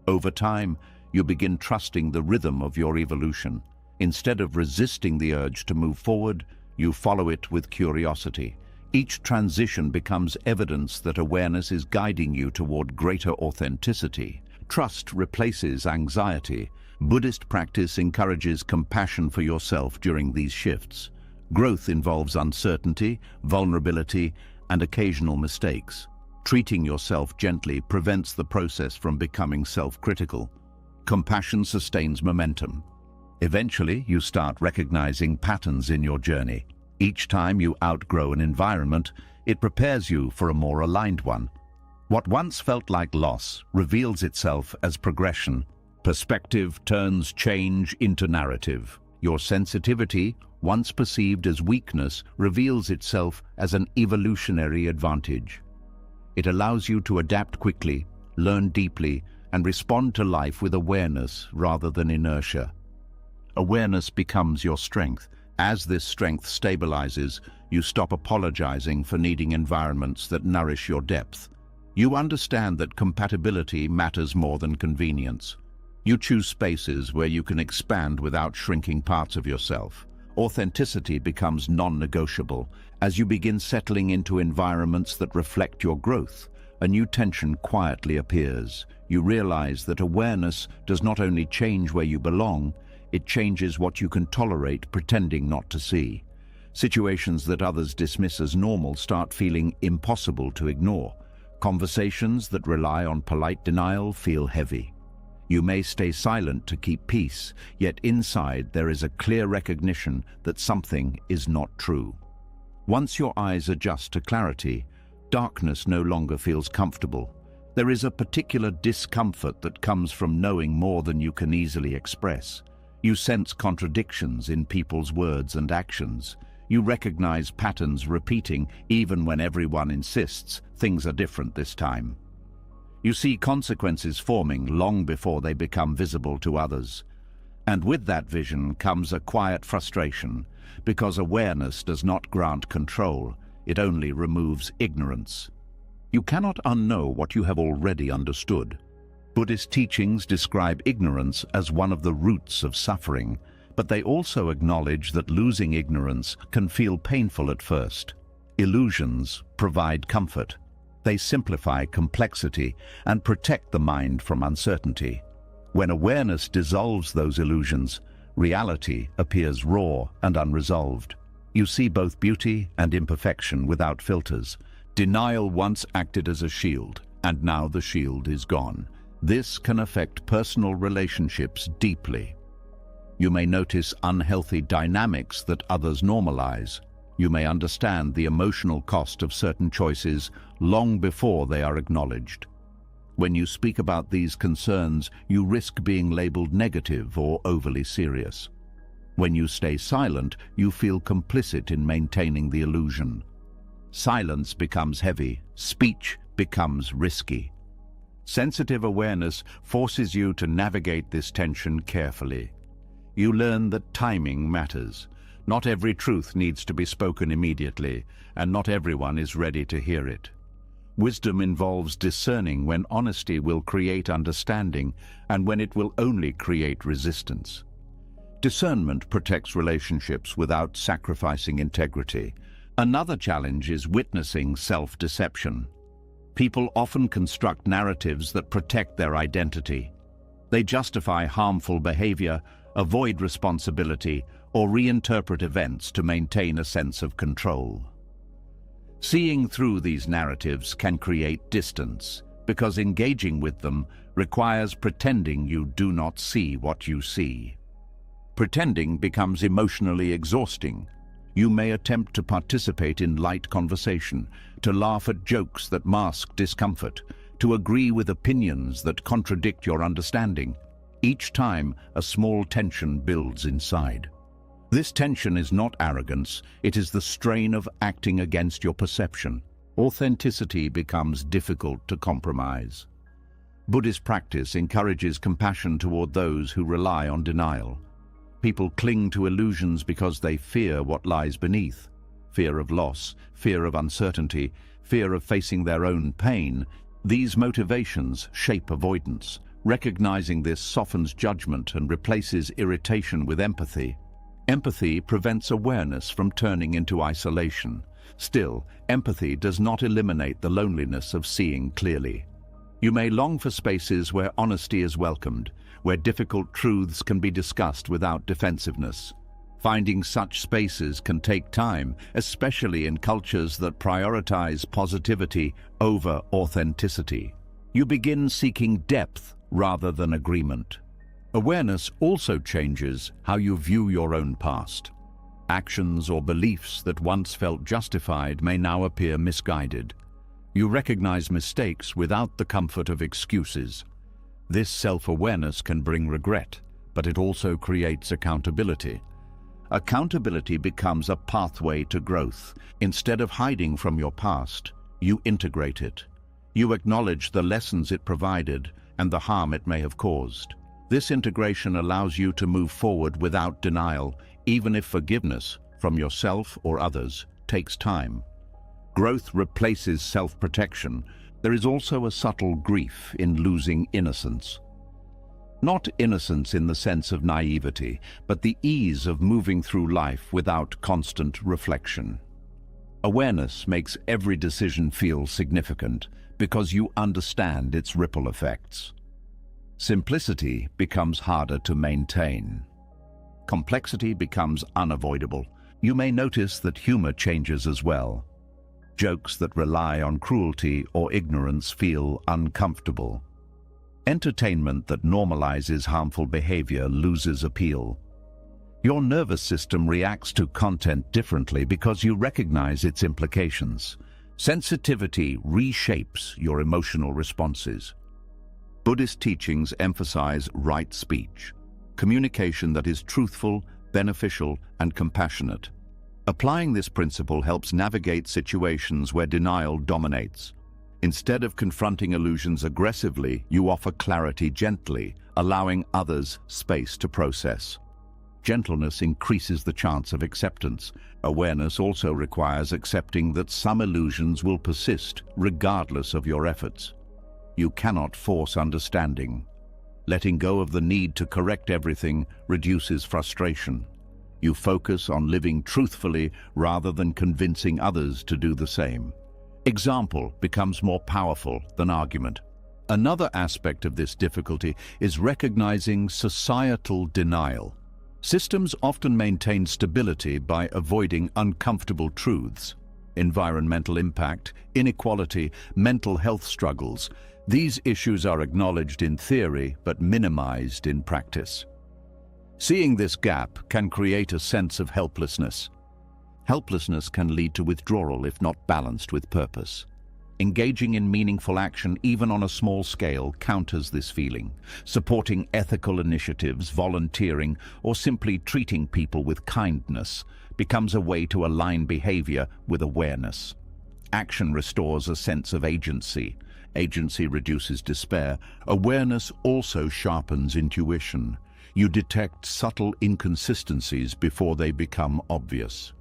Over time, you begin trusting the rhythm of your evolution. Instead of resisting the urge to move forward, you follow it with curiosity. Each transition becomes evidence that awareness is guiding you toward greater authenticity. Trust replaces anxiety. Buddhist practice encourages compassion for yourself during these shifts. Growth involves uncertainty, vulnerability, and occasional mistakes. Treating yourself gently prevents the process from becoming self-critical. Compassion sustains momentum. Eventually, you start recognizing patterns in your journey. Each time you outgrow an environment, it prepares you for a more aligned one. What once felt like loss reveals itself as progression. Perspective turns change into narrative. Your sensitivity, once perceived as weakness, reveals itself as an evolutionary advantage. It allows you to adapt quickly, learn deeply, and respond to life with awareness rather than inertia. Awareness becomes your strength. As this strength stabilizes, You stop apologizing for needing environments that nourish your depth. You understand that compatibility matters more than convenience. You choose spaces where you can expand without shrinking parts of yourself. Authenticity becomes non-negotiable. As you begin settling into environments that reflect your growth, a new tension quietly appears. You realize that awareness does not only change where you belong, it changes what you can tolerate pretending not to see. Situations that others dismiss as normal start feeling impossible to ignore. Conversations that rely on polite denial feel heavy. You may stay silent to keep peace, yet inside there is a clear recognition that something is not true. Once your eyes adjust to clarity, darkness no longer feels comfortable. There is a particular discomfort that comes from knowing more than you can easily express. You sense contradictions in people's words and actions. You recognize patterns repeating even when everyone insists things are different this time. You see consequences forming long before they become visible to others. And with that vision comes a quiet frustration, because awareness does not grant control, it only removes ignorance. You cannot unknow what you have already understood. Buddhist teachings describe ignorance as one of the roots of suffering, but they also acknowledge that losing ignorance can feel painful at first. Illusions provide comfort. They simplify complexity and protect the mind from uncertainty. When awareness dissolves those illusions, reality appears raw and unresolved. You see both beauty and imperfection without filters. Denial once acted as a shield, and now the shield is gone. This can affect personal relationships deeply. You may notice unhealthy dynamics that others normalize. You may understand the emotional cost of certain choices long before they are acknowledged. When you speak about these concerns, you risk being labeled negative or overly serious. When you stay silent, you feel complicit in maintaining the illusion. Silence becomes heavy, speech becomes risky. Sensitive awareness forces you to navigate this tension carefully. You learn that timing matters. Not every truth needs to be spoken immediately, and not everyone is ready to hear it. Wisdom involves discerning when honesty will create understanding and when it will only create resistance. Discernment protects relationships without sacrificing integrity. Another challenge is witnessing self-deception. People often construct narratives that protect their identity. They justify harmful behavior, avoid responsibility, or reinterpret events to maintain a sense of control. Seeing through these narratives can create distance, because engaging with them requires pretending you do not see what you see. Pretending becomes emotionally exhausting. You may attempt to participate in light conversation, to laugh at jokes that mask discomfort, to agree with opinions that contradict your understanding. Each time, a small tension builds inside. This tension is not arrogance, it is the strain of acting against your perception. Authenticity becomes difficult to compromise. Buddhist practice encourages compassion toward those who rely on denial. People cling to illusions because they fear what lies beneath. Fear of loss, fear of uncertainty, fear of facing their own pain. These motivations shape avoidance. Recognizing this softens judgment and replaces irritation with empathy. Empathy prevents awareness from turning into isolation. Still, empathy does not eliminate the loneliness of seeing clearly. You may long for spaces where honesty is welcomed, where difficult truths can be discussed without defensiveness. Finding such spaces can take time, especially in cultures that prioritize positivity over authenticity. You begin seeking depth rather than agreement. Awareness also changes how you view your own past. Actions or beliefs that once felt justified may now appear misguided. You recognize mistakes without the comfort of excuses. This self-awareness can bring regret, but it also creates accountability. Accountability becomes a pathway to growth. Instead of hiding from your past, you integrate it. You acknowledge the lessons it provided and the harm it may have caused. This integration allows you to move forward without denial, even if forgiveness from yourself or others takes time. Growth replaces self-protection. There is also a subtle grief in losing innocence. Not innocence in the sense of naivety, but the ease of moving through life without constant reflection. Awareness makes every decision feel significant because you understand its ripple effects. Simplicity becomes harder to maintain. Complexity becomes unavoidable. You may notice that humor changes as well. Jokes that rely on cruelty or ignorance feel uncomfortable. Entertainment that normalizes harmful behavior loses appeal. Your nervous system reacts to content differently because you recognize its implications. Sensitivity reshapes your emotional responses. Buddhist teachings emphasize right speech, communication that is truthful, beneficial, and compassionate. Applying this principle helps navigate situations where denial dominates. Instead of confronting illusions aggressively, you offer clarity gently, allowing others space to process. Gentleness increases the chance of acceptance. Awareness also requires accepting that some illusions will persist regardless of your efforts. You cannot force understanding. Letting go of the need to correct everything reduces frustration. You focus on living truthfully rather than convincing others to do the same. Example becomes more powerful than argument. Another aspect of this difficulty is recognizing societal denial. Systems often maintain stability by avoiding uncomfortable truths. Environmental impact, inequality, mental health struggles. These issues are acknowledged in theory but minimized in practice. Seeing this gap can create a sense of helplessness. Helplessness can lead to withdrawal if not balanced with purpose. Engaging in meaningful action, even on a small scale, counters this feeling. Supporting ethical initiatives, volunteering, or simply treating people with kindness becomes a way to align behavior with awareness. Action restores a sense of agency. Agency reduces despair. Awareness also sharpens intuition. You detect subtle inconsistencies before they become obvious.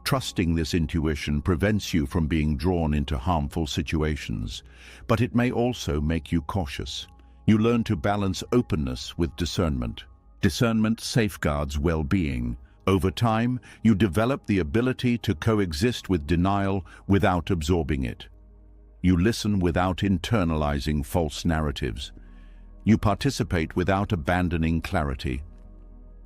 Trusting this intuition prevents you from being drawn into harmful situations, but it may also make you cautious. You learn to balance openness with discernment. Discernment safeguards well-being. Over time, you develop the ability to coexist with denial without absorbing it. You listen without internalizing false narratives. You participate without abandoning clarity.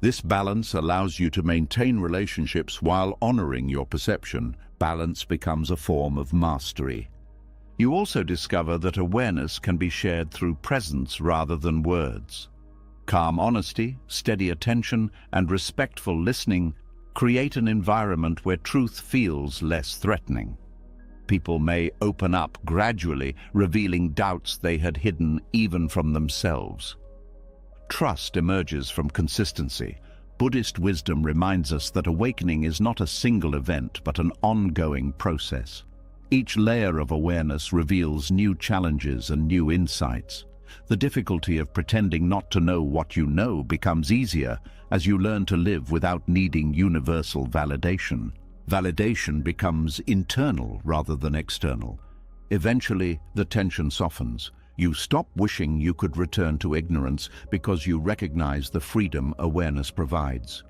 This balance allows you to maintain relationships while honoring your perception. Balance becomes a form of mastery. You also discover that awareness can be shared through presence rather than words. Calm honesty, steady attention, and respectful listening create an environment where truth feels less threatening. People may open up gradually, revealing doubts they had hidden even from themselves. Trust emerges from consistency. Buddhist wisdom reminds us that awakening is not a single event, but an ongoing process. Each layer of awareness reveals new challenges and new insights. The difficulty of pretending not to know what you know becomes easier as you learn to live without needing universal validation. Validation becomes internal rather than external. Eventually, the tension softens. You stop wishing you could return to ignorance because you recognize the freedom awareness provides.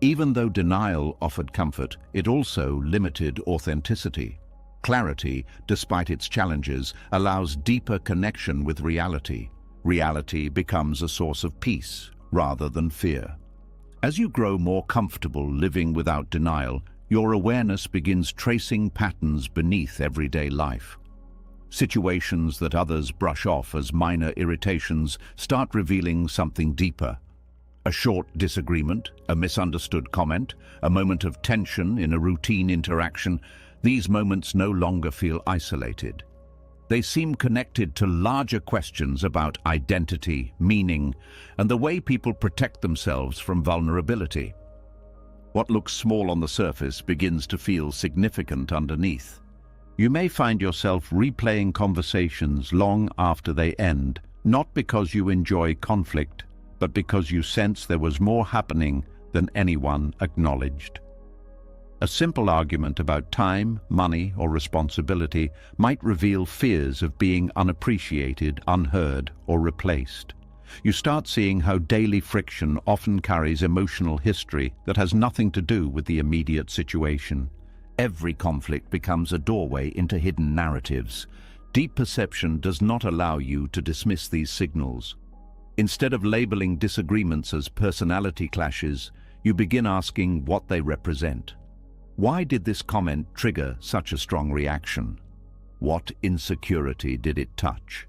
Even though denial offered comfort, it also limited authenticity. Clarity, despite its challenges, allows deeper connection with reality. Reality becomes a source of peace rather than fear. As you grow more comfortable living without denial, your awareness begins tracing patterns beneath everyday life. Situations that others brush off as minor irritations start revealing something deeper. A short disagreement, a misunderstood comment, a moment of tension in a routine interaction, these moments no longer feel isolated. They seem connected to larger questions about identity, meaning, and the way people protect themselves from vulnerability. What looks small on the surface begins to feel significant underneath. You may find yourself replaying conversations long after they end, not because you enjoy conflict, but because you sense there was more happening than anyone acknowledged. A simple argument about time, money, or responsibility might reveal fears of being unappreciated, unheard, or replaced. You start seeing how daily friction often carries emotional history that has nothing to do with the immediate situation. Every conflict becomes a doorway into hidden narratives. Deep perception does not allow you to dismiss these signals. Instead of labeling disagreements as personality clashes, you begin asking what they represent. Why did this comment trigger such a strong reaction? What insecurity did it touch?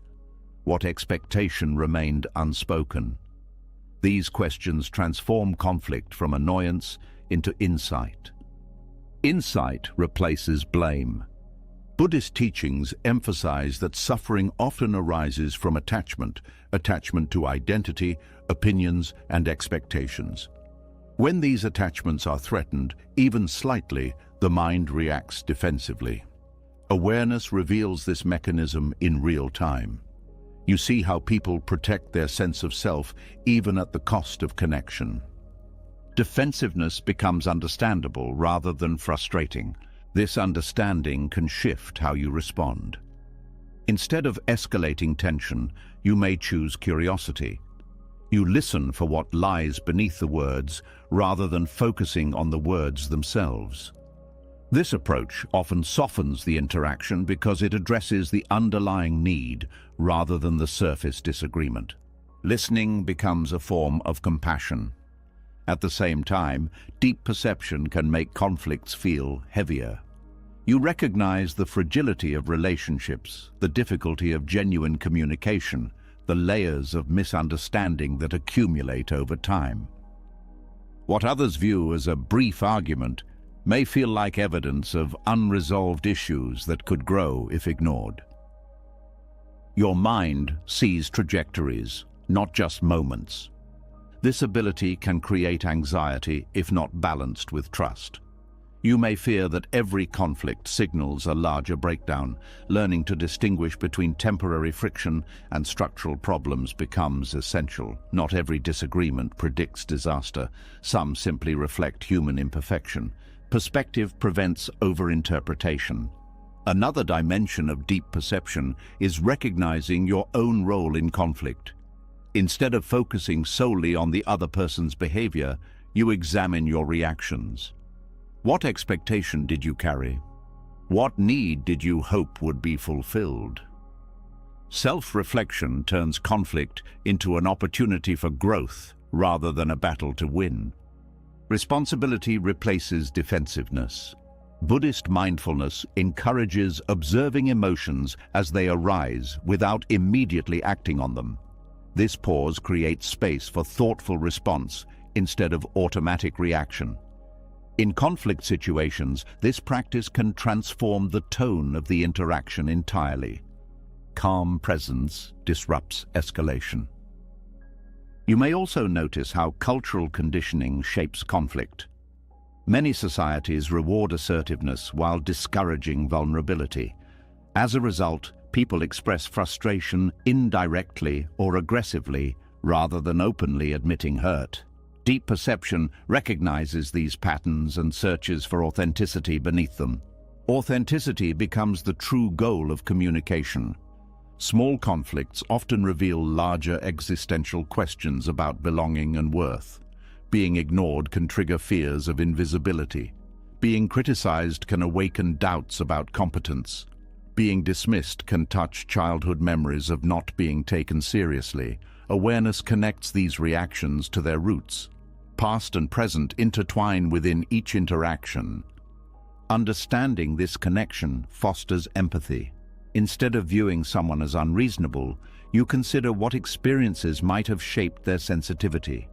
What expectation remained unspoken? These questions transform conflict from annoyance into insight. Insight replaces blame. Buddhist teachings emphasize that suffering often arises from attachment to identity, opinions, and expectations. When these attachments are threatened, even slightly, the mind reacts defensively. Awareness reveals this mechanism in real time. You see how people protect their sense of self even at the cost of connection. Defensiveness becomes understandable rather than frustrating. This understanding can shift how you respond. Instead of escalating tension, you may choose curiosity. You listen for what lies beneath the words rather than focusing on the words themselves. This approach often softens the interaction because it addresses the underlying need rather than the surface disagreement. Listening becomes a form of compassion. At the same time, deep perception can make conflicts feel heavier. You recognize the fragility of relationships, the difficulty of genuine communication, the layers of misunderstanding that accumulate over time. What others view as a brief argument may feel like evidence of unresolved issues that could grow if ignored. Your mind sees trajectories, not just moments. This ability can create anxiety if not balanced with trust. You may fear that every conflict signals a larger breakdown. Learning to distinguish between temporary friction and structural problems becomes essential. Not every disagreement predicts disaster. Some simply reflect human imperfection. Perspective prevents overinterpretation. Another dimension of deep perception is recognizing your own role in conflict. Instead of focusing solely on the other person's behavior, you examine your reactions. What expectation did you carry? What need did you hope would be fulfilled? Self-reflection turns conflict into an opportunity for growth rather than a battle to win. Responsibility replaces defensiveness. Buddhist mindfulness encourages observing emotions as they arise without immediately acting on them. This pause creates space for thoughtful response instead of automatic reaction. In conflict situations, this practice can transform the tone of the interaction entirely. Calm presence disrupts escalation. You may also notice how cultural conditioning shapes conflict. Many societies reward assertiveness while discouraging vulnerability. As a result, people express frustration indirectly or aggressively rather than openly admitting hurt. Deep perception recognizes these patterns and searches for authenticity beneath them. Authenticity becomes the true goal of communication. Small conflicts often reveal larger existential questions about belonging and worth. Being ignored can trigger fears of invisibility. Being criticized can awaken doubts about competence. Being dismissed can touch childhood memories of not being taken seriously. Awareness connects these reactions to their roots. Past and present intertwine within each interaction. Understanding this connection fosters empathy. Instead of viewing someone as unreasonable, you consider what experiences might have shaped their sensitivity.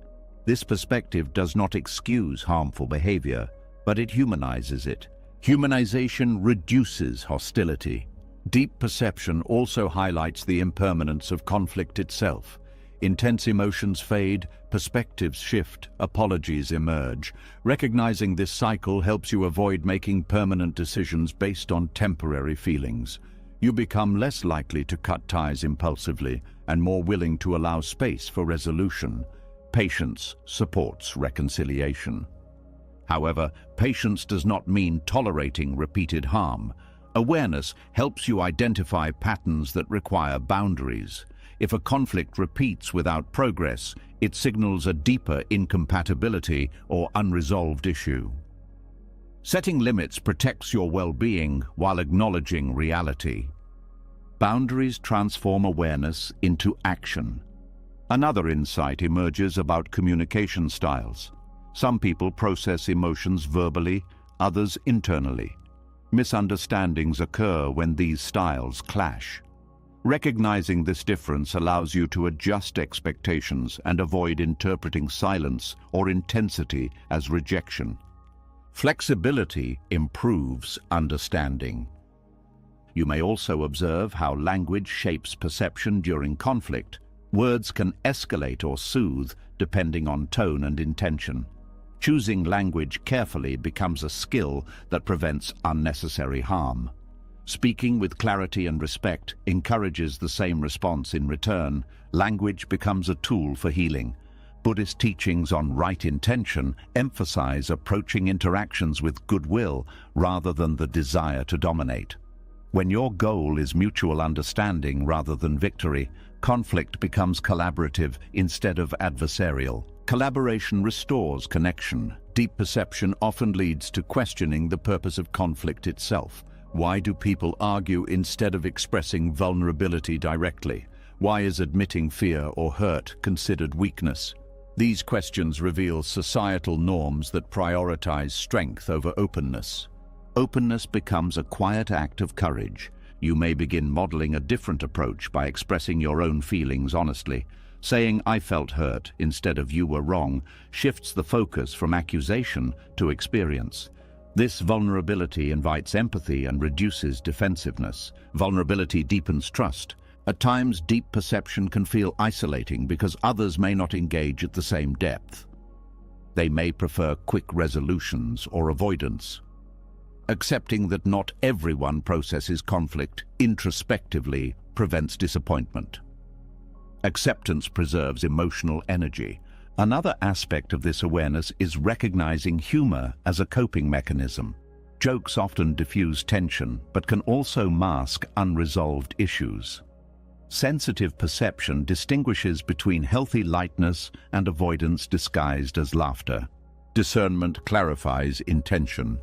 This perspective does not excuse harmful behavior, but it humanizes it. Humanization reduces hostility. Deep perception also highlights the impermanence of conflict itself. Intense emotions fade, perspectives shift, apologies emerge. Recognizing this cycle helps you avoid making permanent decisions based on temporary feelings. You become less likely to cut ties impulsively and more willing to allow space for resolution. Patience supports reconciliation. However, patience does not mean tolerating repeated harm. Awareness helps you identify patterns that require boundaries. If a conflict repeats without progress, it signals a deeper incompatibility or unresolved issue. Setting limits protects your well-being while acknowledging reality. Boundaries transform awareness into action. Another insight emerges about communication styles. Some people process emotions verbally, others internally. Misunderstandings occur when these styles clash. Recognizing this difference allows you to adjust expectations and avoid interpreting silence or intensity as rejection. Flexibility improves understanding. You may also observe how language shapes perception during conflict. Words can escalate or soothe depending on tone and intention. Choosing language carefully becomes a skill that prevents unnecessary harm. Speaking with clarity and respect encourages the same response in return. Language becomes a tool for healing. Buddhist teachings on right intention emphasize approaching interactions with goodwill rather than the desire to dominate. When your goal is mutual understanding rather than victory, conflict becomes collaborative instead of adversarial. Collaboration restores connection. Deep perception often leads to questioning the purpose of conflict itself. Why do people argue instead of expressing vulnerability directly? Why is admitting fear or hurt considered weakness? These questions reveal societal norms that prioritize strength over openness. Openness becomes a quiet act of courage. You may begin modeling a different approach by expressing your own feelings honestly. Saying, "I felt hurt," instead of "you were wrong," shifts the focus from accusation to experience. This vulnerability invites empathy and reduces defensiveness. Vulnerability deepens trust. At times, deep perception can feel isolating because others may not engage at the same depth. They may prefer quick resolutions or avoidance. Accepting that not everyone processes conflict introspectively prevents disappointment. Acceptance preserves emotional energy. Another aspect of this awareness is recognizing humor as a coping mechanism. Jokes often diffuse tension, but can also mask unresolved issues. Sensitive perception distinguishes between healthy lightness and avoidance disguised as laughter. Discernment clarifies intention.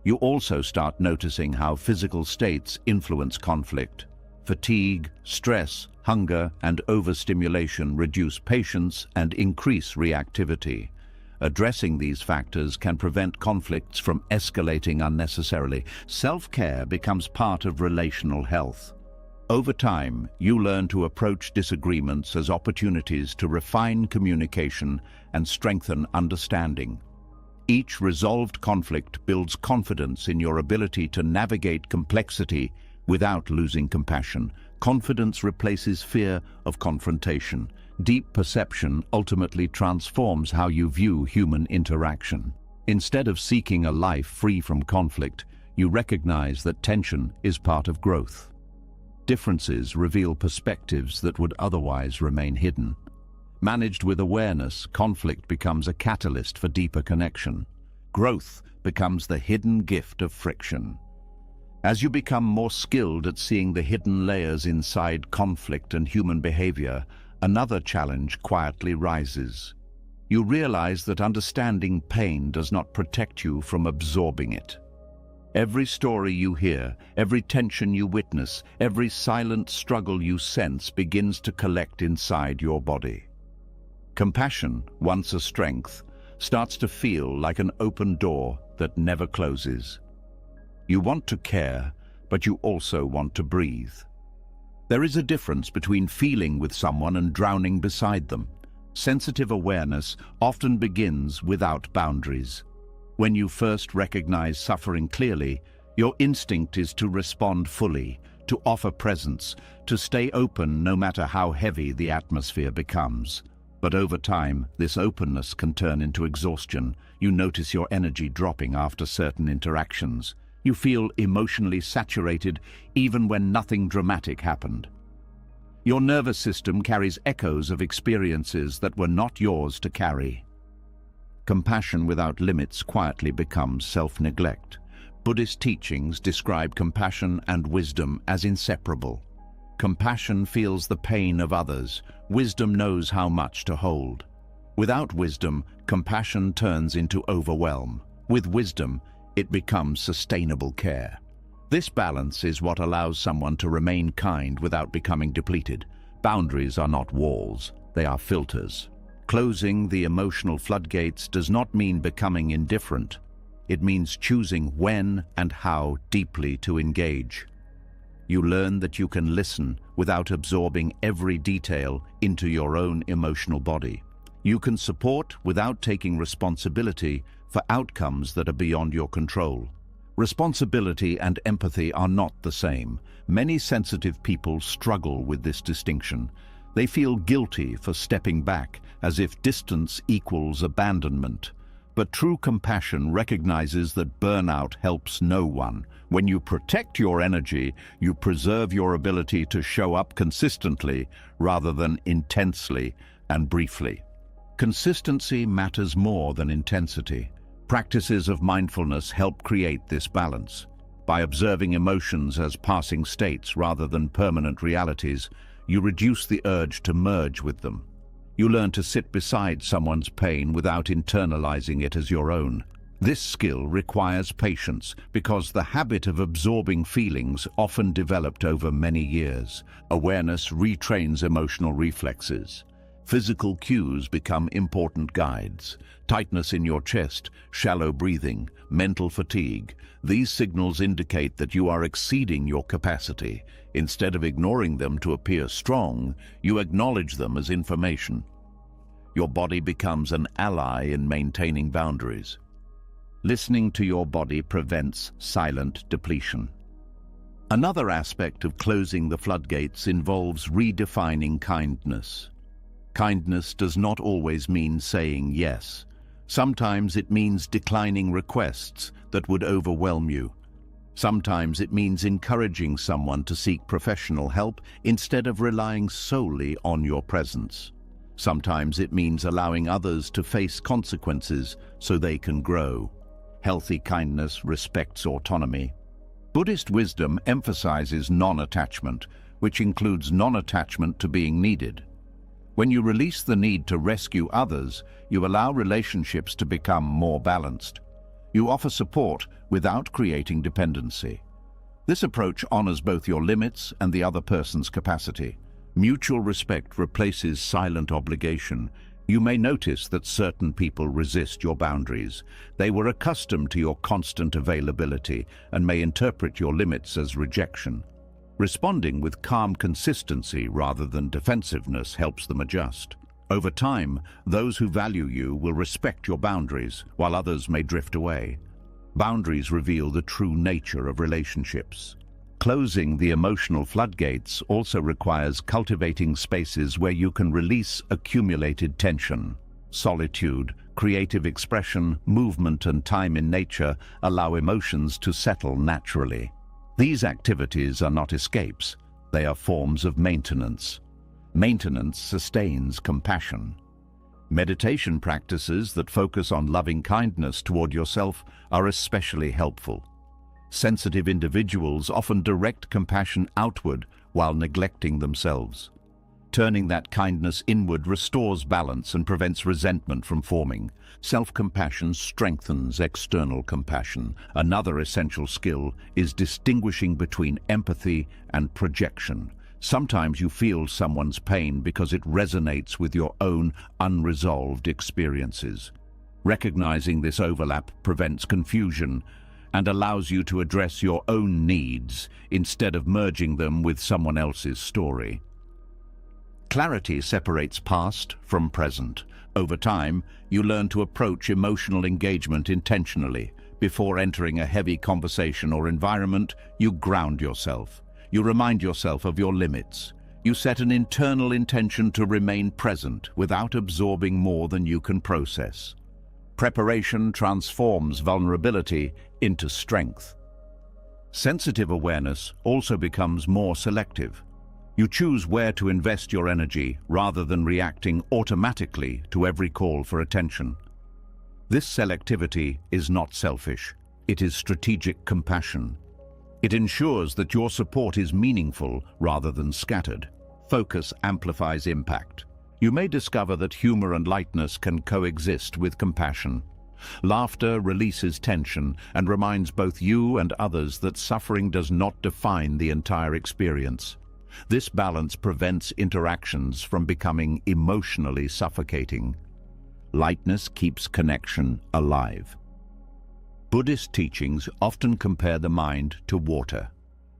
You also start noticing how physical states influence conflict. Fatigue, stress, hunger, and overstimulation reduce patience and increase reactivity. Addressing these factors can prevent conflicts from escalating unnecessarily. Self-care becomes part of relational health. Over time, you learn to approach disagreements as opportunities to refine communication and strengthen understanding. Each resolved conflict builds confidence in your ability to navigate complexity without losing compassion. Confidence replaces fear of confrontation. Deep perception ultimately transforms how you view human interaction. Instead of seeking a life free from conflict, you recognize that tension is part of growth. Differences reveal perspectives that would otherwise remain hidden. Managed with awareness, conflict becomes a catalyst for deeper connection. Growth becomes the hidden gift of friction. As you become more skilled at seeing the hidden layers inside conflict and human behavior, another challenge quietly rises. You realize that understanding pain does not protect you from absorbing it. Every story you hear, every tension you witness, every silent struggle you sense begins to collect inside your body. Compassion, once a strength, starts to feel like an open door that never closes. You want to care, but you also want to breathe. There is a difference between feeling with someone and drowning beside them. Sensitive awareness often begins without boundaries. When you first recognize suffering clearly, your instinct is to respond fully, to offer presence, to stay open no matter how heavy the atmosphere becomes. But over time, this openness can turn into exhaustion. You notice your energy dropping after certain interactions. You feel emotionally saturated even when nothing dramatic happened. Your nervous system carries echoes of experiences that were not yours to carry. Compassion without limits quietly becomes self-neglect. Buddhist teachings describe compassion and wisdom as inseparable. Compassion feels the pain of others. Wisdom knows how much to hold. Without wisdom, compassion turns into overwhelm. With wisdom, it becomes sustainable care. This balance is what allows someone to remain kind without becoming depleted. Boundaries are not walls, they are filters. Closing the emotional floodgates does not mean becoming indifferent. It means choosing when and how deeply to engage. You learn that you can listen without absorbing every detail into your own emotional body. You can support without taking responsibility for outcomes that are beyond your control. Responsibility and empathy are not the same. Many sensitive people struggle with this distinction. They feel guilty for stepping back, as if distance equals abandonment. But true compassion recognizes that burnout helps no one. When you protect your energy, you preserve your ability to show up consistently rather than intensely and briefly. Consistency matters more than intensity. Practices of mindfulness help create this balance. By observing emotions as passing states rather than permanent realities, you reduce the urge to merge with them. You learn to sit beside someone's pain without internalizing it as your own. This skill requires patience because the habit of absorbing feelings often developed over many years. Awareness retrains emotional reflexes. Physical cues become important guides. Tightness in your chest, shallow breathing, mental fatigue. These signals indicate that you are exceeding your capacity. Instead of ignoring them to appear strong, you acknowledge them as information. Your body becomes an ally in maintaining boundaries. Listening to your body prevents silent depletion. Another aspect of closing the floodgates involves redefining kindness. Kindness does not always mean saying yes. Sometimes it means declining requests that would overwhelm you. Sometimes it means encouraging someone to seek professional help instead of relying solely on your presence. Sometimes it means allowing others to face consequences so they can grow. Healthy kindness respects autonomy. Buddhist wisdom emphasizes non-attachment, which includes non-attachment to being needed. When you release the need to rescue others, you allow relationships to become more balanced. You offer support without creating dependency. This approach honors both your limits and the other person's capacity. Mutual respect replaces silent obligation. You may notice that certain people resist your boundaries. They were accustomed to your constant availability and may interpret your limits as rejection. Responding with calm consistency rather than defensiveness helps them adjust. Over time, those who value you will respect your boundaries, while others may drift away. Boundaries reveal the true nature of relationships. Closing the emotional floodgates also requires cultivating spaces where you can release accumulated tension. Solitude, creative expression, movement, and time in nature allow emotions to settle naturally. These activities are not escapes, they are forms of maintenance. Maintenance sustains compassion. Meditation practices that focus on loving kindness toward yourself are especially helpful. Sensitive individuals often direct compassion outward while neglecting themselves. Turning that kindness inward restores balance and prevents resentment from forming. Self-compassion strengthens external compassion. Another essential skill is distinguishing between empathy and projection. Sometimes you feel someone's pain because it resonates with your own unresolved experiences. Recognizing this overlap prevents confusion and allows you to address your own needs instead of merging them with someone else's story. Clarity separates past from present. Over time, you learn to approach emotional engagement intentionally. Before entering a heavy conversation or environment, you ground yourself. You remind yourself of your limits. You set an internal intention to remain present without absorbing more than you can process. Preparation transforms vulnerability into strength. Sensitive awareness also becomes more selective. You choose where to invest your energy rather than reacting automatically to every call for attention. This selectivity is not selfish. It is strategic compassion. It ensures that your support is meaningful rather than scattered. Focus amplifies impact. You may discover that humor and lightness can coexist with compassion. Laughter releases tension and reminds both you and others that suffering does not define the entire experience. This balance prevents interactions from becoming emotionally suffocating. Lightness keeps connection alive. Buddhist teachings often compare the mind to water.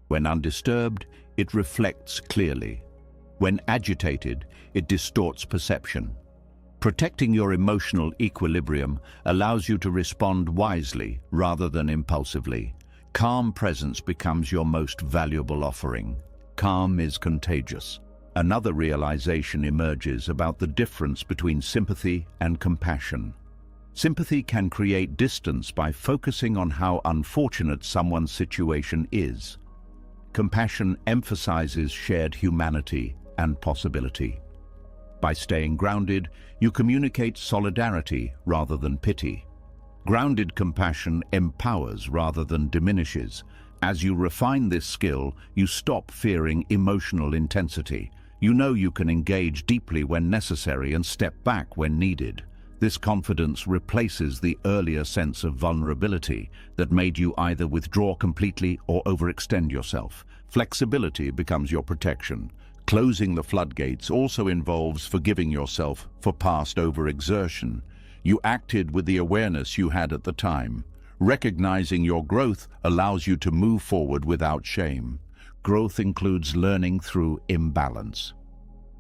When undisturbed, it reflects clearly. When agitated, it distorts perception. Protecting your emotional equilibrium allows you to respond wisely rather than impulsively. Calm presence becomes your most valuable offering. Calm is contagious. Another realization emerges about the difference between sympathy and compassion. Sympathy can create distance by focusing on how unfortunate someone's situation is. Compassion emphasizes shared humanity and possibility. By staying grounded, you communicate solidarity rather than pity. Grounded compassion empowers rather than diminishes. As you refine this skill, you stop fearing emotional intensity. You know you can engage deeply when necessary and step back when needed. This confidence replaces the earlier sense of vulnerability that made you either withdraw completely or overextend yourself. Flexibility becomes your protection. Closing the floodgates also involves forgiving yourself for past overexertion. You acted with the awareness you had at the time. Recognizing your growth allows you to move forward without shame. Growth includes learning through imbalance.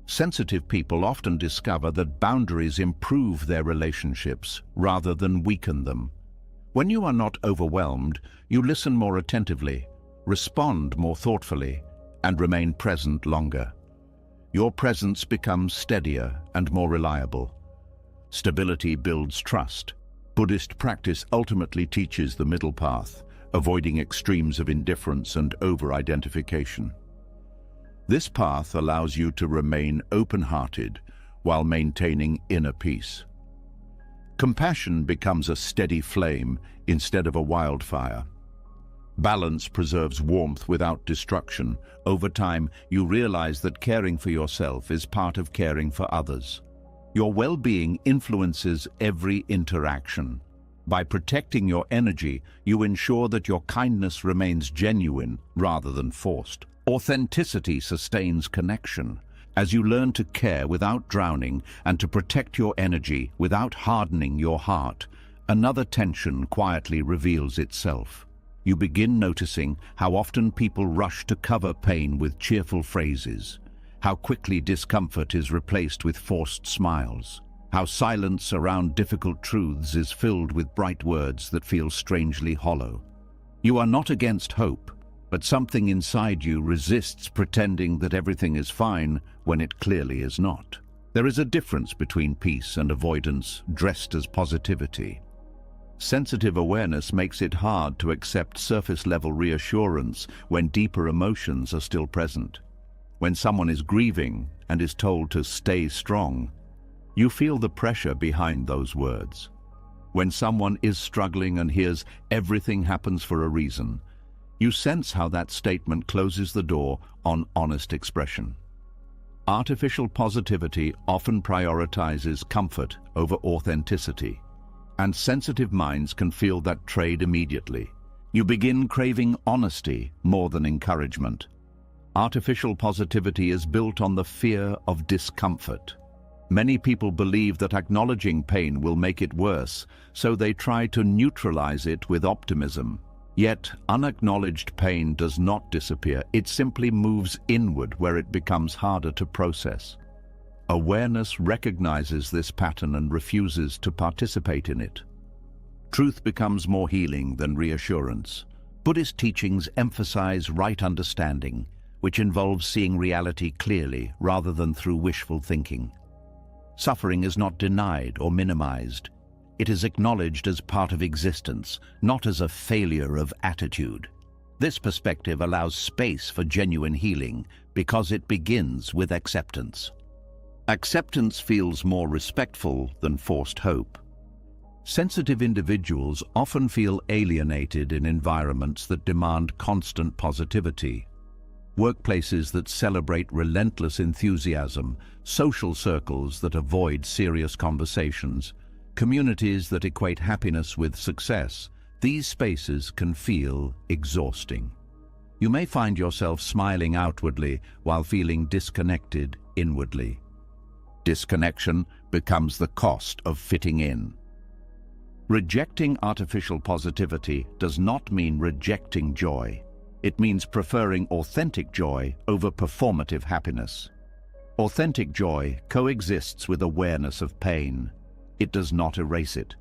Sensitive people often discover that boundaries improve their relationships rather than weaken them. When you are not overwhelmed, you listen more attentively, respond more thoughtfully, and remain present longer. Your presence becomes steadier and more reliable. Stability builds trust. Buddhist practice ultimately teaches the middle path, avoiding extremes of indifference and over-identification. This path allows you to remain open-hearted while maintaining inner peace. Compassion becomes a steady flame instead of a wildfire. Balance preserves warmth without destruction. Over time, you realize that caring for yourself is part of caring for others. Your well-being influences every interaction. By protecting your energy, you ensure that your kindness remains genuine rather than forced. Authenticity sustains connection. As you learn to care without drowning and to protect your energy without hardening your heart, another tension quietly reveals itself. You begin noticing how often people rush to cover pain with cheerful phrases, how quickly discomfort is replaced with forced smiles, how silence around difficult truths is filled with bright words that feel strangely hollow. You are not against hope, but something inside you resists pretending that everything is fine when it clearly is not. There is a difference between peace and avoidance dressed as positivity. Sensitive awareness makes it hard to accept surface-level reassurance when deeper emotions are still present. When someone is grieving and is told to stay strong, you feel the pressure behind those words. When someone is struggling and hears everything happens for a reason, you sense how that statement closes the door on honest expression. Artificial positivity often prioritizes comfort over authenticity, and sensitive minds can feel that trade immediately. You begin craving honesty more than encouragement. Artificial positivity is built on the fear of discomfort. Many people believe that acknowledging pain will make it worse, so they try to neutralize it with optimism. Yet, unacknowledged pain does not disappear. It simply moves inward where it becomes harder to process. Awareness recognizes this pattern and refuses to participate in it. Truth becomes more healing than reassurance. Buddhist teachings emphasize right understanding, which involves seeing reality clearly rather than through wishful thinking. Suffering is not denied or minimized. It is acknowledged as part of existence, not as a failure of attitude. This perspective allows space for genuine healing because it begins with acceptance. Acceptance feels more respectful than forced hope. Sensitive individuals often feel alienated in environments that demand constant positivity. Workplaces that celebrate relentless enthusiasm, social circles that avoid serious conversations, communities that equate happiness with success. These spaces can feel exhausting. You may find yourself smiling outwardly while feeling disconnected inwardly. Disconnection becomes the cost of fitting in. Rejecting artificial positivity does not mean rejecting joy. It means preferring authentic joy over performative happiness. Authentic joy coexists with awareness of pain. It does not erase it.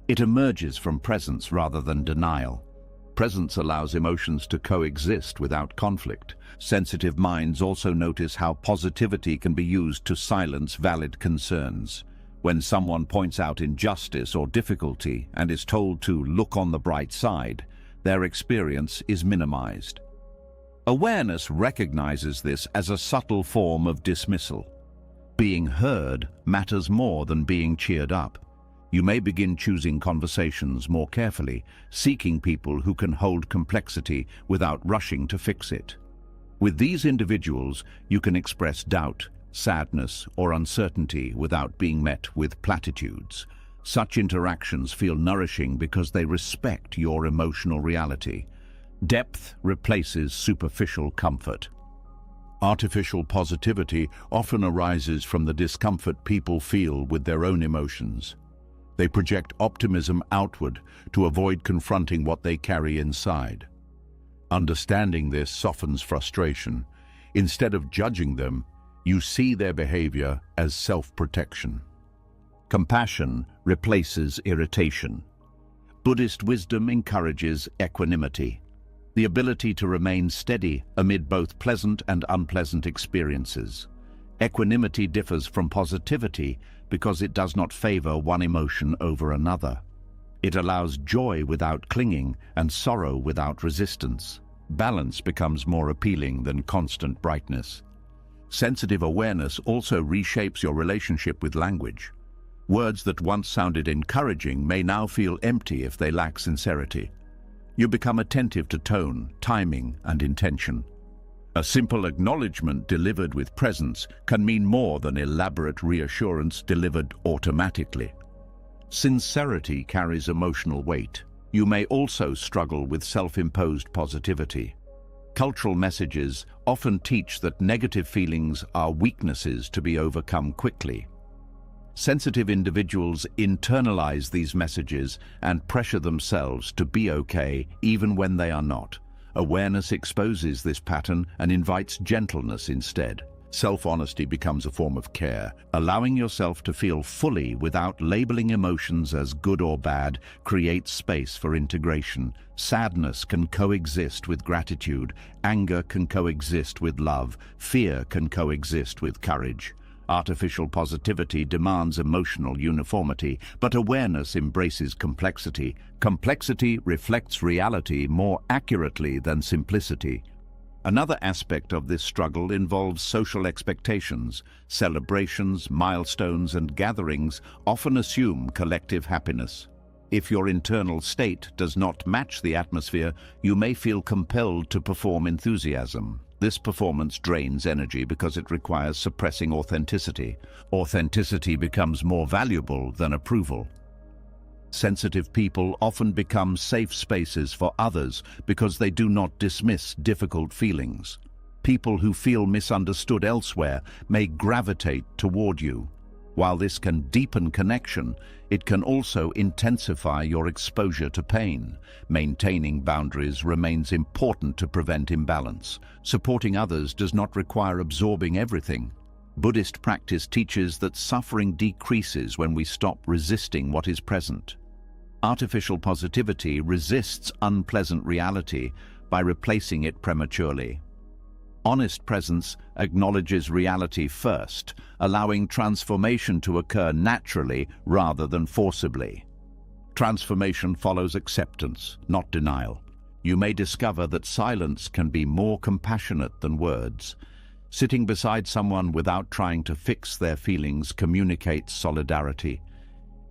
It emerges from presence rather than denial. Presence allows emotions to coexist without conflict. Sensitive minds also notice how positivity can be used to silence valid concerns. When someone points out injustice or difficulty and is told to look on the bright side, their experience is minimized. Awareness recognizes this as a subtle form of dismissal. Being heard matters more than being cheered up. You may begin choosing conversations more carefully, seeking people who can hold complexity without rushing to fix it. With these individuals, you can express doubt, sadness, or uncertainty without being met with platitudes. Such interactions feel nourishing because they respect your emotional reality. Depth replaces superficial comfort. Artificial positivity often arises from the discomfort people feel with their own emotions. They project optimism outward to avoid confronting what they carry inside. Understanding this softens frustration. Instead of judging them, you see their behavior as self-protection. Compassion replaces irritation. Buddhist wisdom encourages equanimity, the ability to remain steady amid both pleasant and unpleasant experiences. Equanimity differs from positivity because it does not favor one emotion over another. It allows joy without clinging and sorrow without resistance. Balance becomes more appealing than constant brightness. Sensitive awareness also reshapes your relationship with language. Words that once sounded encouraging may now feel empty if they lack sincerity. You become attentive to tone, timing, and intention. A simple acknowledgement delivered with presence can mean more than elaborate reassurance delivered automatically. Sincerity carries emotional weight. You may also struggle with self-imposed positivity. Cultural messages often teach that negative feelings are weaknesses to be overcome quickly. Sensitive individuals internalize these messages and pressure themselves to be okay even when they are not. Awareness exposes this pattern and invites gentleness instead. Self-honesty becomes a form of care. Allowing yourself to feel fully without labeling emotions as good or bad creates space for integration. Sadness can coexist with gratitude. Anger can coexist with love. Fear can coexist with courage. Artificial positivity demands emotional uniformity, but awareness embraces complexity. Complexity reflects reality more accurately than simplicity. Another aspect of this struggle involves social expectations. Celebrations, milestones, and gatherings often assume collective happiness. If your internal state does not match the atmosphere, you may feel compelled to perform enthusiasm. This performance drains energy because it requires suppressing authenticity. Authenticity becomes more valuable than approval. Sensitive people often become safe spaces for others because they do not dismiss difficult feelings. People who feel misunderstood elsewhere may gravitate toward you. While this can deepen connection, it can also intensify your exposure to pain. Maintaining boundaries remains important to prevent imbalance. Supporting others does not require absorbing everything. Buddhist practice teaches that suffering decreases when we stop resisting what is present. Artificial positivity resists unpleasant reality by replacing it prematurely. Honest presence acknowledges reality first, allowing transformation to occur naturally rather than forcibly. Transformation follows acceptance, not denial. You may discover that silence can be more compassionate than words. Sitting beside someone without trying to fix their feelings communicates solidarity.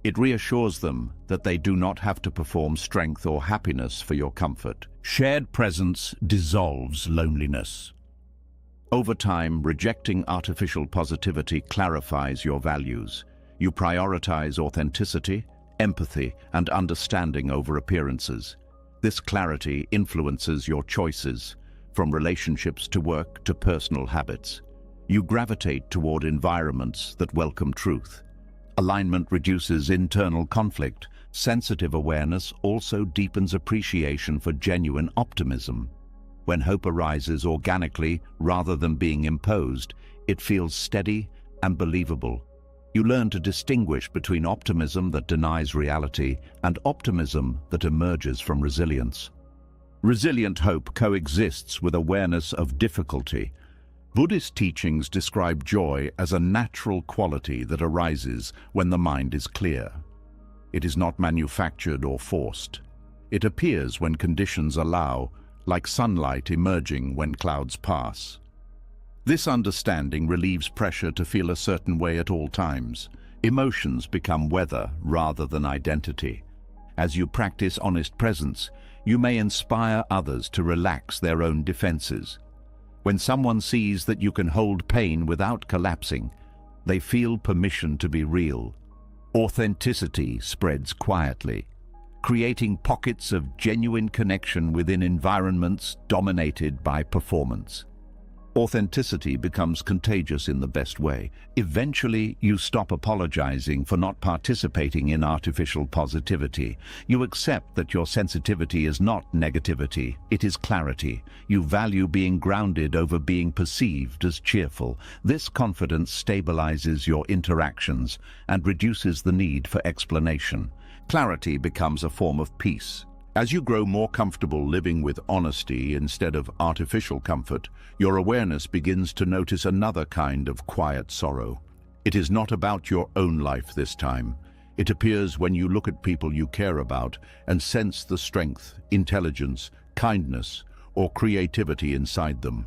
It reassures them that they do not have to perform strength or happiness for your comfort. Shared presence dissolves loneliness. Over time, rejecting artificial positivity clarifies your values. You prioritize authenticity, empathy, and understanding over appearances. This clarity influences your choices, from relationships to work to personal habits. You gravitate toward environments that welcome truth. Alignment reduces internal conflict. Sensitive awareness also deepens appreciation for genuine optimism. When hope arises organically rather than being imposed, it feels steady and believable. You learn to distinguish between optimism that denies reality and optimism that emerges from resilience. Resilient hope coexists with awareness of difficulty. Buddhist teachings describe joy as a natural quality that arises when the mind is clear. It is not manufactured or forced. It appears when conditions allow, like sunlight emerging when clouds pass. This understanding relieves pressure to feel a certain way at all times. Emotions become weather rather than identity. As you practice honest presence, you may inspire others to relax their own defenses. When someone sees that you can hold pain without collapsing, they feel permission to be real. Authenticity spreads quietly, creating pockets of genuine connection within environments dominated by performance. Authenticity becomes contagious in the best way. Eventually, you stop apologizing for not participating in artificial positivity. You accept that your sensitivity is not negativity, it is clarity. You value being grounded over being perceived as cheerful. This confidence stabilizes your interactions and reduces the need for explanation. Clarity becomes a form of peace. As you grow more comfortable living with honesty instead of artificial comfort, your awareness begins to notice another kind of quiet sorrow. It is not about your own life this time. It appears when you look at people you care about and sense the strength, intelligence, kindness, or creativity inside them.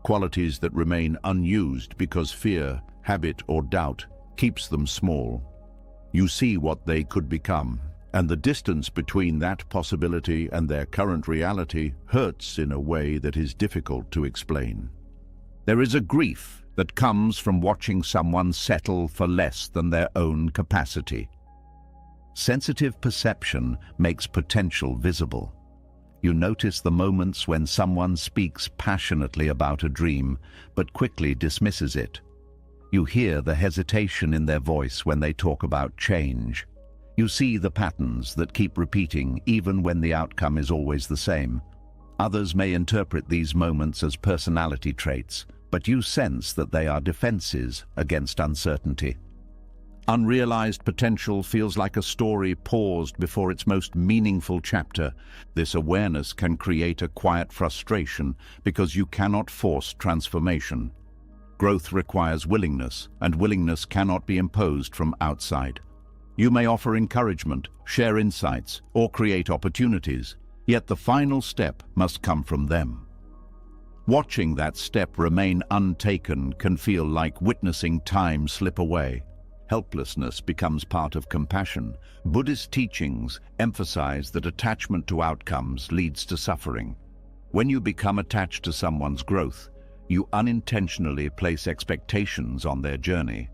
Qualities that remain unused because fear, habit, or doubt keeps them small. You see what they could become, and the distance between that possibility and their current reality hurts in a way that is difficult to explain. There is a grief that comes from watching someone settle for less than their own capacity. Sensitive perception makes potential visible. You notice the moments when someone speaks passionately about a dream, but quickly dismisses it. You hear the hesitation in their voice when they talk about change. You see the patterns that keep repeating even when the outcome is always the same. Others may interpret these moments as personality traits, but you sense that they are defenses against uncertainty. Unrealized potential feels like a story paused before its most meaningful chapter. This awareness can create a quiet frustration because you cannot force transformation. Growth requires willingness, and willingness cannot be imposed from outside. You may offer encouragement, share insights, or create opportunities, yet the final step must come from them. Watching that step remain untaken can feel like witnessing time slip away. Helplessness becomes part of compassion. Buddhist teachings emphasize that attachment to outcomes leads to suffering. When you become attached to someone's growth, you unintentionally place expectations on their journey.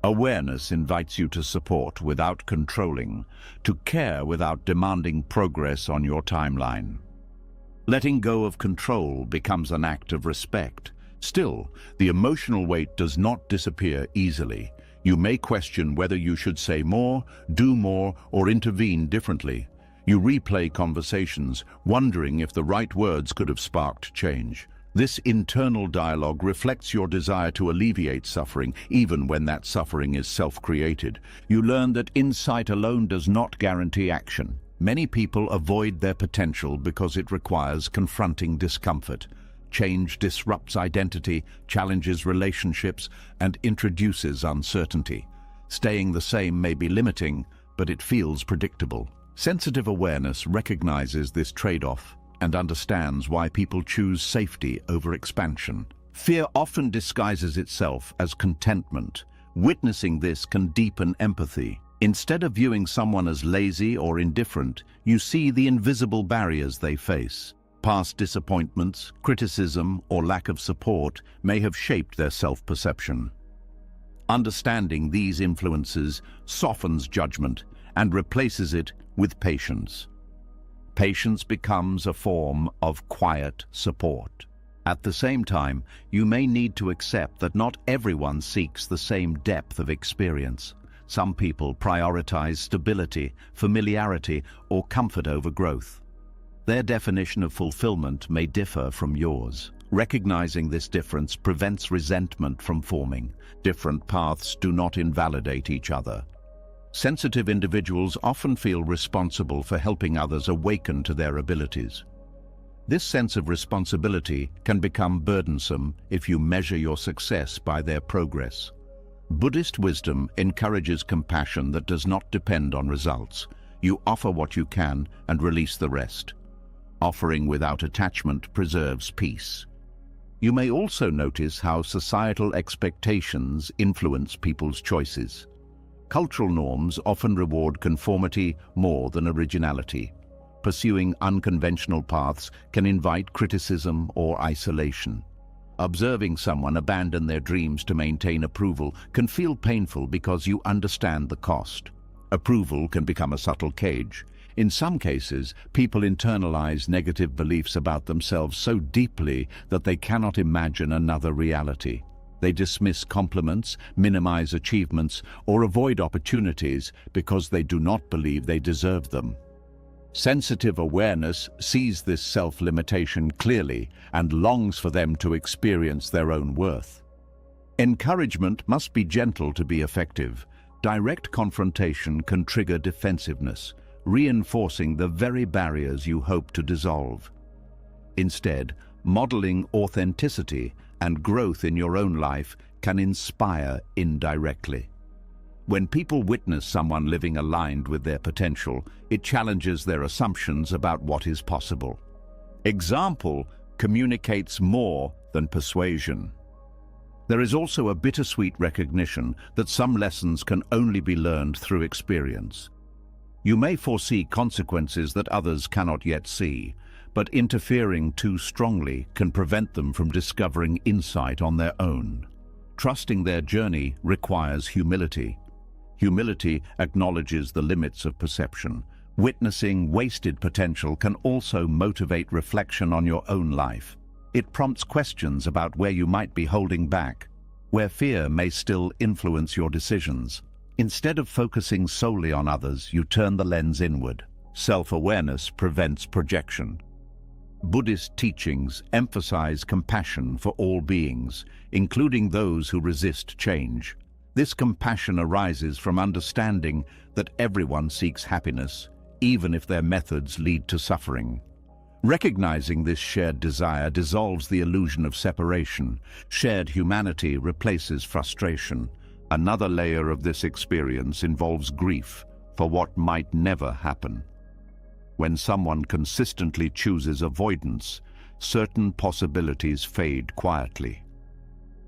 Awareness invites you to support without controlling, to care without demanding progress on your timeline. Letting go of control becomes an act of respect. Still, the emotional weight does not disappear easily. You may question whether you should say more, do more, or intervene differently. You replay conversations, wondering if the right words could have sparked change. This internal dialogue reflects your desire to alleviate suffering, even when that suffering is self-created. You learn that insight alone does not guarantee action. Many people avoid their potential because it requires confronting discomfort. Change disrupts identity, challenges relationships, and introduces uncertainty. Staying the same may be limiting, but it feels predictable. Sensitive awareness recognizes this trade-off and understands why people choose safety over expansion. Fear often disguises itself as contentment. Witnessing this can deepen empathy. Instead of viewing someone as lazy or indifferent, you see the invisible barriers they face. Past disappointments, criticism, or lack of support may have shaped their self-perception. Understanding these influences softens judgment and replaces it with patience. Patience becomes a form of quiet support. At the same time, you may need to accept that not everyone seeks the same depth of experience. Some people prioritize stability, familiarity, or comfort over growth. Their definition of fulfillment may differ from yours. Recognizing this difference prevents resentment from forming. Different paths do not invalidate each other. Sensitive individuals often feel responsible for helping others awaken to their abilities. This sense of responsibility can become burdensome if you measure your success by their progress. Buddhist wisdom encourages compassion that does not depend on results. You offer what you can and release the rest. Offering without attachment preserves peace. You may also notice how societal expectations influence people's choices. Cultural norms often reward conformity more than originality. Pursuing unconventional paths can invite criticism or isolation. Observing someone abandon their dreams to maintain approval can feel painful because you understand the cost. Approval can become a subtle cage. In some cases, people internalize negative beliefs about themselves so deeply that they cannot imagine another reality. They dismiss compliments, minimize achievements, or avoid opportunities because they do not believe they deserve them. Sensitive awareness sees this self-limitation clearly and longs for them to experience their own worth. Encouragement must be gentle to be effective. Direct confrontation can trigger defensiveness, reinforcing the very barriers you hope to dissolve. Instead, modeling authenticity and growth in your own life can inspire indirectly. When people witness someone living aligned with their potential, it challenges their assumptions about what is possible. Example communicates more than persuasion. There is also a bittersweet recognition that some lessons can only be learned through experience. You may foresee consequences that others cannot yet see, but interfering too strongly can prevent them from discovering insight on their own. Trusting their journey requires humility. Humility acknowledges the limits of perception. Witnessing wasted potential can also motivate reflection on your own life. It prompts questions about where you might be holding back, where fear may still influence your decisions. Instead of focusing solely on others, you turn the lens inward. Self-awareness prevents projection. Buddhist teachings emphasize compassion for all beings, including those who resist change. This compassion arises from understanding that everyone seeks happiness, even if their methods lead to suffering. Recognizing this shared desire dissolves the illusion of separation. Shared humanity replaces frustration. Another layer of this experience involves grief for what might never happen. When someone consistently chooses avoidance, certain possibilities fade quietly.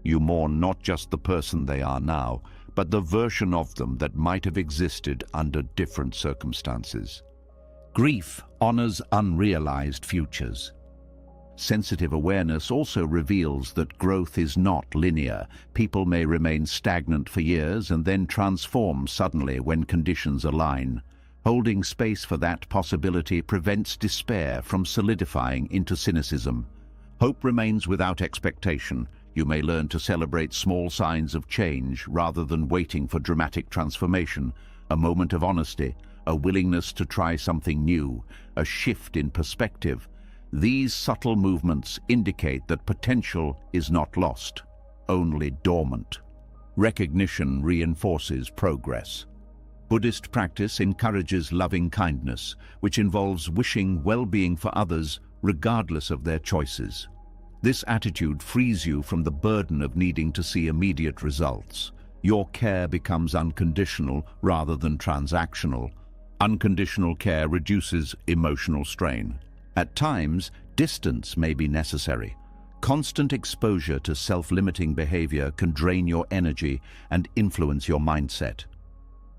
You mourn not just the person they are now, but the version of them that might have existed under different circumstances. Grief honors unrealized futures. Sensitive awareness also reveals that growth is not linear. People may remain stagnant for years and then transform suddenly when conditions align. Holding space for that possibility prevents despair from solidifying into cynicism. Hope remains without expectation. You may learn to celebrate small signs of change rather than waiting for dramatic transformation. A moment of honesty, a willingness to try something new, a shift in perspective. These subtle movements indicate that potential is not lost, only dormant. Recognition reinforces progress. Buddhist practice encourages loving kindness, which involves wishing well-being for others regardless of their choices. This attitude frees you from the burden of needing to see immediate results. Your care becomes unconditional rather than transactional. Unconditional care reduces emotional strain. At times, distance may be necessary. Constant exposure to self-limiting behavior can drain your energy and influence your mindset.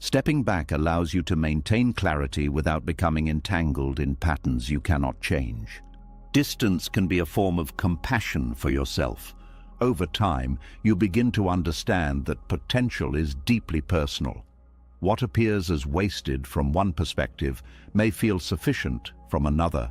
Stepping back allows you to maintain clarity without becoming entangled in patterns you cannot change. Distance can be a form of compassion for yourself. Over time, you begin to understand that potential is deeply personal. What appears as wasted from one perspective may feel sufficient from another.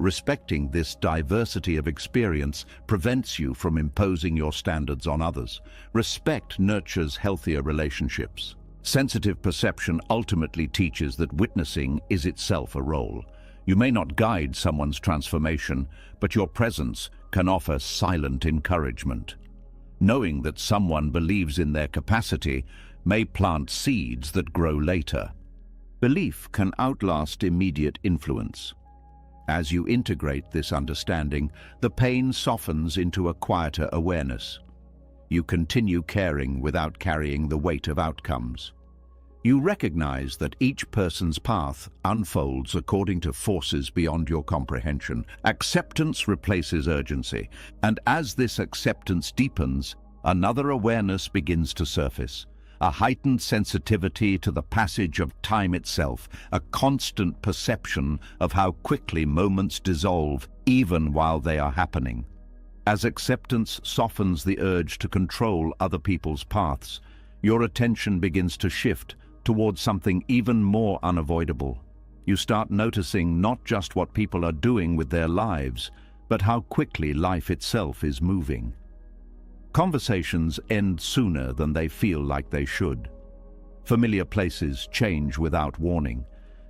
Respecting this diversity of experience prevents you from imposing your standards on others. Respect nurtures healthier relationships. Sensitive perception ultimately teaches that witnessing is itself a role. You may not guide someone's transformation, but your presence can offer silent encouragement. Knowing that someone believes in their capacity may plant seeds that grow later. Belief can outlast immediate influence. As you integrate this understanding, the pain softens into a quieter awareness. You continue caring without carrying the weight of outcomes. You recognize that each person's path unfolds according to forces beyond your comprehension. Acceptance replaces urgency, and as this acceptance deepens, another awareness begins to surface. A heightened sensitivity to the passage of time itself, a constant perception of how quickly moments dissolve, even while they are happening. As acceptance softens the urge to control other people's paths, your attention begins to shift towards something even more unavoidable. You start noticing not just what people are doing with their lives, but how quickly life itself is moving. Conversations end sooner than they feel like they should. Familiar places change without warning.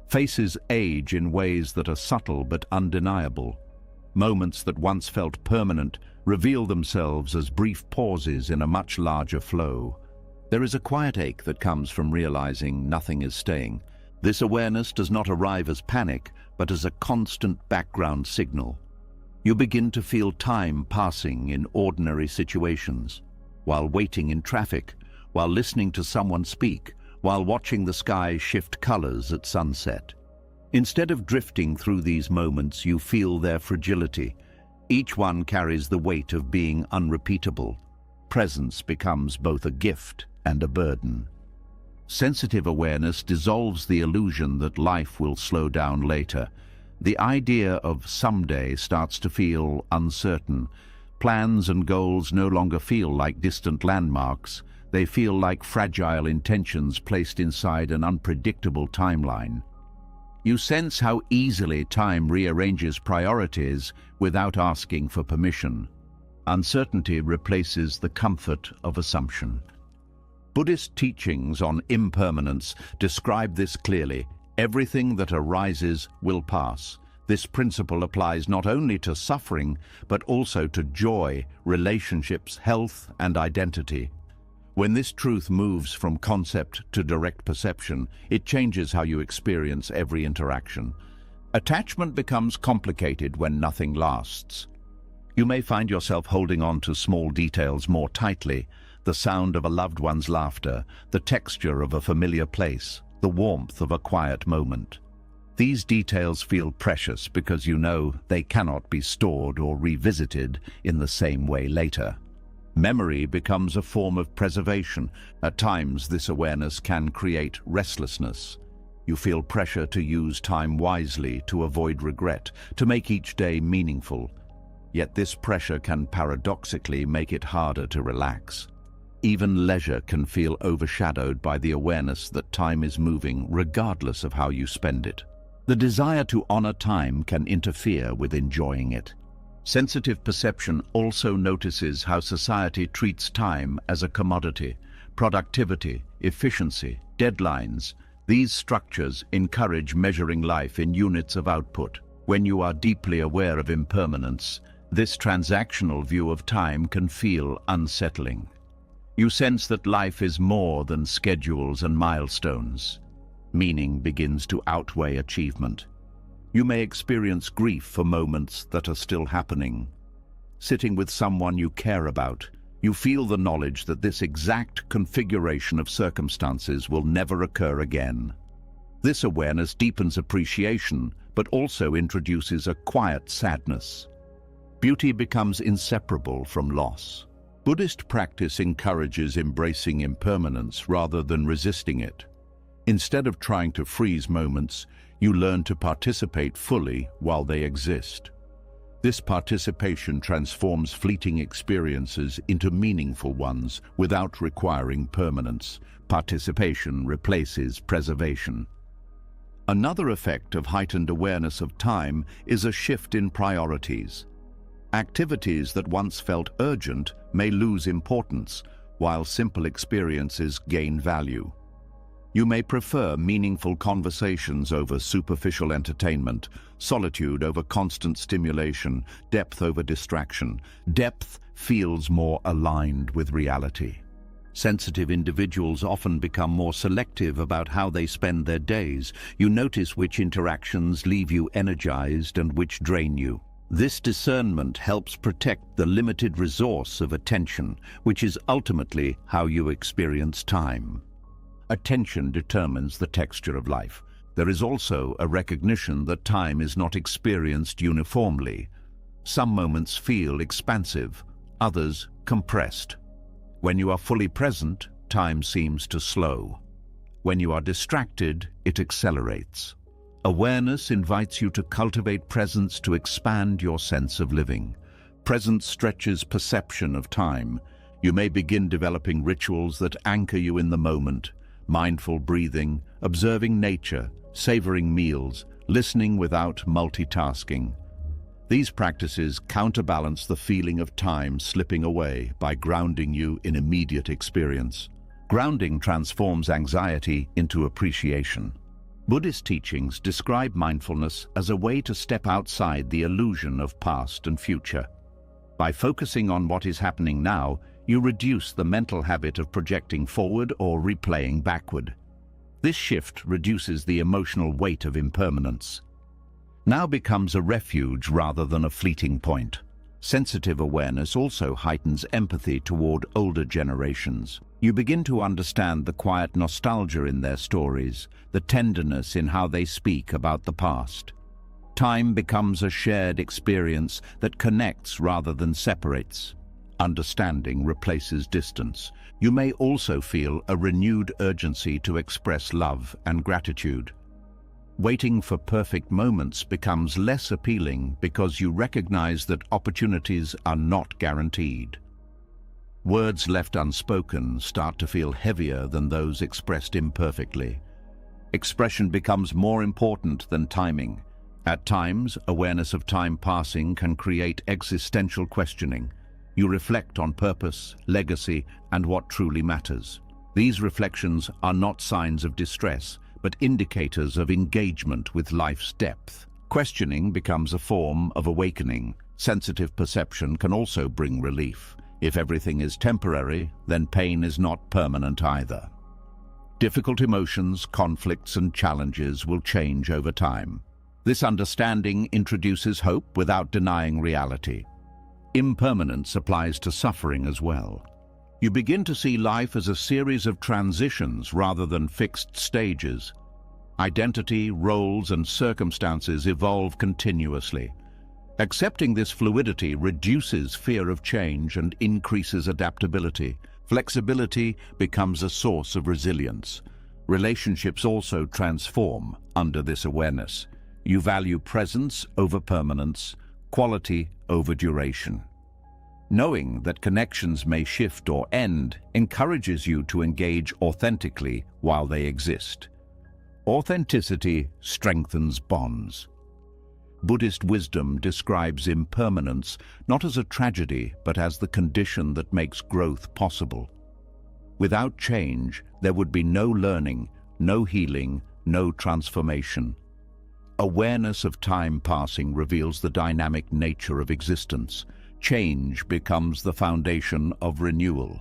Faces age in ways that are subtle but undeniable. Moments that once felt permanent reveal themselves as brief pauses in a much larger flow. There is a quiet ache that comes from realizing nothing is staying. This awareness does not arrive as panic, but as a constant background signal. You begin to feel time passing in ordinary situations, while waiting in traffic, while listening to someone speak, while watching the sky shift colors at sunset. Instead of drifting through these moments, you feel their fragility. Each one carries the weight of being unrepeatable. Presence becomes both a gift and a burden. Sensitive awareness dissolves the illusion that life will slow down later. The idea of someday starts to feel uncertain. Plans and goals no longer feel like distant landmarks. They feel like fragile intentions placed inside an unpredictable timeline. You sense how easily time rearranges priorities without asking for permission. Uncertainty replaces the comfort of assumption. Buddhist teachings on impermanence describe this clearly. Everything that arises will pass. This principle applies not only to suffering, but also to joy, relationships, health, and identity. When this truth moves from concept to direct perception, it changes how you experience every interaction. Attachment becomes complicated when nothing lasts. You may find yourself holding on to small details more tightly: the sound of a loved one's laughter, the texture of a familiar place, the warmth of a quiet moment. These details feel precious because you know they cannot be stored or revisited in the same way later. Memory becomes a form of preservation. At times, this awareness can create restlessness. You feel pressure to use time wisely, to avoid regret, to make each day meaningful. Yet this pressure can paradoxically make it harder to relax. Even leisure can feel overshadowed by the awareness that time is moving regardless of how you spend it. The desire to honor time can interfere with enjoying it. Sensitive perception also notices how society treats time as a commodity. Productivity, efficiency, deadlines. These structures encourage measuring life in units of output. When you are deeply aware of impermanence, this transactional view of time can feel unsettling. You sense that life is more than schedules and milestones. Meaning begins to outweigh achievement. You may experience grief for moments that are still happening. Sitting with someone you care about, you feel the knowledge that this exact configuration of circumstances will never occur again. This awareness deepens appreciation, but also introduces a quiet sadness. Beauty becomes inseparable from loss. Buddhist practice encourages embracing impermanence rather than resisting it. Instead of trying to freeze moments, you learn to participate fully while they exist. This participation transforms fleeting experiences into meaningful ones without requiring permanence. Participation replaces preservation. Another effect of heightened awareness of time is a shift in priorities. Activities that once felt urgent may lose importance, while simple experiences gain value. You may prefer meaningful conversations over superficial entertainment, solitude over constant stimulation, depth over distraction. Depth feels more aligned with reality. Sensitive individuals often become more selective about how they spend their days. You notice which interactions leave you energized and which drain you. This discernment helps protect the limited resource of attention, which is ultimately how you experience time. Attention determines the texture of life. There is also a recognition that time is not experienced uniformly. Some moments feel expansive, others compressed. When you are fully present, time seems to slow. When you are distracted, it accelerates. Awareness invites you to cultivate presence to expand your sense of living. Presence stretches perception of time. You may begin developing rituals that anchor you in the moment. Mindful breathing, observing nature, savoring meals, listening without multitasking. These practices counterbalance the feeling of time slipping away by grounding you in immediate experience. Grounding transforms anxiety into appreciation. Buddhist teachings describe mindfulness as a way to step outside the illusion of past and future. By focusing on what is happening now, you reduce the mental habit of projecting forward or replaying backward. This shift reduces the emotional weight of impermanence. Now becomes a refuge rather than a fleeting point. Sensitive awareness also heightens empathy toward older generations. You begin to understand the quiet nostalgia in their stories, the tenderness in how they speak about the past. Time becomes a shared experience that connects rather than separates. Understanding replaces distance. You may also feel a renewed urgency to express love and gratitude. Waiting for perfect moments becomes less appealing because you recognize that opportunities are not guaranteed. Words left unspoken start to feel heavier than those expressed imperfectly. Expression becomes more important than timing. At times, awareness of time passing can create existential questioning. You reflect on purpose, legacy, and what truly matters. These reflections are not signs of distress, but indicators of engagement with life's depth. Questioning becomes a form of awakening. Sensitive perception can also bring relief. If everything is temporary, then pain is not permanent either. Difficult emotions, conflicts, and challenges will change over time. This understanding introduces hope without denying reality. Impermanence applies to suffering as well. You begin to see life as a series of transitions rather than fixed stages. Identity, roles, and circumstances evolve continuously. Accepting this fluidity reduces fear of change and increases adaptability. Flexibility becomes a source of resilience. Relationships also transform under this awareness. You value presence over permanence, quality over duration. Knowing that connections may shift or end encourages you to engage authentically while they exist. Authenticity strengthens bonds. Buddhist wisdom describes impermanence not as a tragedy, but as the condition that makes growth possible. Without change, there would be no learning, no healing, no transformation. Awareness of time passing reveals the dynamic nature of existence. Change becomes the foundation of renewal.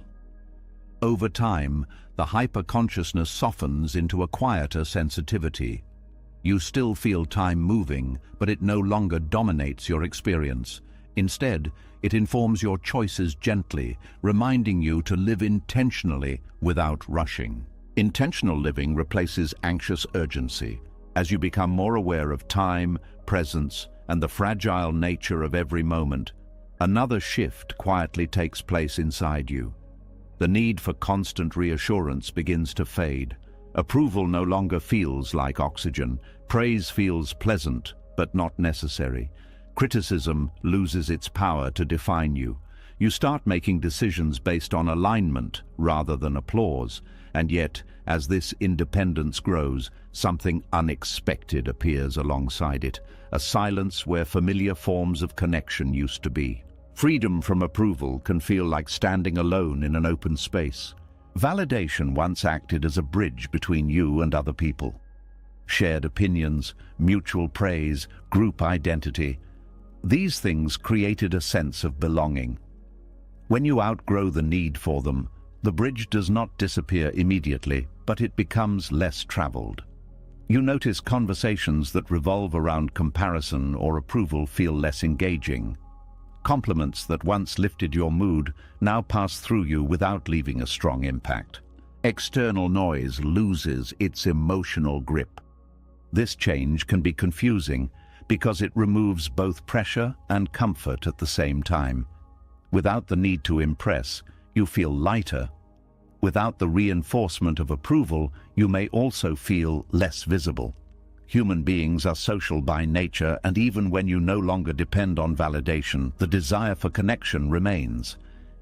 Over time, the hyperconsciousness softens into a quieter sensitivity. You still feel time moving, but it no longer dominates your experience. Instead, it informs your choices gently, reminding you to live intentionally without rushing. Intentional living replaces anxious urgency. As you become more aware of time, presence, and the fragile nature of every moment, another shift quietly takes place inside you. The need for constant reassurance begins to fade. Approval no longer feels like oxygen. Praise feels pleasant, but not necessary. Criticism loses its power to define you. You start making decisions based on alignment rather than applause. And yet, as this independence grows, something unexpected appears alongside it. A silence where familiar forms of connection used to be. Freedom from approval can feel like standing alone in an open space. Validation once acted as a bridge between you and other people. Shared opinions, mutual praise, group identity. These things created a sense of belonging. When you outgrow the need for them, the bridge does not disappear immediately, but it becomes less traveled. You notice conversations that revolve around comparison or approval feel less engaging. Compliments that once lifted your mood now pass through you without leaving a strong impact. External noise loses its emotional grip. This change can be confusing because it removes both pressure and comfort at the same time. Without the need to impress, you feel lighter. Without the reinforcement of approval, you may also feel less visible. Human beings are social by nature, and even when you no longer depend on validation, the desire for connection remains.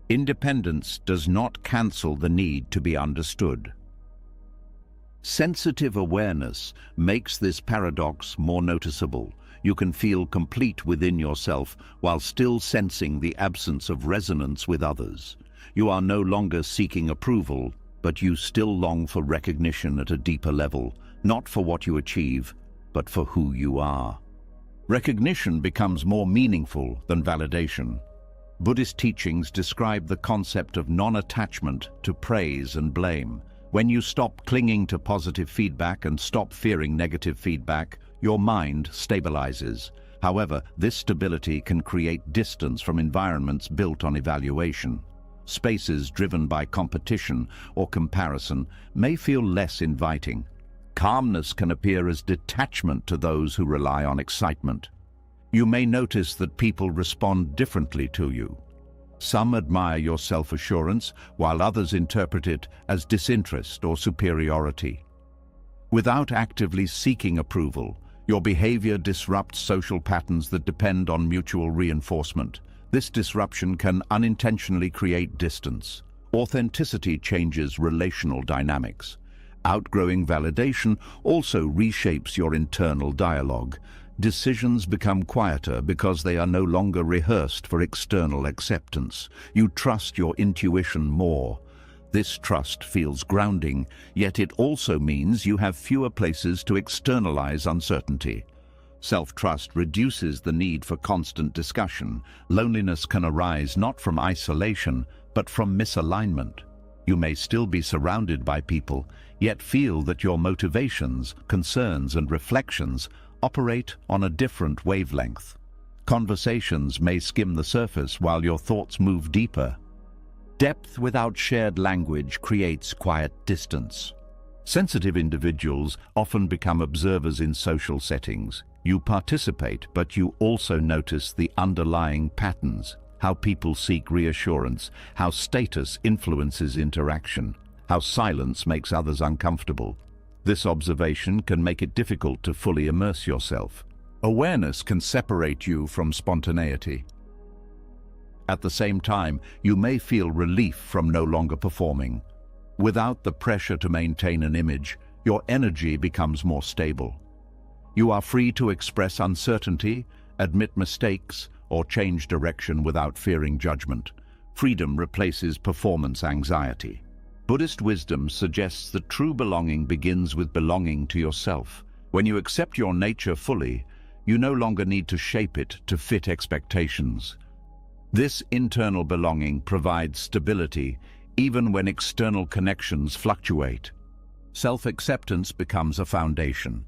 Independence does not cancel the need to be understood. Sensitive awareness makes this paradox more noticeable. You can feel complete within yourself while still sensing the absence of resonance with others. You are no longer seeking approval, but you still long for recognition at a deeper level, not for what you achieve, but for who you are. Recognition becomes more meaningful than validation. Buddhist teachings describe the concept of non-attachment to praise and blame. When you stop clinging to positive feedback and stop fearing negative feedback, your mind stabilizes. However, this stability can create distance from environments built on evaluation. Spaces driven by competition or comparison may feel less inviting. Calmness can appear as detachment to those who rely on excitement. You may notice that people respond differently to you. Some admire your self-assurance, while others interpret it as disinterest or superiority. Without actively seeking approval, your behavior disrupts social patterns that depend on mutual reinforcement. This disruption can unintentionally create distance. Authenticity changes relational dynamics. Outgrowing validation also reshapes your internal dialogue. Decisions become quieter because they are no longer rehearsed for external acceptance. You trust your intuition more. This trust feels grounding, yet it also means you have fewer places to externalize uncertainty. Self-trust reduces the need for constant discussion. Loneliness can arise not from isolation, but from misalignment. You may still be surrounded by people, yet feel that your motivations, concerns, and reflections operate on a different wavelength. Conversations may skim the surface while your thoughts move deeper. Depth without shared language creates quiet distance. Sensitive individuals often become observers in social settings. You participate, but you also notice the underlying patterns, how people seek reassurance, how status influences interaction, how silence makes others uncomfortable. This observation can make it difficult to fully immerse yourself. Awareness can separate you from spontaneity. At the same time, you may feel relief from no longer performing. Without the pressure to maintain an image, your energy becomes more stable. You are free to express uncertainty, admit mistakes, or change direction without fearing judgment. Freedom replaces performance anxiety. Buddhist wisdom suggests that true belonging begins with belonging to yourself. When you accept your nature fully, you no longer need to shape it to fit expectations. This internal belonging provides stability even when external connections fluctuate. Self-acceptance becomes a foundation.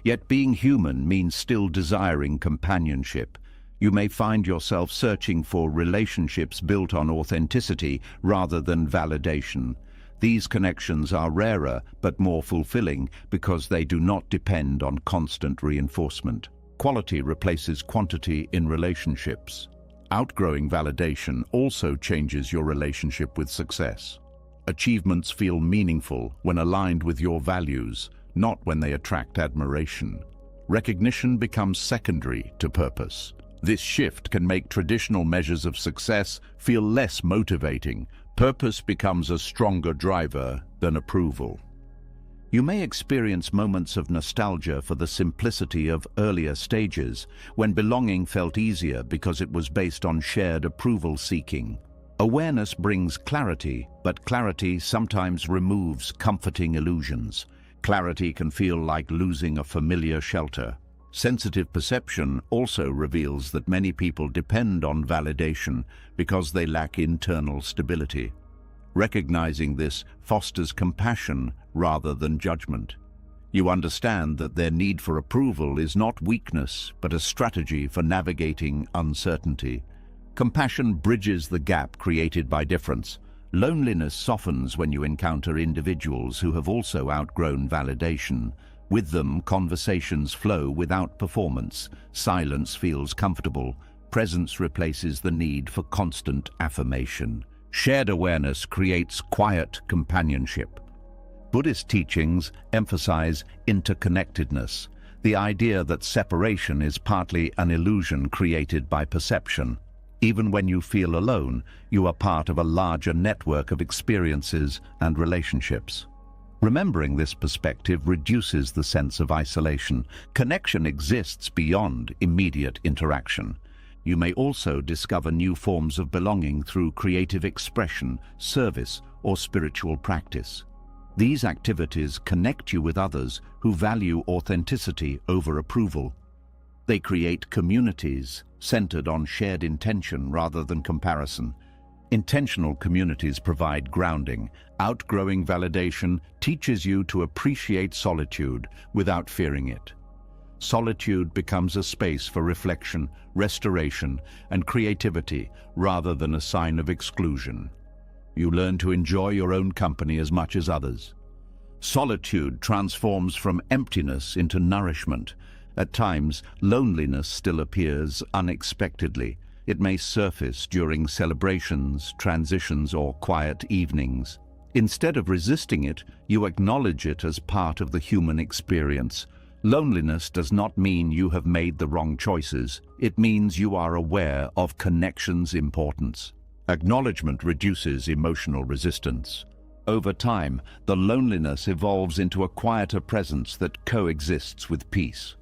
Yet being human means still desiring companionship. You may find yourself searching for relationships built on authenticity rather than validation. These connections are rarer but more fulfilling because they do not depend on constant reinforcement. Quality replaces quantity in relationships. Outgrowing validation also changes your relationship with success. Achievements feel meaningful when aligned with your values, not when they attract admiration. Recognition becomes secondary to purpose. This shift can make traditional measures of success feel less motivating. Purpose becomes a stronger driver than approval. You may experience moments of nostalgia for the simplicity of earlier stages, when belonging felt easier because it was based on shared approval seeking. Awareness brings clarity, but clarity sometimes removes comforting illusions. Clarity can feel like losing a familiar shelter. Sensitive perception also reveals that many people depend on validation because they lack internal stability. Recognizing this fosters compassion rather than judgment. You understand that their need for approval is not weakness, but a strategy for navigating uncertainty. Compassion bridges the gap created by difference. Loneliness softens when you encounter individuals who have also outgrown validation. With them, conversations flow without performance. Silence feels comfortable. Presence replaces the need for constant affirmation. Shared awareness creates quiet companionship. Buddhist teachings emphasize interconnectedness, the idea that separation is partly an illusion created by perception. Even when you feel alone, you are part of a larger network of experiences and relationships. Remembering this perspective reduces the sense of isolation. Connection exists beyond immediate interaction. You may also discover new forms of belonging through creative expression, service, or spiritual practice. These activities connect you with others who value authenticity over approval. They create communities centered on shared intention rather than comparison. Intentional communities provide grounding. Outgrowing validation teaches you to appreciate solitude without fearing it. Solitude becomes a space for reflection, restoration, and creativity rather than a sign of exclusion. You learn to enjoy your own company as much as others. Solitude transforms from emptiness into nourishment. At times, loneliness still appears unexpectedly. It may surface during celebrations, transitions, or quiet evenings. Instead of resisting it, you acknowledge it as part of the human experience. Loneliness does not mean you have made the wrong choices. It means you are aware of connection's importance. Acknowledgement reduces emotional resistance. Over time, the loneliness evolves into a quieter presence that coexists with peace.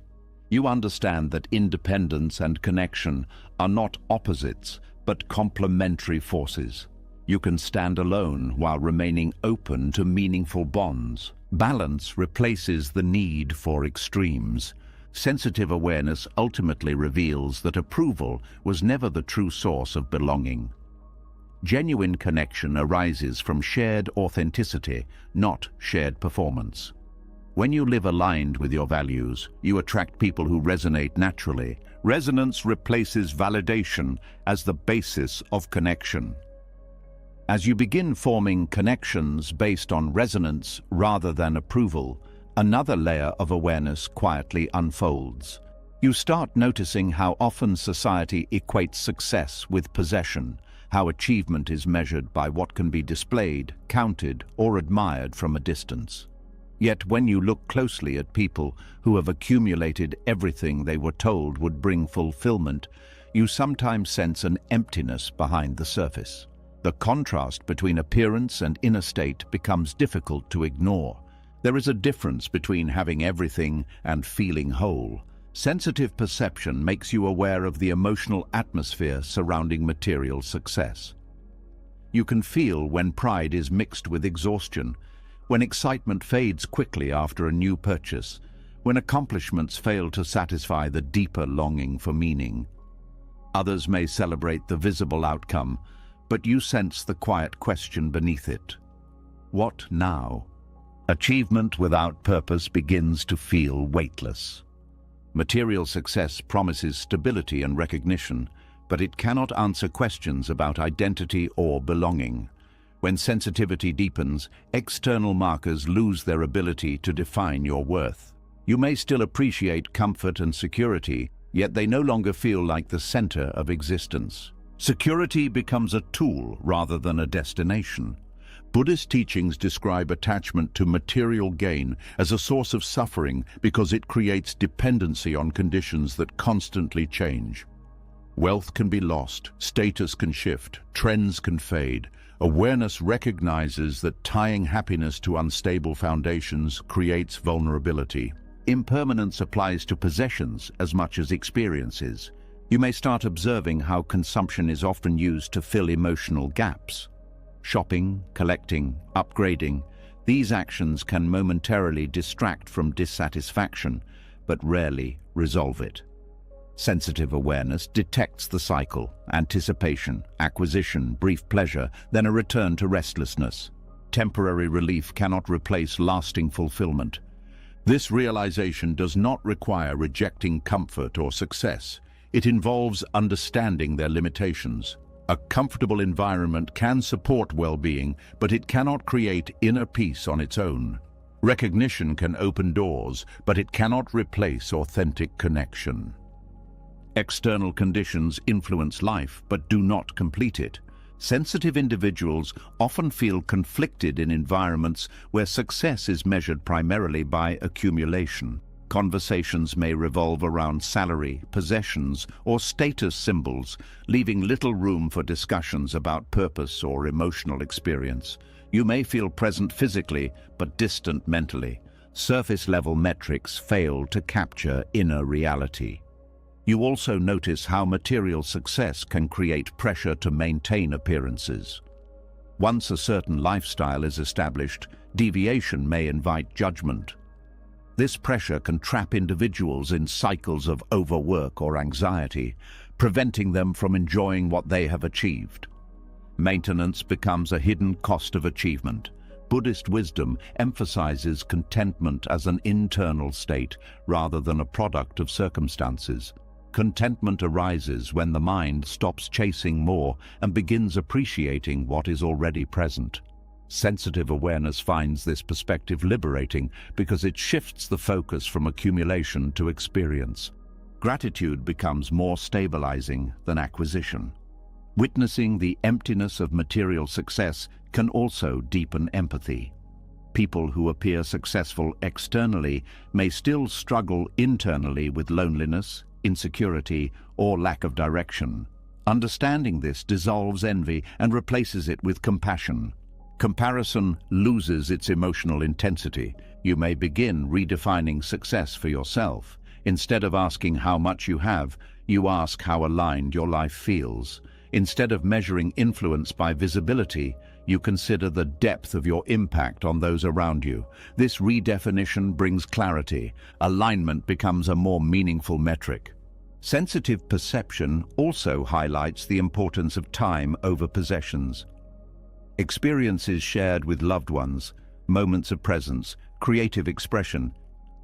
You understand that independence and connection are not opposites, but complementary forces. You can stand alone while remaining open to meaningful bonds. Balance replaces the need for extremes. Sensitive awareness ultimately reveals that approval was never the true source of belonging. Genuine connection arises from shared authenticity, not shared performance. When you live aligned with your values, you attract people who resonate naturally. Resonance replaces validation as the basis of connection. As you begin forming connections based on resonance rather than approval, another layer of awareness quietly unfolds. You start noticing how often society equates success with possession, how achievement is measured by what can be displayed, counted, or admired from a distance. Yet when you look closely at people who have accumulated everything they were told would bring fulfillment, you sometimes sense an emptiness behind the surface. The contrast between appearance and inner state becomes difficult to ignore. There is a difference between having everything and feeling whole. Sensitive perception makes you aware of the emotional atmosphere surrounding material success. You can feel when pride is mixed with exhaustion, when excitement fades quickly after a new purchase, when accomplishments fail to satisfy the deeper longing for meaning. Others may celebrate the visible outcome, but you sense the quiet question beneath it. What now? Achievement without purpose begins to feel weightless. Material success promises stability and recognition, but it cannot answer questions about identity or belonging. When sensitivity deepens, external markers lose their ability to define your worth. You may still appreciate comfort and security, yet they no longer feel like the center of existence. Security becomes a tool rather than a destination. Buddhist teachings describe attachment to material gain as a source of suffering because it creates dependency on conditions that constantly change. Wealth can be lost, status can shift, trends can fade. Awareness recognizes that tying happiness to unstable foundations creates vulnerability. Impermanence applies to possessions as much as experiences. You may start observing how consumption is often used to fill emotional gaps. Shopping, collecting, upgrading, these actions can momentarily distract from dissatisfaction, but rarely resolve it. Sensitive awareness detects the cycle: anticipation, acquisition, brief pleasure, then a return to restlessness. Temporary relief cannot replace lasting fulfillment. This realization does not require rejecting comfort or success. It involves understanding their limitations. A comfortable environment can support well-being, but it cannot create inner peace on its own. Recognition can open doors, but it cannot replace authentic connection. External conditions influence life, but do not complete it. Sensitive individuals often feel conflicted in environments where success is measured primarily by accumulation. Conversations may revolve around salary, possessions, or status symbols, leaving little room for discussions about purpose or emotional experience. You may feel present physically, but distant mentally. Surface-level metrics fail to capture inner reality. You also notice how material success can create pressure to maintain appearances. Once a certain lifestyle is established, deviation may invite judgment. This pressure can trap individuals in cycles of overwork or anxiety, preventing them from enjoying what they have achieved. Maintenance becomes a hidden cost of achievement. Buddhist wisdom emphasizes contentment as an internal state rather than a product of circumstances. Contentment arises when the mind stops chasing more and begins appreciating what is already present. Sensitive awareness finds this perspective liberating because it shifts the focus from accumulation to experience. Gratitude becomes more stabilizing than acquisition. Witnessing the emptiness of material success can also deepen empathy. People who appear successful externally may still struggle internally with loneliness, insecurity, or lack of direction. Understanding this dissolves envy and replaces it with compassion. Comparison loses its emotional intensity. You may begin redefining success for yourself. Instead of asking how much you have, you ask how aligned your life feels. Instead of measuring influence by visibility, you consider the depth of your impact on those around you. This redefinition brings clarity. Alignment becomes a more meaningful metric. Sensitive perception also highlights the importance of time over possessions. Experiences shared with loved ones, moments of presence, creative expression,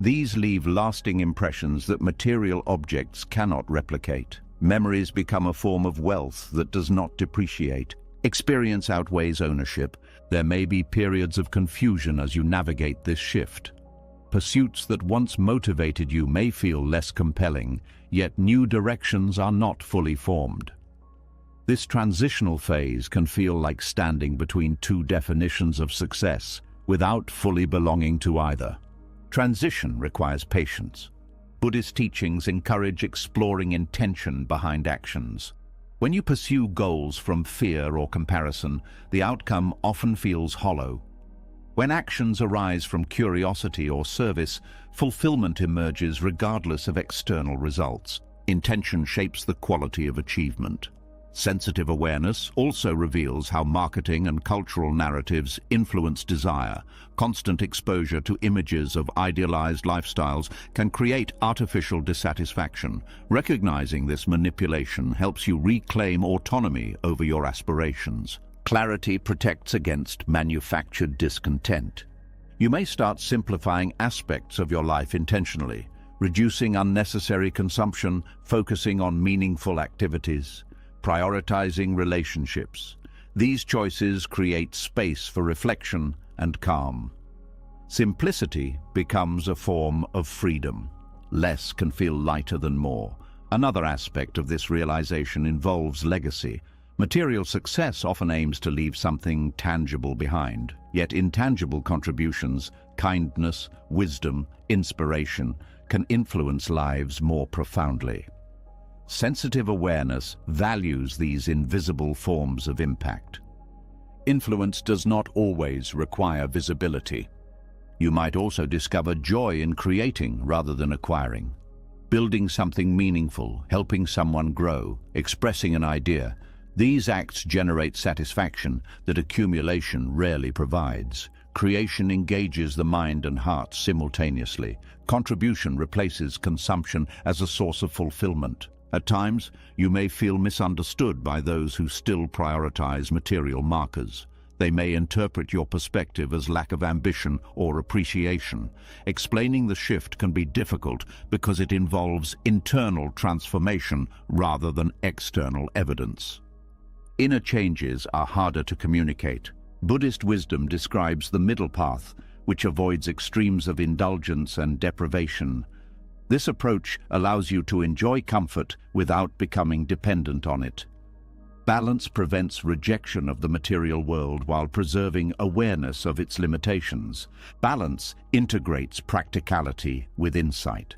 these leave lasting impressions that material objects cannot replicate. Memories become a form of wealth that does not depreciate. Experience outweighs ownership. There may be periods of confusion as you navigate this shift. Pursuits that once motivated you may feel less compelling, yet new directions are not fully formed. This transitional phase can feel like standing between two definitions of success without fully belonging to either. Transition requires patience. Buddhist teachings encourage exploring intention behind actions. When you pursue goals from fear or comparison, the outcome often feels hollow. When actions arise from curiosity or service, fulfillment emerges regardless of external results. Intention shapes the quality of achievement. Sensitive awareness also reveals how marketing and cultural narratives influence desire. Constant exposure to images of idealized lifestyles can create artificial dissatisfaction. Recognizing this manipulation helps you reclaim autonomy over your aspirations. Clarity protects against manufactured discontent. You may start simplifying aspects of your life intentionally, reducing unnecessary consumption, focusing on meaningful activities, prioritizing relationships. These choices create space for reflection and calm. Simplicity becomes a form of freedom. Less can feel lighter than more. Another aspect of this realization involves legacy. Material success often aims to leave something tangible behind, yet intangible contributions, kindness, wisdom, inspiration, can influence lives more profoundly. Sensitive awareness values these invisible forms of impact. Influence does not always require visibility. You might also discover joy in creating rather than acquiring. Building something meaningful, helping someone grow, expressing an idea. These acts generate satisfaction that accumulation rarely provides. Creation engages the mind and heart simultaneously. Contribution replaces consumption as a source of fulfillment. At times, you may feel misunderstood by those who still prioritize material markers. They may interpret your perspective as lack of ambition or appreciation. Explaining the shift can be difficult because it involves internal transformation rather than external evidence. Inner changes are harder to communicate. Buddhist wisdom describes the middle path, which avoids extremes of indulgence and deprivation. This approach allows you to enjoy comfort without becoming dependent on it. Balance prevents rejection of the material world while preserving awareness of its limitations. Balance integrates practicality with insight.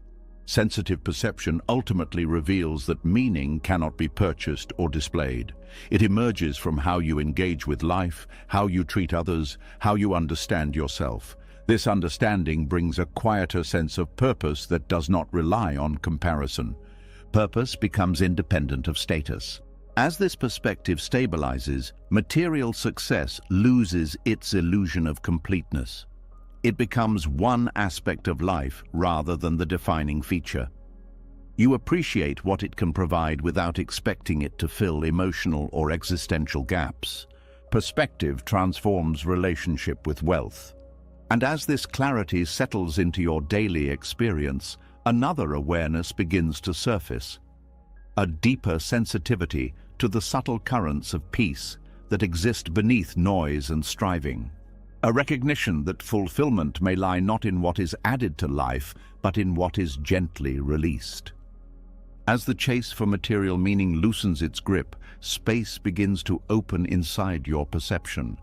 Sensitive perception ultimately reveals that meaning cannot be purchased or displayed. It emerges from how you engage with life, how you treat others, how you understand yourself. This understanding brings a quieter sense of purpose that does not rely on comparison. Purpose becomes independent of status. As this perspective stabilizes, material success loses its illusion of completeness. It becomes one aspect of life rather than the defining feature. You appreciate what it can provide without expecting it to fill emotional or existential gaps. Perspective transforms relationship with wealth. And as this clarity settles into your daily experience, another awareness begins to surface. A deeper sensitivity to the subtle currents of peace that exist beneath noise and striving. A recognition that fulfillment may lie not in what is added to life, but in what is gently released. As the chase for material meaning loosens its grip, space begins to open inside your perception.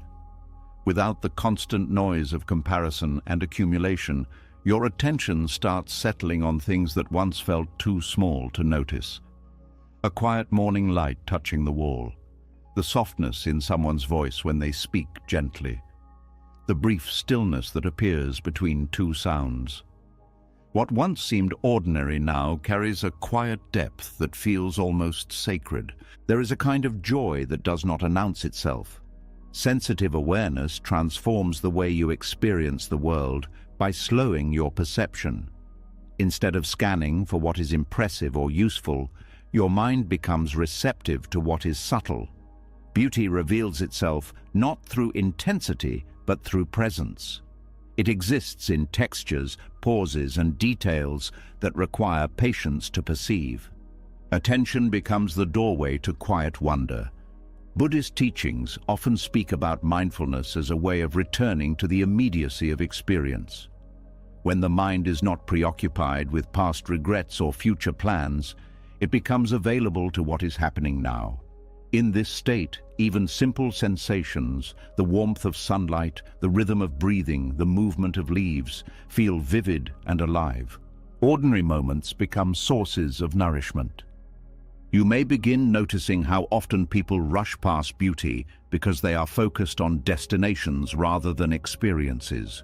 Without the constant noise of comparison and accumulation, your attention starts settling on things that once felt too small to notice. A quiet morning light touching the wall, the softness in someone's voice when they speak gently, the brief stillness that appears between two sounds. What once seemed ordinary now carries a quiet depth that feels almost sacred. There is a kind of joy that does not announce itself. Sensitive awareness transforms the way you experience the world by slowing your perception. Instead of scanning for what is impressive or useful, your mind becomes receptive to what is subtle. Beauty reveals itself not through intensity, but through presence. It exists in textures, pauses, and details that require patience to perceive. Attention becomes the doorway to quiet wonder. Buddhist teachings often speak about mindfulness as a way of returning to the immediacy of experience. When the mind is not preoccupied with past regrets or future plans, it becomes available to what is happening now. In this state, even simple sensations, the warmth of sunlight, the rhythm of breathing, the movement of leaves, feel vivid and alive. Ordinary moments become sources of nourishment. You may begin noticing how often people rush past beauty because they are focused on destinations rather than experiences.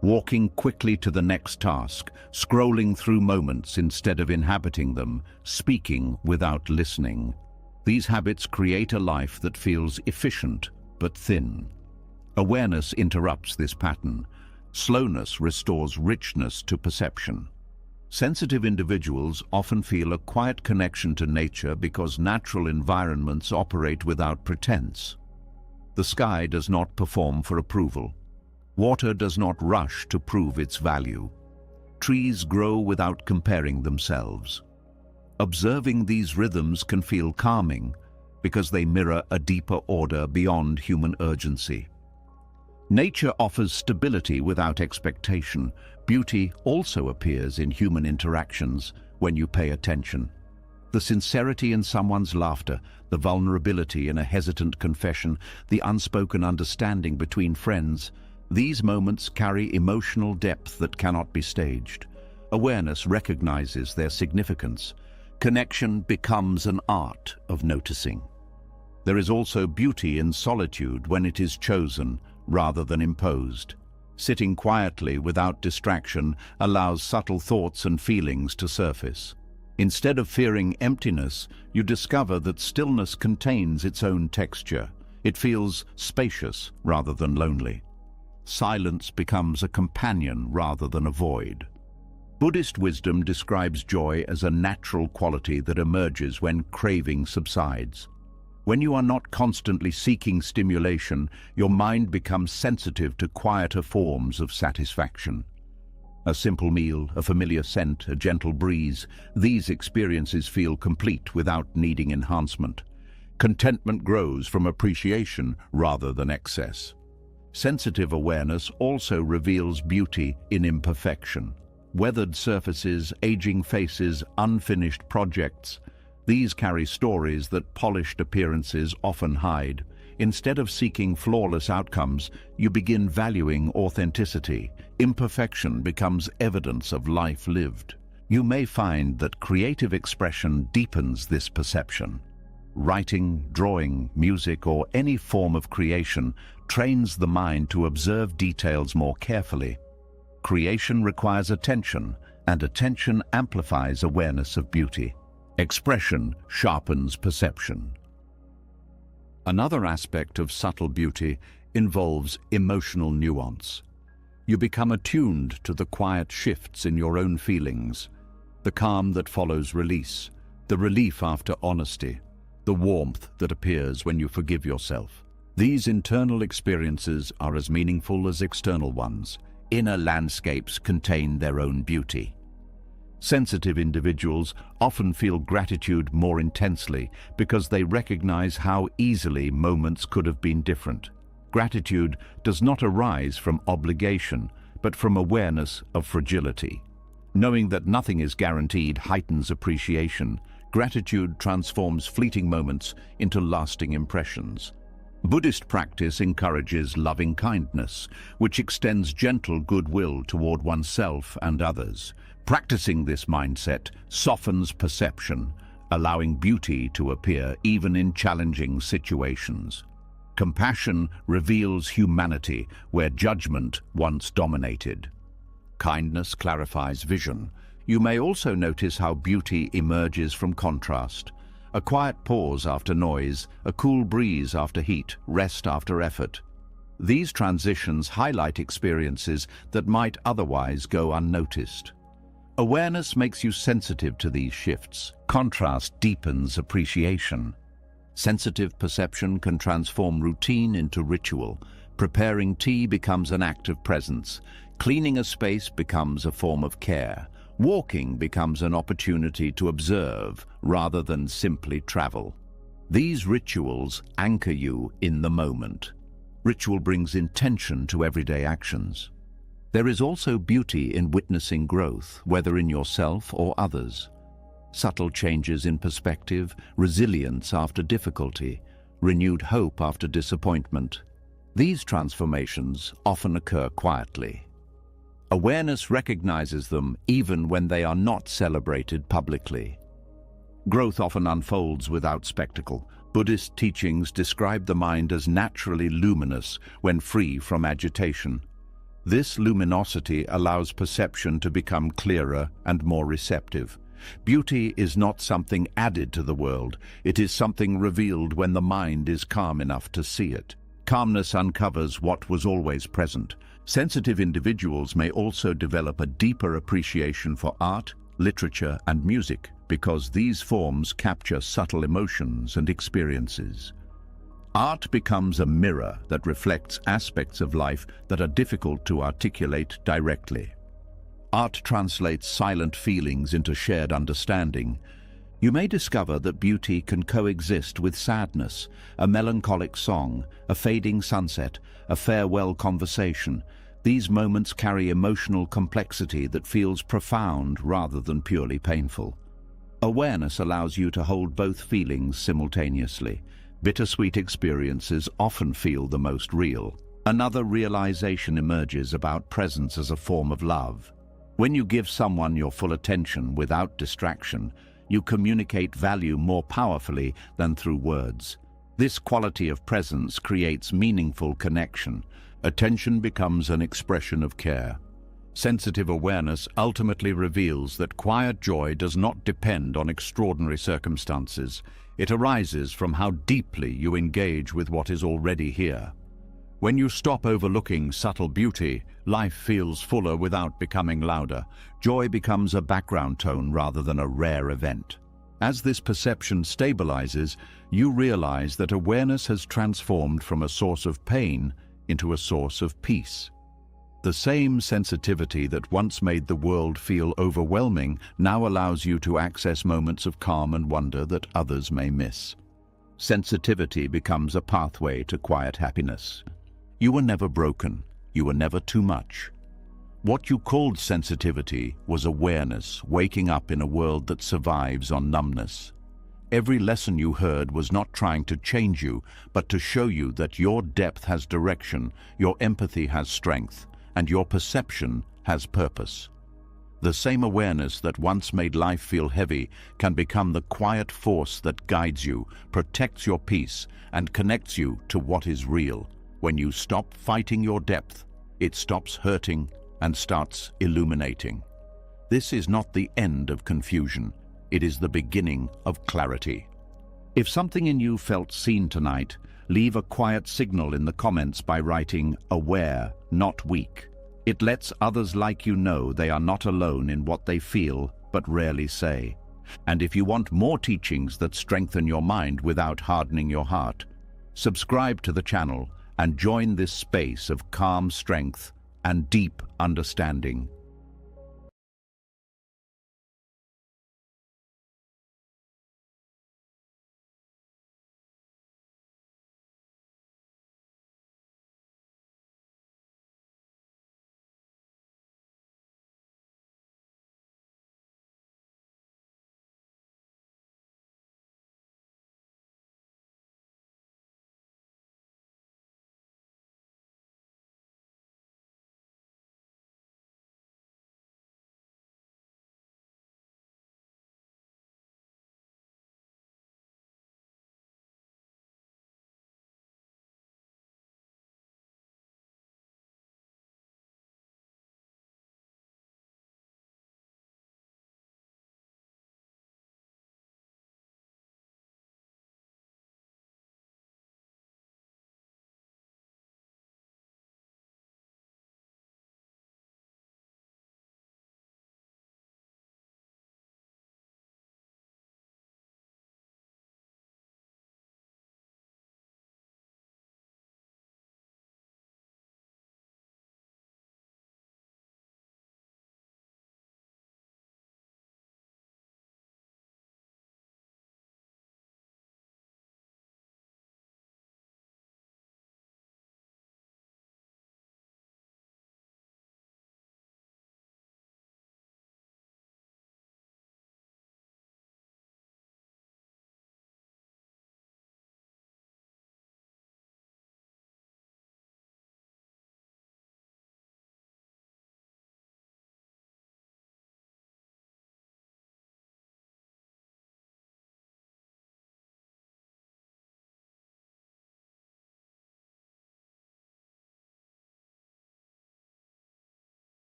Walking quickly to the next task, scrolling through moments instead of inhabiting them, speaking without listening. These habits create a life that feels efficient but thin. Awareness interrupts this pattern. Slowness restores richness to perception. Sensitive individuals often feel a quiet connection to nature because natural environments operate without pretense. The sky does not perform for approval. Water does not rush to prove its value. Trees grow without comparing themselves. Observing these rhythms can feel calming because they mirror a deeper order beyond human urgency. Nature offers stability without expectation. Beauty also appears in human interactions when you pay attention. The sincerity in someone's laughter, the vulnerability in a hesitant confession, the unspoken understanding between friends, these moments carry emotional depth that cannot be staged. Awareness recognizes their significance. Connection becomes an art of noticing. There is also beauty in solitude when it is chosen rather than imposed. Sitting quietly without distraction allows subtle thoughts and feelings to surface. Instead of fearing emptiness, you discover that stillness contains its own texture. It feels spacious rather than lonely. Silence becomes a companion rather than a void. Buddhist wisdom describes joy as a natural quality that emerges when craving subsides. When you are not constantly seeking stimulation, your mind becomes sensitive to quieter forms of satisfaction. A simple meal, a familiar scent, a gentle breeze, these experiences feel complete without needing enhancement. Contentment grows from appreciation rather than excess. Sensitive awareness also reveals beauty in imperfection. Weathered surfaces, aging faces, unfinished projects, these carry stories that polished appearances often hide. Instead of seeking flawless outcomes, you begin valuing authenticity. Imperfection becomes evidence of life lived. You may find that creative expression deepens this perception. Writing, drawing, music, or any form of creation trains the mind to observe details more carefully. Creation requires attention, and attention amplifies awareness of beauty. Expression sharpens perception. Another aspect of subtle beauty involves emotional nuance. You become attuned to the quiet shifts in your own feelings, the calm that follows release, the relief after honesty, the warmth that appears when you forgive yourself. These internal experiences are as meaningful as external ones. Inner landscapes contain their own beauty. Sensitive individuals often feel gratitude more intensely because they recognize how easily moments could have been different. Gratitude does not arise from obligation, but from awareness of fragility. Knowing that nothing is guaranteed heightens appreciation. Gratitude transforms fleeting moments into lasting impressions. Buddhist practice encourages loving kindness, which extends gentle goodwill toward oneself and others. Practicing this mindset softens perception, allowing beauty to appear even in challenging situations. Compassion reveals humanity where judgment once dominated. Kindness clarifies vision. You may also notice how beauty emerges from contrast. A quiet pause after noise, a cool breeze after heat, rest after effort. These transitions highlight experiences that might otherwise go unnoticed. Awareness makes you sensitive to these shifts. Contrast deepens appreciation. Sensitive perception can transform routine into ritual. Preparing tea becomes an act of presence. Cleaning a space becomes a form of care. Walking becomes an opportunity to observe rather than simply travel. These rituals anchor you in the moment. Ritual brings intention to everyday actions. There is also beauty in witnessing growth, whether in yourself or others. Subtle changes in perspective, resilience after difficulty, renewed hope after disappointment. These transformations often occur quietly. Awareness recognizes them even when they are not celebrated publicly. Growth often unfolds without spectacle. Buddhist teachings describe the mind as naturally luminous when free from agitation. This luminosity allows perception to become clearer and more receptive. Beauty is not something added to the world. It is something revealed when the mind is calm enough to see it. Calmness uncovers what was always present. Sensitive individuals may also develop a deeper appreciation for art, literature, and music because these forms capture subtle emotions and experiences. Art becomes a mirror that reflects aspects of life that are difficult to articulate directly. Art translates silent feelings into shared understanding. You may discover that beauty can coexist with sadness, a melancholic song, a fading sunset, a farewell conversation. These moments carry emotional complexity that feels profound rather than purely painful. Awareness allows you to hold both feelings simultaneously. Bittersweet experiences often feel the most real. Another realization emerges about presence as a form of love. When you give someone your full attention without distraction, you communicate value more powerfully than through words. This quality of presence creates meaningful connection. Attention becomes an expression of care. Sensitive awareness ultimately reveals that quiet joy does not depend on extraordinary circumstances. It arises from how deeply you engage with what is already here. When you stop overlooking subtle beauty, life feels fuller without becoming louder. Joy becomes a background tone rather than a rare event. As this perception stabilizes, you realize that awareness has transformed from a source of pain into a source of peace. The same sensitivity that once made the world feel overwhelming now allows you to access moments of calm and wonder that others may miss. Sensitivity becomes a pathway to quiet happiness. You were never broken. You were never too much. What you called sensitivity was awareness, waking up in a world that survives on numbness. Every lesson you heard was not trying to change you, but to show you that your depth has direction, your empathy has strength, and your perception has purpose. The same awareness that once made life feel heavy can become the quiet force that guides you, protects your peace, and connects you to what is real. When you stop fighting your depth, it stops hurting and starts illuminating. This is not the end of confusion. It is the beginning of clarity. If something in you felt seen tonight, leave a quiet signal in the comments by writing "aware, not weak." It lets others like you know they are not alone in what they feel but rarely say. And if you want more teachings that strengthen your mind without hardening your heart, subscribe to the channel and join this space of calm strength and deep understanding.